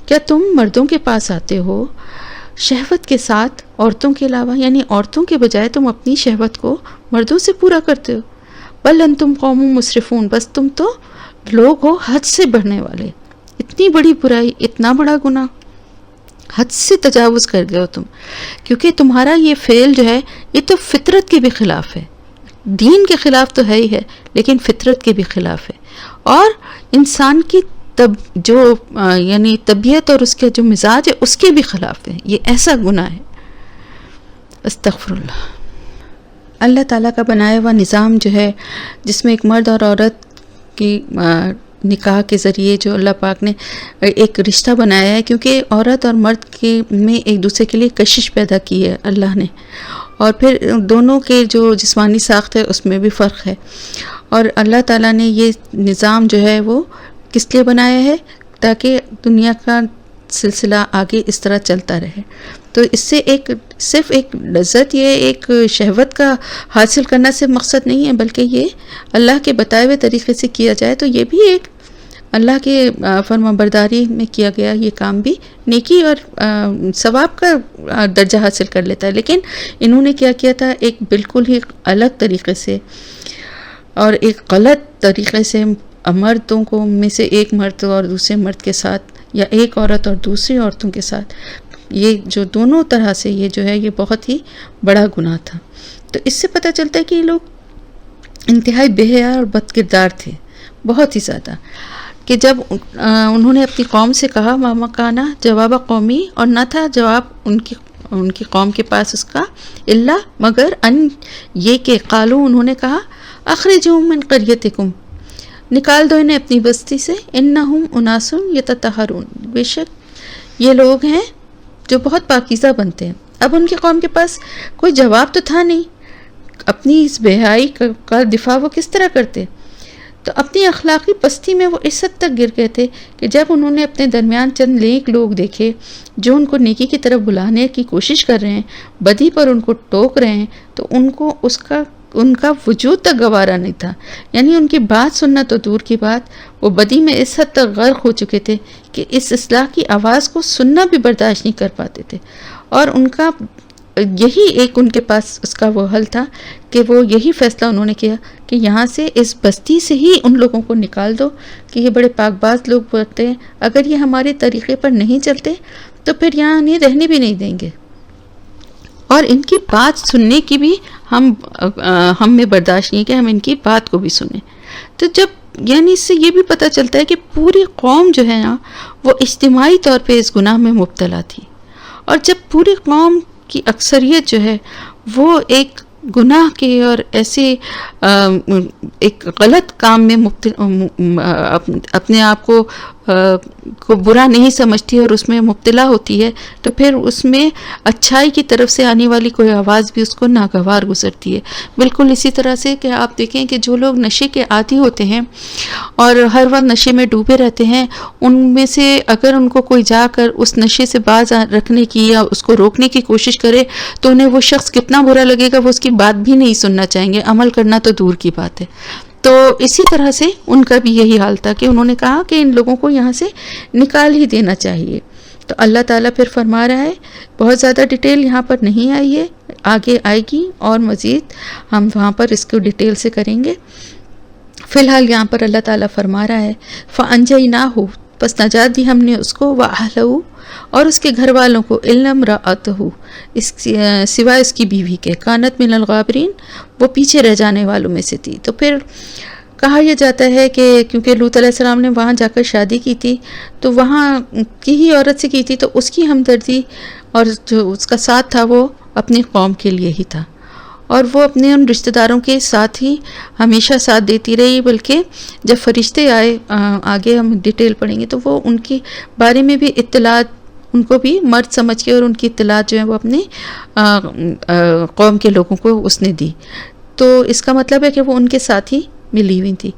کیا تم مردوں کے پاس آتے ہو شہوت کے ساتھ عورتوں کے علاوہ، یعنی عورتوں کے بجائے تم اپنی شہوت کو مردوں سے پورا کرتے ہو. بل انتم قوم مسرفون، بس تم تو لوگ ہو حد سے بڑھنے والے. اتنی بڑی برائی، اتنا بڑا گناہ، حد سے تجاوز کر گئے ہو تم، کیونکہ تمہارا یہ فعل جو ہے یہ تو فطرت کے بھی خلاف ہے، دین کے خلاف تو ہے ہی ہے، لیکن فطرت کے بھی خلاف ہے، اور انسان کی یعنی طبیعت اور اس کا جو مزاج ہے اس کے بھی خلاف ہے. یہ ایسا گناہ ہے. استغفر اللہ. اللہ تعالیٰ کا بنایا ہوا نظام جو ہے جس میں ایک مرد اور عورت کی نکاح کے ذریعے جو اللہ پاک نے ایک رشتہ بنایا ہے، کیونکہ عورت اور مرد کے میں ایک دوسرے کے لیے کشش پیدا کی ہے اللہ نے، اور پھر دونوں کے جو جسمانی ساخت ہے اس میں بھی فرق ہے، اور اللہ تعالیٰ نے یہ نظام جو ہے وہ کس لیے بنایا ہے؟ تاکہ دنیا کا سلسلہ آگے اس طرح چلتا رہے. تو اس سے صرف ایک لذت، یہ ایک شہوت کا حاصل کرنا سے مقصد نہیں ہے، بلکہ یہ اللہ کے بتائے ہوئے طریقے سے کیا جائے تو یہ بھی ایک اللہ کے فرما برداری میں کیا گیا یہ کام بھی نیکی اور ثواب کا درجہ حاصل کر لیتا ہے. لیکن انہوں نے کیا کیا تھا؟ ایک بالکل ہی الگ طریقے سے اور ایک غلط طریقے سے مردوں کو میں سے ایک مرد اور دوسرے مرد کے ساتھ، یا ایک عورت اور دوسری عورتوں کے ساتھ، یہ جو دونوں طرح سے یہ جو ہے یہ بہت ہی بڑا گناہ تھا. تو اس سے پتہ چلتا ہے کہ یہ لوگ انتہائی بے حیا اور بد کردار تھے بہت ہی زیادہ، کہ جب انہوں نے اپنی قوم سے کہا ماما کانا جواب قومی، اور نہ تھا جواب ان کی قوم کے پاس اس کا اللہ مگر ان یہ کہ قالو، انہوں نے کہا اخرجوہم من قریتکم، نکال دو انہیں اپنی بستی سے، انہم اناس یتطہرون، بے شک یہ لوگ ہیں جو بہت پاکیزہ بنتے ہیں. اب ان کی قوم کے پاس کوئی جواب تو تھا نہیں، اپنی اس بے حیائی کا دفاع وہ کس طرح کرتے؟ تو اپنی اخلاقی پستی میں وہ اس حد تک گر گئے تھے کہ جب انہوں نے اپنے درمیان چند نیک لوگ دیکھے جو ان کو نیکی کی طرف بلانے کی کوشش کر رہے ہیں، بدی پر ان کو ٹوک رہے ہیں، تو ان کا وجود تک گوارا نہیں تھا. یعنی ان کی بات سننا تو دور کی بات، وہ بدی میں اس حد تک غرق ہو چکے تھے کہ اس اصلاح کی آواز کو سننا بھی برداشت نہیں کر پاتے تھے. اور ان کا یہی ایک ان کے پاس اس کا وہ حل تھا کہ وہ یہی فیصلہ انہوں نے کیا کہ یہاں سے اس بستی سے ہی ان لوگوں کو نکال دو کہ یہ بڑے پاک باز لوگ بولتے ہیں، اگر یہ ہمارے طریقے پر نہیں چلتے تو پھر یہاں انہیں رہنے بھی نہیں دیں گے. اور ان کی بات سننے کی بھی ہم میں برداشت نہیں کہ ہم ان کی بات کو بھی سنیں. تو جب یعنی اس سے یہ بھی پتہ چلتا ہے کہ پوری قوم جو ہے نا وہ اجتماعی طور پہ اس گناہ میں مبتلا تھی. اور جب پوری قوم کی اکثریت جو ہے وہ ایک گناہ کے اور ایسے ایک غلط کام میں اپنے آپ کو برا نہیں سمجھتی اور اس میں مبتلا ہوتی ہے، تو پھر اس میں اچھائی کی طرف سے آنے والی کوئی آواز بھی اس کو ناگوار گزرتی ہے. بالکل اسی طرح سے کہ آپ دیکھیں کہ جو لوگ نشے کے عادی ہوتے ہیں اور ہر وقت نشے میں ڈوبے رہتے ہیں، ان میں سے اگر ان کو کوئی جا کر اس نشے سے باز رکھنے کی یا اس کو روکنے کی کوشش کرے تو انہیں وہ شخص کتنا برا لگے گا، وہ اس کی بات بھی نہیں سننا چاہیں گے، عمل کرنا تو دور کی بات ہے. تو اسی طرح سے ان کا بھی یہی حال تھا کہ انہوں نے کہا کہ ان لوگوں کو یہاں سے نکال ہی دینا چاہیے. تو اللہ تعالیٰ پھر فرما رہا ہے، بہت زیادہ ڈیٹیل یہاں پر نہیں آئی ہے، آگے آئے گی اور مزید ہم وہاں پر اس کو ڈیٹیل سے کریں گے. فی الحال یہاں پر اللہ تعالیٰ فرما رہا ہے فَأَنْجَيْنَاهُ، پس نجات دی ہم نے اس کو، وَأَهْلَهُ، اور اس کے گھر والوں کو، إِلَّا امْرَأَتَهُ، سوائے اس کی بیوی کے، كَانَتْ مِنَ الْغَابِرِينَ، وہ پیچھے رہ جانے والوں میں سے تھی. تو پھر کہا یہ جاتا ہے کہ کیونکہ لوط علیہ السلام نے وہاں جا کر شادی کی تھی تو وہاں کی ہی عورت سے کی تھی، تو اس کی ہمدردی اور جو اس کا ساتھ تھا وہ اپنی قوم کے لیے ہی تھا، اور وہ اپنے ان رشتہ داروں کے ساتھ ہی ہمیشہ ساتھ دیتی رہی. بلکہ جب فرشتے آئے، آگے ہم ڈیٹیل پڑھیں گے، تو وہ ان کے بارے میں بھی اطلاعات ان کو بھی مرد سمجھ کے، اور ان کی اطلاعات جو ہیں وہ اپنے قوم کے لوگوں کو اس نے دی. تو اس کا مطلب ہے کہ وہ ان کے ساتھ ہی ملی ہوئی تھی.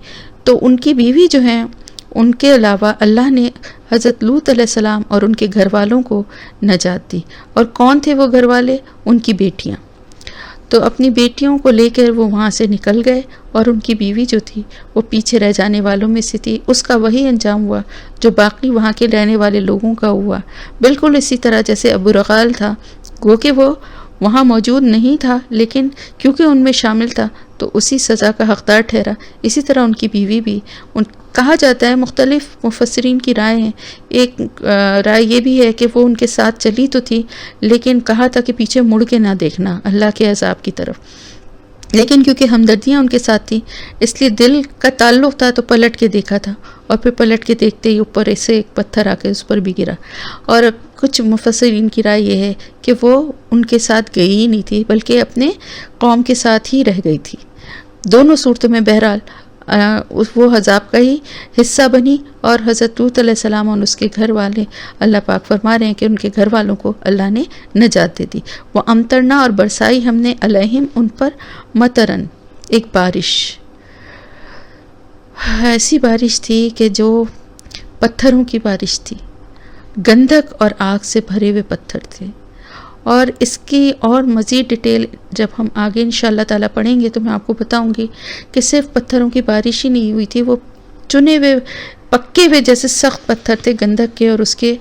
تو ان کی بیوی جو ہیں، ان کے علاوہ اللہ نے حضرت لوط علیہ السلام اور ان کے گھر والوں کو نجات دی. اور کون تھے وہ گھر والے؟ ان کی بیٹیاں. تو اپنی بیٹیوں کو لے کر وہ وہاں سے نکل گئے، اور ان کی بیوی جو تھی وہ پیچھے رہ جانے والوں میں سے تھی. اس کا وہی انجام ہوا جو باقی وہاں کے رہنے والے لوگوں کا ہوا. بالکل اسی طرح جیسے ابو رغال تھا، گو کہ وہ وہاں موجود نہیں تھا لیکن کیونکہ ان میں شامل تھا تو اسی سزا کا حقدار ٹھہرا. اسی طرح ان کی بیوی بھی. کہا جاتا ہے، مختلف مفسرین کی رائے ہیں، ایک رائے یہ بھی ہے کہ وہ ان کے ساتھ چلی تو تھی لیکن کہا تھا کہ پیچھے مڑ کے نہ دیکھنا اللہ کے عذاب کی طرف. لیکن کیونکہ ہمدردیاں ان کے ساتھ تھیں اس لیے دل کا تعلق تھا تو پلٹ کے دیکھا تھا، اور پھر پلٹ کے دیکھتے ہی اوپر ایسے ایک پتھر آ کے اس پر بھی گرا. اور کچھ مفسرین کی رائے یہ ہے کہ وہ ان کے ساتھ گئی ہی نہیں تھی بلکہ اپنے قوم کے ساتھ ہی رہ گئی تھی. دونوں صورتوں میں بہرحال وہ عذاب کا ہی حصہ بنی. اور حضرت لوط علیہ السلام اور اس کے گھر والے، اللہ پاک فرما رہے ہیں کہ ان کے گھر والوں کو اللہ نے نجات دے دی. وہ امطرنا، اور برسائی ہم نے، علیہم ان پر، مطرن، ایک بارش. ایسی بارش تھی کہ جو پتھروں کی بارش تھی، گندھک اور آگ سے بھرے ہوئے پتھر تھے. اور اس کی اور مزید ڈیٹیل جب ہم آگے انشاءاللہ تعالیٰ پڑھیں گے تو میں آپ کو بتاؤں گی کہ صرف پتھروں کی بارش ہی نہیں ہوئی تھی، وہ چنے ہوئے پکے ہوئے جیسے سخت پتھر تھے گندھک کے، اور اس کے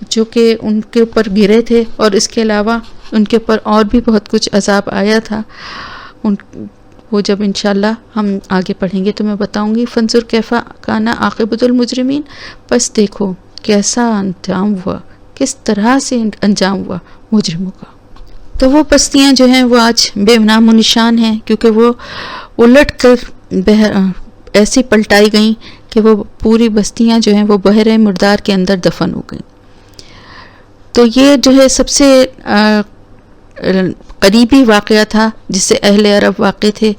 جو کہ ان کے اوپر گرے تھے. اور اس کے علاوہ ان کے اوپر اور بھی بہت کچھ عذاب آیا تھا. وہ جب انشاءاللہ ہم آگے پڑھیں گے تو میں بتاؤں گی. فانظر کیف کان عاقبۃ المجرمین، پس دیکھو کیسا انجام ہوا، کس طرح سے انجام ہوا مجرموں کا. تو وہ بستیاں جو ہیں وہ آج بے نام و نشان ہیں، کیونکہ وہ الٹ کر ایسی پلٹائی گئیں کہ وہ پوری بستیاں جو ہیں وہ بحر مردار کے اندر دفن ہو گئیں. تو یہ جو ہے سب سے قریبی واقعہ تھا جس سے اہل عرب واقع تھے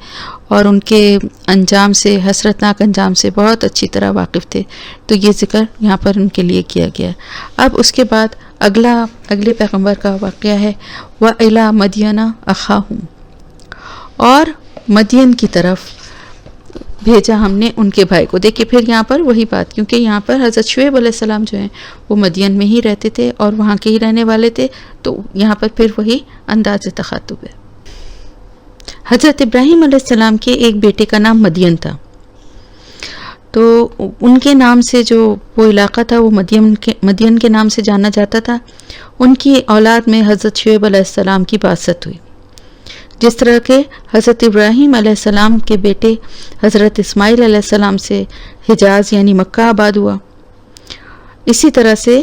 اور ان کے انجام سے، حسرتناک انجام سے بہت اچھی طرح واقف تھے. تو یہ ذکر یہاں پر ان کے لیے کیا گیا. اب اس کے بعد اگلے پیغمبر کا واقعہ ہے، وَإِلَى مَدْيَنَ أَخَاهُمْ، اور مدین کی طرف بھیجا ہم نے ان کے بھائی کو. دیکھیے پھر یہاں پر وہی بات، کیونکہ یہاں پر حضرت شعیب علیہ السلام جو ہیں وہ مدین میں ہی رہتے تھے اور وہاں کے ہی رہنے والے تھے، تو یہاں پر پھر وہی انداز تخاطب ہے. حضرت ابراہیم علیہ السلام کے ایک بیٹے کا نام مدین تھا، تو ان کے نام سے جو وہ علاقہ تھا وہ مدین کے نام سے جانا جاتا تھا. ان کی اولاد میں حضرت شعیب علیہ السلام کی بعثت ہوئی، جس طرح کہ حضرت ابراہیم علیہ السلام کے بیٹے حضرت اسماعیل علیہ السلام سے حجاز یعنی مکہ آباد ہوا. اسی طرح سے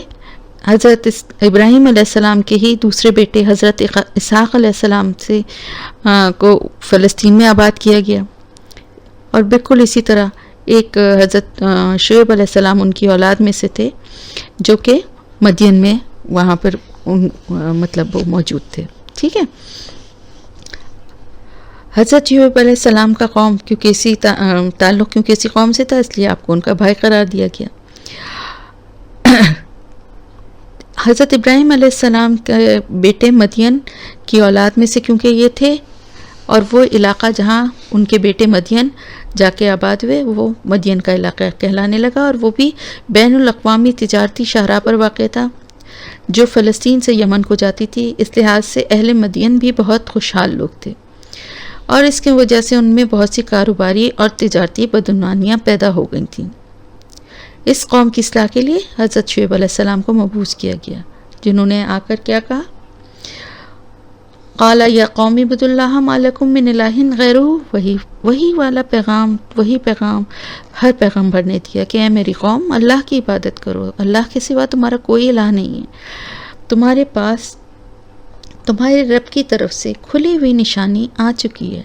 حضرت ابراہیم علیہ السلام کے ہی دوسرے بیٹے حضرت اسحاق علیہ السلام سے کو فلسطین میں آباد کیا گیا، اور بالکل اسی طرح ایک حضرت شعیب علیہ السلام ان کی اولاد میں سے تھے جو کہ مدین میں وہاں پر مطلب وہ موجود تھے. ٹھیک ہے. حضرت شعیب علیہ السلام کا قوم کیونکہ اسی قوم سے تھا، اس لیے آپ کو ان کا بھائی قرار دیا گیا. حضرت ابراہیم علیہ السلام کے بیٹے مدین کی اولاد میں سے کیونکہ یہ تھے، اور وہ علاقہ جہاں ان کے بیٹے مدین جا کے آباد ہوئے وہ مدین کا علاقہ کہلانے لگا، اور وہ بھی بین الاقوامی تجارتی شاہراہ پر واقع تھا جو فلسطین سے یمن کو جاتی تھی. اس لحاظ سے اہل مدین بھی بہت خوشحال لوگ تھے، اور اس کی وجہ سے ان میں بہت سی کاروباری اور تجارتی بدعنوانیاں پیدا ہو گئی تھیں. اس قوم کی اصلاح کے لیے حضرت شعیب علیہ السلام کو مبعوث کیا گیا، جنہوں نے آ کر کیا کہا؟ قال یا قوم اعبدوا اللہ ما لکم من الہ غیرہ. وہی پیغام ہر پیغمبر نے دیا کہ اے میری قوم، اللہ کی عبادت کرو، اللہ کے سوا تمہارا کوئی الہ نہیں ہے. تمہارے پاس تمہارے رب کی طرف سے کھلی ہوئی نشانی آ چکی ہے.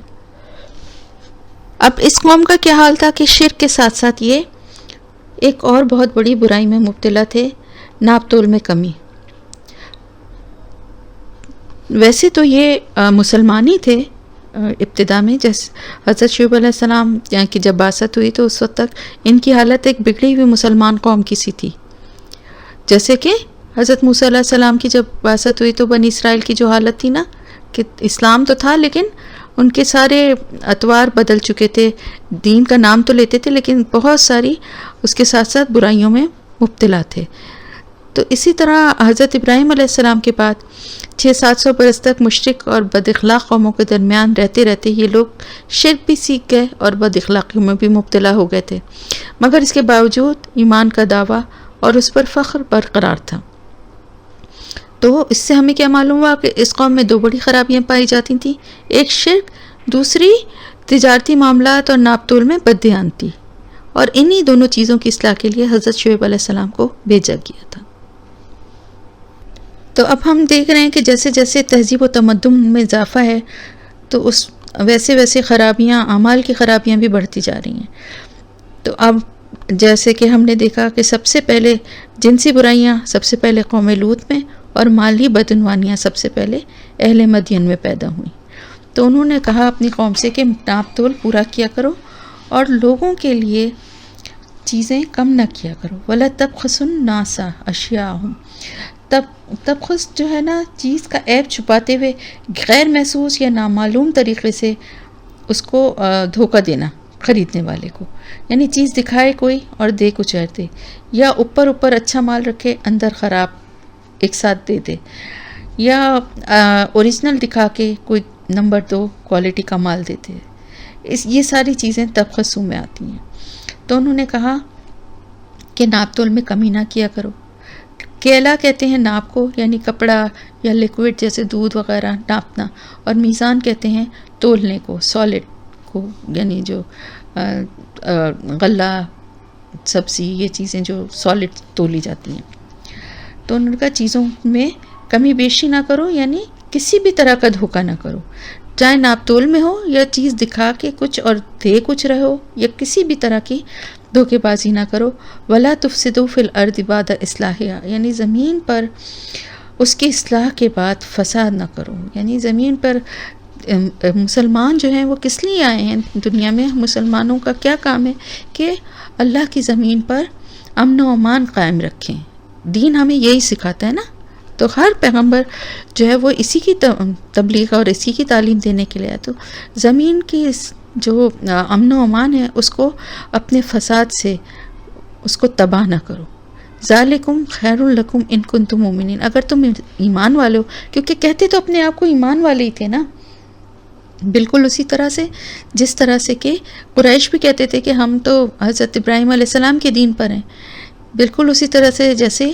اب اس قوم کا کیا حال تھا کہ شرک کے ساتھ ساتھ یہ ایک اور بہت بڑی برائی میں مبتلا تھے، ناپ تول میں کمی. ویسے تو یہ مسلمان ہی تھے ابتدا میں، جیسے حضرت شعیب علیہ السلام کی جب بعثت ہوئی تو اس وقت تک ان کی حالت ایک بگڑی ہوئی مسلمان قوم کی سی تھی. جیسے کہ حضرت موسیٰ علیہ السلام کی جب بعثت ہوئی تو بنی اسرائیل کی جو حالت تھی نا، کہ اسلام تو تھا لیکن ان کے سارے اطوار بدل چکے تھے، دین کا نام تو لیتے تھے لیکن بہت ساری اس کے ساتھ ساتھ برائیوں میں مبتلا تھے. تو اسی طرح حضرت ابراہیم علیہ السلام کے بعد 600-700 برس تک مشرک اور بد اخلاق قوموں کے درمیان رہتے رہتے یہ لوگ شرک بھی سیکھ گئے اور بد اخلاقیوں میں بھی مبتلا ہو گئے تھے، مگر اس کے باوجود ایمان کا دعویٰ اور اس پر فخر برقرار تھا. تو اس سے ہمیں کیا معلوم ہوا کہ اس قوم میں 2 بڑی خرابیاں پائی جاتی تھیں، ایک شرک، دوسری تجارتی معاملات اور ناپ تول میں بددیانتی، اور انہی دونوں چیزوں کی اصلاح کے لیے حضرت شعیب علیہ السلام کو بھیجا گیا تھا. تو اب ہم دیکھ رہے ہیں کہ جیسے جیسے تہذیب و تمدن میں اضافہ ہے تو ویسے خرابیاں، اعمال کی خرابیاں بھی بڑھتی جا رہی ہیں. تو اب جیسے کہ ہم نے دیکھا کہ سب سے پہلے جنسی برائیاں سب سے پہلے قوم لوط میں، اور مالی بدعنوانیاں سب سے پہلے اہل مدین میں پیدا ہوئیں. تو انہوں نے کہا اپنی قوم سے کہ ناپ تول پورا کیا کرو اور لوگوں کے لیے چیزیں کم نہ کیا کرو. وَلَا تَبْخَسُوا النَّاسَ أَشْيَاءَهُمْ. تبخس جو ہے نا، چیز کا عیب چھپاتے ہوئے غیر محسوس یا نامعلوم طریقے سے اس کو دھوکہ دینا خریدنے والے کو، یعنی چیز دکھائے کوئی اور دے کچھ اور دے، یا اوپر اچھا مال رکھے اندر خراب ایک ساتھ دے دے، یا اوریجنل دکھا کے کوئی نمبر 2 کوالٹی کا مال دیتے. یہ ساری چیزیں تبخسوں میں آتی ہیں. تو انہوں نے کہا کہ ناپ تول میں کمی نہ کیا کرو. کیلا کہتے ہیں ناپ کو، یعنی کپڑا یا لیکوڈ جیسے دودھ وغیرہ ناپنا، اور میزان کہتے ہیں تولنے کو، سالڈ کو، یعنی جو غلہ، سبزی، یہ چیزیں جو سالڈ تولی جاتی ہیں. تو ان کا چیزوں میں کمی بیشی نہ کرو، یعنی کسی بھی طرح کا دھوکہ نہ کرو، چاہے ناپ تول میں ہو یا چیز دکھا کے کچھ اور دے کچھ رہو، یا کسی بھی طرح کی دھوکے بازی نہ کرو. وَلَا تُفْسِدُوا فِي الْأَرْضِ بَعْدَ إِصْلَاحِهَا. یعنی زمین پر اس کی اصلاح کے بعد فساد نہ کرو. یعنی زمین پر مسلمان جو ہیں وہ کس لیے آئے ہیں دنیا میں؟ مسلمانوں کا کیا کام ہے کہ اللہ کی زمین پر امن و امان قائم رکھیں. دین ہمیں یہی سکھاتا ہے نا. تو ہر پیغمبر جو ہے وہ اسی کی تبلیغ اور اسی کی تعلیم دینے کے لیے. تو زمین کی جو امن و امان ہے اس کو اپنے فساد سے اس کو تباہ نہ کرو. ذالکم خیر لکم ان کنتم مؤمنین. اگر تم ایمان والے ہو، کیونکہ کہتے تو اپنے آپ کو ایمان والے ہی تھے نا، بالکل اسی طرح سے جس طرح سے کہ قریش بھی کہتے تھے کہ ہم تو حضرت ابراہیم علیہ السلام کے دین پر ہیں، بالکل اسی طرح سے جیسے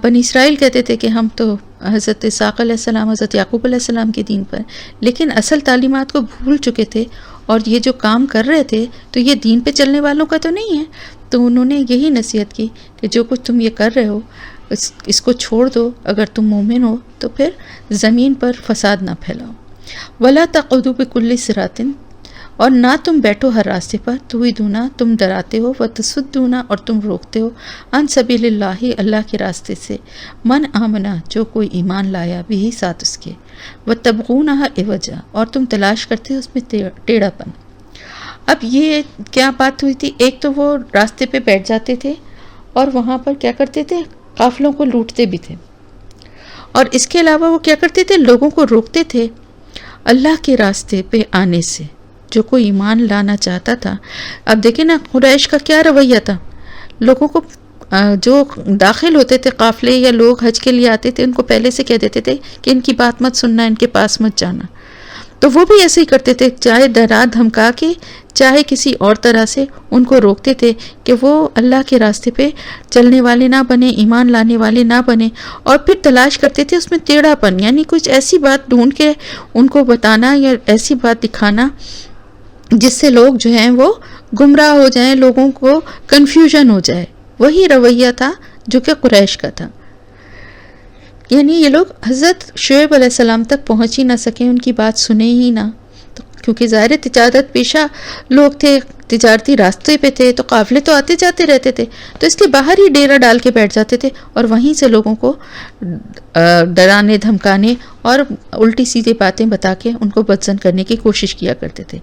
بنی اسرائیل کہتے تھے کہ ہم تو حضرت اسحاق علیہ السلام، حضرت یعقوب علیہ السلام کے دین پر، لیکن اصل تعلیمات کو بھول چکے تھے، اور یہ جو کام کر رہے تھے تو یہ دین پہ چلنے والوں کا تو نہیں ہے. تو انہوں نے یہی نصیحت کی کہ جو کچھ تم یہ کر رہے ہو اس کو چھوڑ دو اگر تم مومن ہو، تو پھر زمین پر فساد نہ پھیلاؤ۔ ولا تقعدوا بكل صراط، اور نہ تم بیٹھو ہر راستے پر، توعدون تم ڈراتے ہو، وتصدون اور تم روکتے ہو، عن سبیل اللہ اللہ کے راستے سے، من آمنا جو کوئی ایمان لایا بھی ساتھ اس کے، وتبغونها عوجا اور تم تلاش کرتے ہو اس میں ٹیڑھا پن۔ اب یہ کیا بات ہوئی تھی؟ ایک تو وہ راستے پہ بیٹھ جاتے تھے اور وہاں پر کیا کرتے تھے؟ قافلوں کو لوٹتے بھی تھے، اور اس کے علاوہ وہ کیا کرتے تھے؟ لوگوں کو روکتے تھے اللہ کے راستے پہ آنے سے، جو کوئی ایمان لانا چاہتا تھا۔ اب دیکھیں نا قریش کا کیا رویہ تھا، لوگوں کو جو داخل ہوتے تھے قافلے یا لوگ حج کے لیے آتے تھے ان کو پہلے سے کہہ دیتے تھے کہ ان کی بات مت سننا، ان کے پاس مت جانا۔ تو وہ بھی ایسے ہی کرتے تھے، چاہے ڈرا دھمکا کے چاہے کسی اور طرح سے ان کو روکتے تھے کہ وہ اللہ کے راستے پہ چلنے والے نہ بنے، ایمان لانے والے نہ بنے، اور پھر تلاش کرتے تھے اس میں ٹیڑھا پن، یعنی کچھ ایسی بات ڈھونڈ کے ان کو بتانا یا ایسی بات دکھانا جس سے لوگ جو ہیں وہ گمراہ ہو جائیں، لوگوں کو کنفیوژن ہو جائے۔ وہی رویہ تھا جو کہ قریش کا تھا، یعنی یہ لوگ حضرت شعیب علیہ السلام تک پہنچ ہی نہ سکیں، ان کی بات سنے ہی نہ، کیونکہ ظاہر تجارت پیشہ لوگ تھے، تجارتی راستے پہ تھے، تو قافلے تو آتے جاتے رہتے تھے، تو اس کے باہر ہی ڈیرا ڈال کے بیٹھ جاتے تھے اور وہیں سے لوگوں کو ڈرانے دھمکانے اور الٹی سیدھی باتیں بتا کے ان کو بدزن کرنے کی کوشش کیا کرتے تھے۔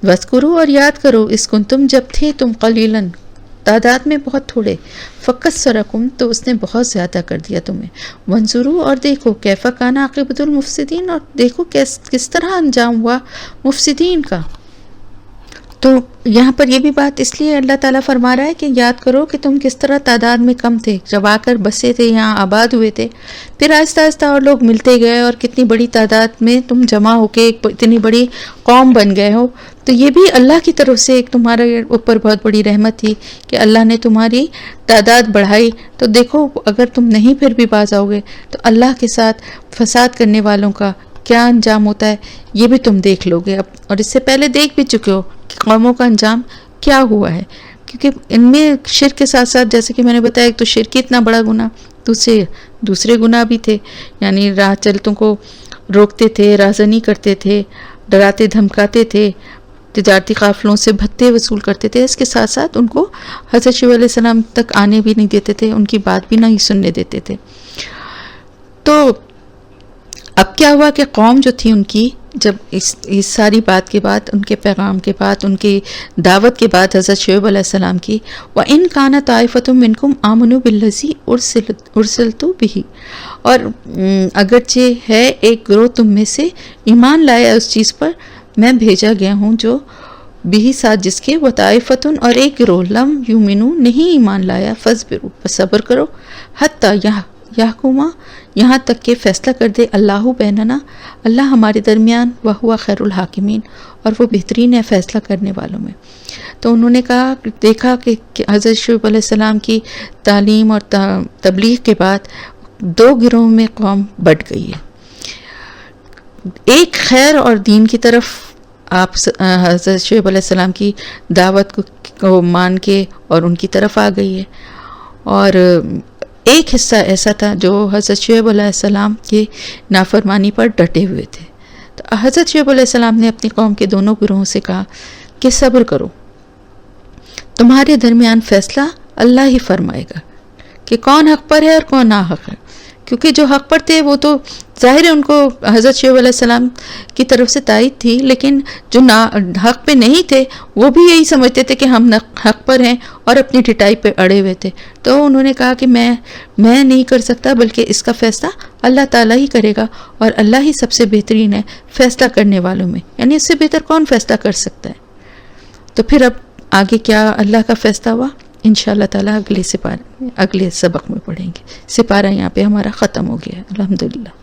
وَاذْكُرُوا اور یاد کرو، اِذْ كُنْتُمْ جب تھے تم قلیلاً تعداد میں بہت تھوڑے، فَكَثَّرَكُمْ تو اس نے بہت زیادہ کر دیا تمہیں، وَانظُرُوا اور دیکھو، کیف کان عاقبۃ المفسدین اور دیکھو کس طرح انجام ہوا مفسدین کا۔ تو یہاں پر یہ بھی بات اس لیے اللہ تعالیٰ فرما رہا ہے کہ یاد کرو کہ تم کس طرح تعداد میں کم تھے، جب آ کر بسے تھے، یہاں آباد ہوئے تھے، پھر آہستہ آہستہ اور لوگ ملتے گئے اور کتنی بڑی تعداد میں تم جمع ہو کے اتنی بڑی قوم بن گئے ہو۔ تو یہ بھی اللہ کی طرف سے ایک تمہارے اوپر بہت بڑی رحمت تھی کہ اللہ نے تمہاری تعداد بڑھائی۔ تو دیکھو اگر تم نہیں پھر بھی باز آؤ گے تو اللہ کے ساتھ فساد کرنے والوں کا کیا انجام ہوتا ہے یہ بھی تم دیکھ لو گے اب، اور اس سے پہلے دیکھ بھی چکے ہو کہ قوموں کا انجام کیا ہوا ہے، کیونکہ ان میں شرک کے ساتھ ساتھ جیسے کہ میں نے بتایا ایک تو شرک اتنا بڑا گناہ، دوسرے گناہ بھی تھے، یعنی راہ چلتوں کو روکتے تھے، راہزنی کرتے تھے، ڈراتے دھمکاتے تھے، تجارتی قافلوں سے بھتے وصول کرتے تھے، اس کے ساتھ ساتھ ان کو حضرت شعیب علیہ السلام تک آنے بھی نہیں دیتے تھے، ان کی بات بھی نہیں سننے دیتے تھے۔ تو اب کیا ہوا کہ قوم جو تھی ان کی، جب اس ساری بات کے بعد، ان کے پیغام کے بعد، ان کی دعوت کے بعد حضرت شعیب علیہ السلام کی، وَإِن كَانَ طَائِفَةٌ مِّنكُمْ آمَنُوا بِالَّذِي أُرْسِلْتُ بِهِ، اور اگرچہ ہے ایک گروہ تم میں سے ایمان لایا اس چیز پر میں بھیجا گیا ہوں جو بھی ساتھ جس کے، وطائفتن اور ایک گروہ لم یومنو نہیں ایمان لایا، فصبروا بس صبر کرو، حتی یحکما یہاں تک کہ فیصلہ کر دے اللہ بیننا اللہ ہمارے درمیان، وہو خیر الحاکمین اور وہ بہترین ہے فیصلہ کرنے والوں میں۔ تو انہوں نے کہا، دیکھا کہ حضرت شعیب علیہ السلام کی تعلیم اور تبلیغ کے بعد دو گروہوں میں قوم بٹ گئی ہے، ایک خیر اور دین کی طرف آپ حضرت شعیب علیہ السلام کی دعوت کو مان کے اور ان کی طرف آ گئی ہے، اور ایک حصہ ایسا تھا جو حضرت شعیب علیہ السلام کی نافرمانی پر ڈٹے ہوئے تھے۔ تو حضرت شعیب علیہ السلام نے اپنی قوم کے دونوں گروہوں سے کہا کہ صبر کرو، تمہارے درمیان فیصلہ اللہ ہی فرمائے گا کہ کون حق پر ہے اور کون ناحق ہے، کیونکہ جو حق پر تھے وہ تو ظاہر ہے ان کو حضرت شعیب علیہ السلام کی طرف سے تائید تھی، لیکن جو حق پہ نہیں تھے وہ بھی یہی سمجھتے تھے کہ ہم حق پر ہیں اور اپنی ڈٹائی پہ اڑے ہوئے تھے۔ تو انہوں نے کہا کہ میں نہیں کر سکتا، بلکہ اس کا فیصلہ اللہ تعالیٰ ہی کرے گا، اور اللہ ہی سب سے بہترین ہے فیصلہ کرنے والوں میں، یعنی اس سے بہتر کون فیصلہ کر سکتا ہے۔ تو پھر اب آگے کیا اللہ کا فیصلہ ہوا انشاءاللہ تعالیٰ اگلے سبق میں پڑھیں گے۔ سپارہ یہاں پہ ہمارا ختم ہو گیا، الحمدللہ۔